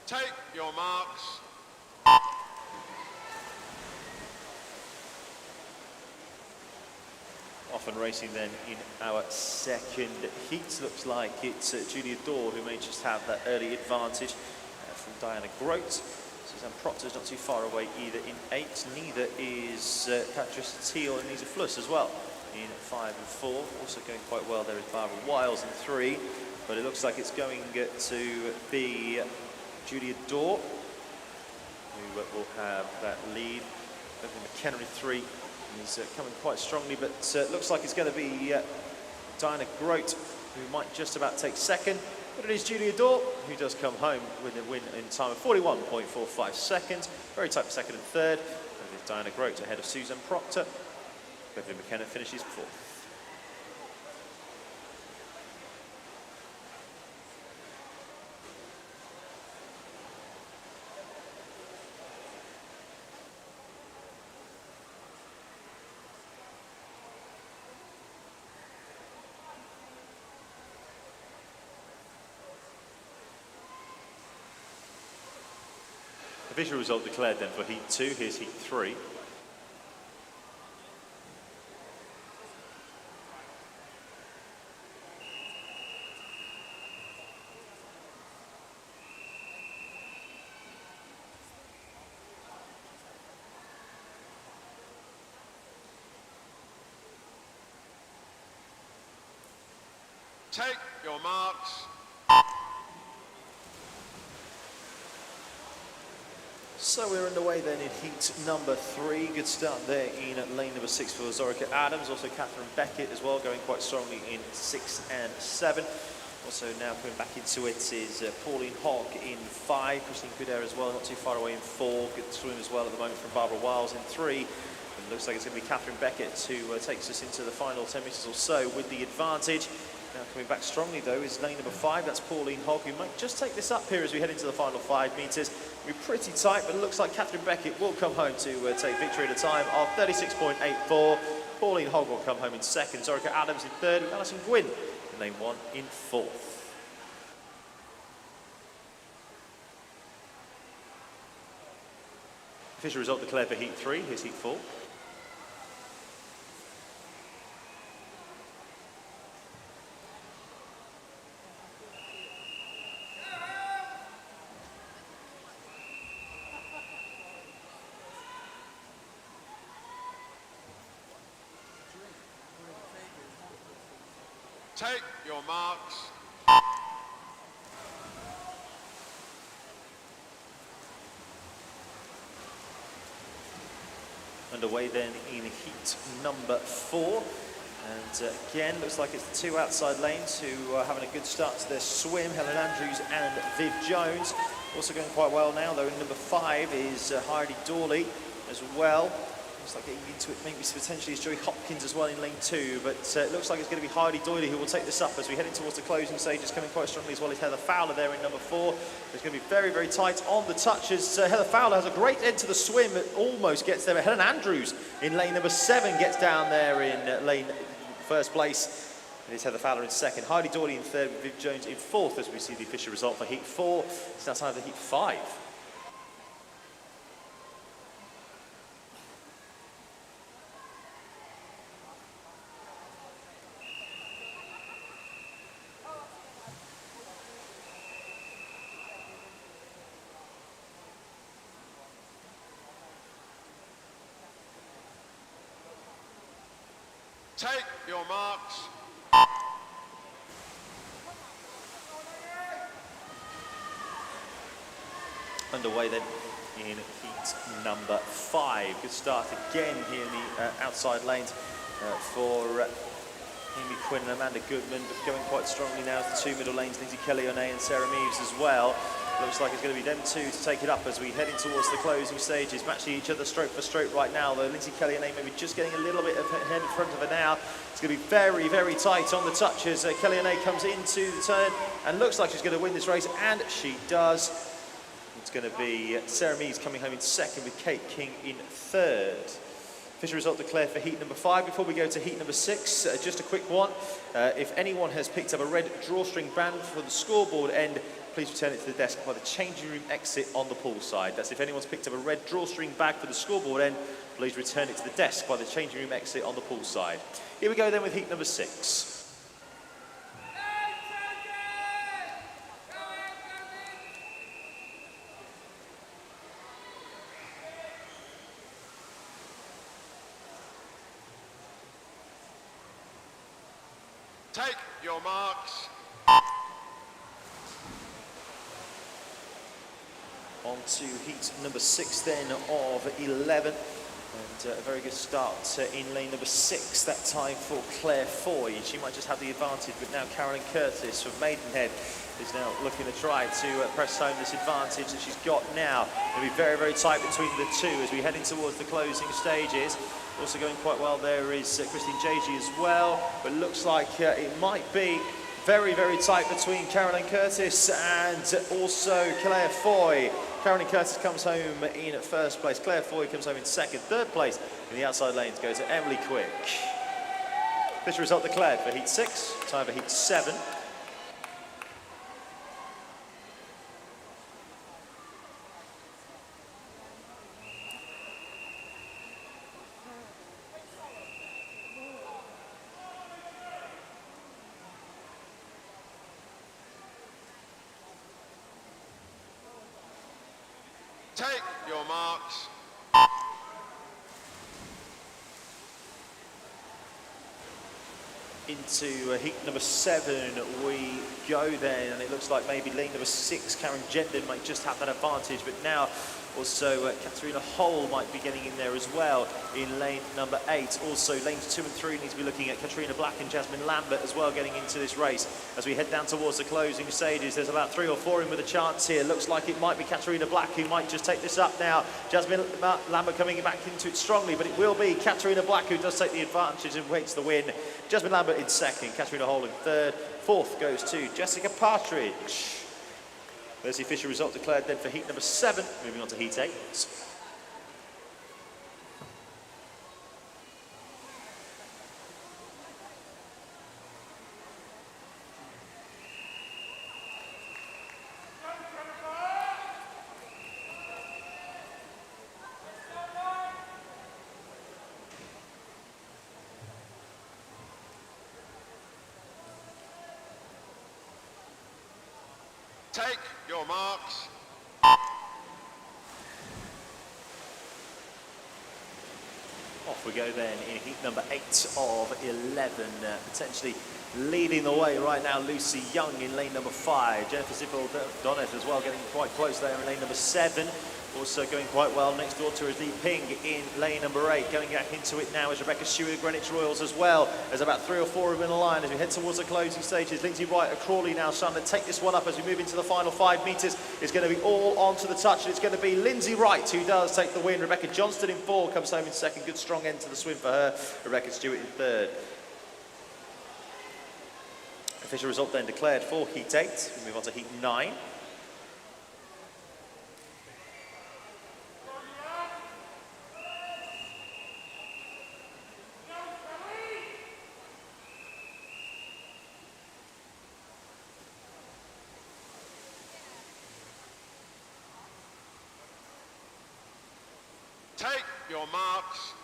Take your marks. Off and racing then in our 2nd heat. Looks like it's Julia Dorr who may just have that early advantage from Diana Grote. Suzanne Proctor's not too far away either in 8. Neither is Patricia Teal and Lisa Fluss as well in 5 and 4. Also going quite well there is Barbara Wiles in 3. But it looks like it's going to be Julia Dorr who will have that lead. McKenna in 3. He's coming quite strongly, but looks like it's going to be Diana Grote who might just about take 2nd. But it is Julia Dorp who does come home with a win in time of 41.45 seconds. Very tight for second and third. And it's Diana Grote ahead of Susan Proctor. Beverly McKenna finishes fourth. The visual result declared then for heat 2. Here's heat 3. Take your marks. So we're underway then in heat number 3. Good start there in lane number 6 for Zorica Adams. Also Catherine Beckett as well, going quite strongly in 6 and 7. Also now coming back into it is Pauline Hogg in 5. Christine Kuder as well, not too far away in 4. Good swim as well at the moment from Barbara Wiles in 3. And it looks like it's going to be Catherine Beckett who takes us into the final 10 metres or so with the advantage. Now coming back strongly though is lane number 5, that's Pauline Hogg, who might just take this up here as we head into the final 5 metres. We're pretty tight, but it looks like Catherine Beckett will come home to take victory at a time of 36.84. Pauline Hogg will come home in second, Zorica Adams in third, with Alison Gwynn in lane 1 in fourth. Official result declared for heat 3, here's heat 4. Take your marks. Underway then in heat number 4. And again, looks like it's the 2 outside lanes who are having a good start to their swim. Helen Andrews and Viv Jones. Also going quite well now, though, in number 5 is Heidi Dawley as well. Looks like getting into it maybe potentially is Joey Hopkins as well in lane 2, but it looks like it's going to be Heidi Doyley who will take this up as we head in towards the closing stages, coming quite strongly as well as Heather Fowler there in number 4. It's going to be very, very tight on the touches. Heather Fowler has a great end to the swim, it almost gets there, but Helen Andrews in lane number 7 gets down there in lane first place. It is Heather Fowler in second, Heidi Doyley in third, with Viv Jones in fourth as we see the official result for heat 4. It's now time for heat 5. Take your marks. Underway then in heat number 5. Good start again here in the outside lanes for Amy Quinn and Amanda Goodman, but going quite strongly now as the 2 middle lanes, Lindsay Kelly-O'Neill and Sarah Meaves as well. Looks like it's going to be them 2 to take it up as we head in towards the closing stages, matching each other stroke for stroke right now, though Lindsay Kelly-O'Neill maybe just getting a little bit ahead in front of her now. It's going to be very, very tight on the touches. Kelly-O'Neill comes into the turn and looks like she's going to win this race, and she does. It's going to be Sarah Meaves coming home in second with Kate King in third. Official result declared for heat number 5. Before we go to heat number 6, just a quick one. If anyone has picked up a red drawstring band for the scoreboard end, please return it to the desk by the changing room exit on the pool side. That's if anyone's picked up a red drawstring bag for the scoreboard end, please return it to the desk by the changing room exit on the pool side. Here we go then with heat number 6. Take your marks. On to heat number 6 then of 11. And a very good start in lane number 6, that time for Claire Foy. She might just have the advantage, but now Carolyn Curtis from Maidenhead is now looking to try to press home this advantage that she's got now. It'll be very, very tight between the two as we head in towards the closing stages. Also going quite well there is Christine Jeji as well, but looks like it might be very, very tight between Caroline Curtis and also Claire Foy. Caroline Curtis comes home in first place. Claire Foy comes home in second. Third place in the outside lanes goes to Emily Quick. Official result declared for heat 6, time for heat 7. Take your marks. Into heat number 7 we go then, and it looks like maybe lane number 6, Karen Gendon, might just have that advantage, but now also Katarina Hole might be getting in there as well in lane number 8. Also lanes 2 and 3 need to be looking at Katrina Black and Jasmine Lambert as well getting into this race. As we head down towards the closing stages, there's about 3 or 4 in with a chance here. Looks like it might be Katarina Black who might just take this up now. Jasmine Lambert coming back into it strongly, but it will be Katarina Black who does take the advantage and waits the win. Jasmine Lambert in second, Katarina Hole in third. Fourth goes to Jessica Partridge. There's the official result declared then for heat number 7. Moving on to heat 8. Take your marks. Off we go then in heat number 8 of 11. Potentially leading the way right now, Lucy Young in lane number 5. Jennifer Zippel-Donnet as well getting quite close there in lane number 7. Also going quite well next door to us, Lee Ping in lane number 8. Going back into it now is Rebecca Stewart of Greenwich Royals as well. There's about 3 or 4 of them in the line as we head towards the closing stages. Lindsay Wright of Crawley now starting to take this one up as we move into the final 5 metres. It's going to be all onto the touch, and it's going to be Lindsay Wright who does take the win. Rebecca Johnston in 4 comes home in second. Good strong end to the swim for her. Rebecca Stewart in third. Official result then declared for heat 8. We move on to heat 9. Take your marks.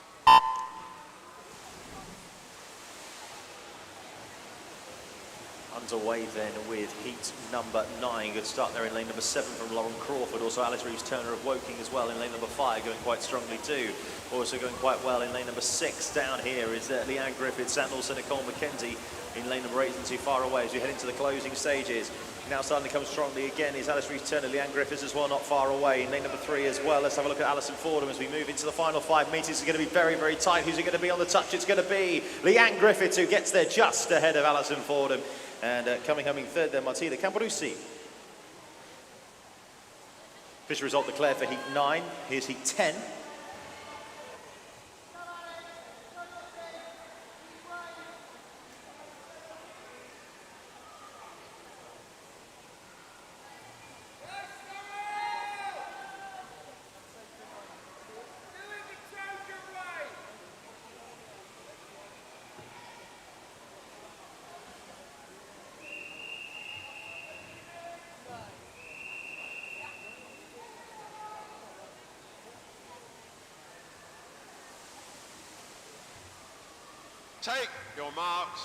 Underway then with heat number 9. Good start there in lane number 7 from Lauren Crawford. Also Alice Reeves-Turner of Woking as well in lane number 5, going quite strongly too. Also going quite well in lane number 6 down here is Leanne Griffiths and also Nicole McKenzie in lane number 8 and too far away as we head into the closing stages. Now starting to come strongly again is Alice Reeves-Turner, Leanne Griffiths as well, not far away in lane number 3 as well. Let's have a look at Alison Fordham as we move into the final 5 metres. It's going to be very, very tight. Who's it going to be on the touch? It's going to be Leanne Griffiths who gets there just ahead of Alison Fordham. And coming home in third then, Martina Camporusi. Official result declared for heat 9. Here's heat 10. Take your marks.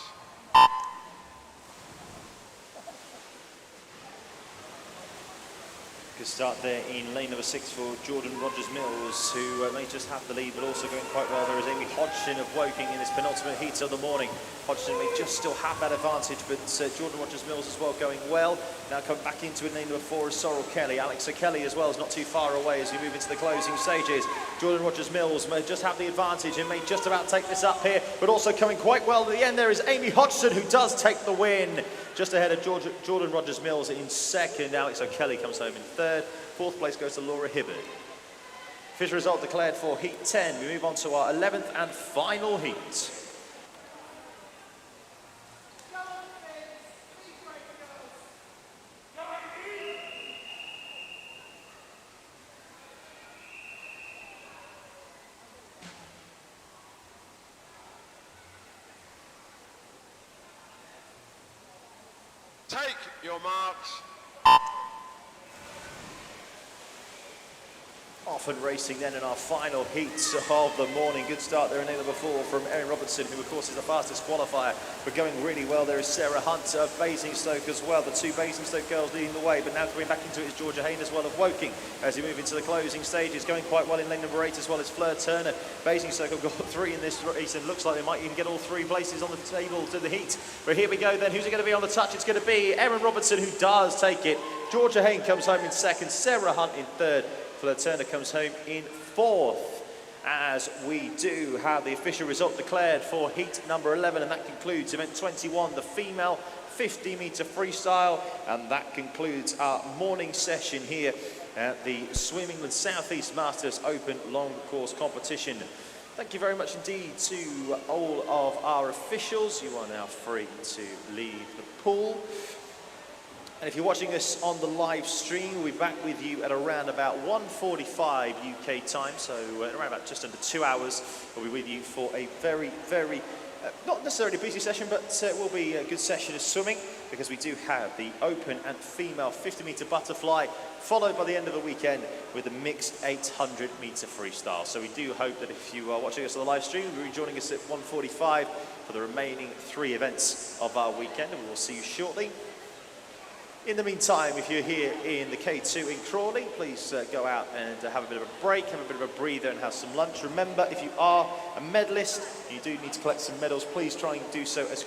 Good start there in lane number 6 for Jordan Rogers-Mills, who may just have the lead, but also going quite well. There is Amy Hodgson of Woking in this penultimate heat of the morning. Hodgson may just still have that advantage, but Jordan Rogers-Mills as well going well. Now coming back into it, lane number 4 is Sorrel Kelly. Alexa Kelly as well is not too far away as we move into the closing stages. Jordan Rogers-Mills may just have the advantage and may just about take this up here, but also coming quite well to the end there is Amy Hodgson who does take the win. Just ahead of Jordan Rogers-Mills in second. Alex O'Kelly comes home in third. Fourth place goes to Laura Hibbard. Official result declared for Heat 10. We move on to our 11th and final heat. Take your marks. Off and racing then in our final heats of the morning. Good start there in lane number 4 from Erin Robertson, who of course is the fastest qualifier, but going really well. There is Sarah Hunt of Basingstoke as well. The two Basingstoke girls leading the way, but now coming back into it is Georgia Hayne as well of Woking as we move into the closing stages. Going quite well in lane number 8 as well as Fleur Turner. Basingstoke have got 3 in this race and looks like they might even get all 3 places on the table to the heat. But here we go then. Who's it going to be on the touch? It's going to be Erin Robertson, who does take it. Georgia Hayne comes home in second. Sarah Hunt in third. Fleur Turner comes home in fourth, as we do have the official result declared for heat number 11, and that concludes event 21, the female 50-metre freestyle, and that concludes our morning session here at the Swim England South East Masters Open long course competition. Thank you very much indeed to all of our officials. You are now free to leave the pool. And if you're watching us on the live stream, we'll be back with you at around about 1:45 UK time, so around about just under 2 hours. We'll be with you for a very, not necessarily busy session, but it will be a good session of swimming, because we do have the open and female 50-metre butterfly, followed by the end of the weekend with the mixed 800-metre freestyle. So we do hope that if you are watching us on the live stream, you'll be joining us at 1:45 for the remaining 3 events of our weekend, and we will see you shortly. In the meantime, if you're here in the K2 in Crawley, please go out and have a bit of a break, have a bit of a breather and have some lunch. Remember, if you are a medalist, you do need to collect some medals, please try and do so as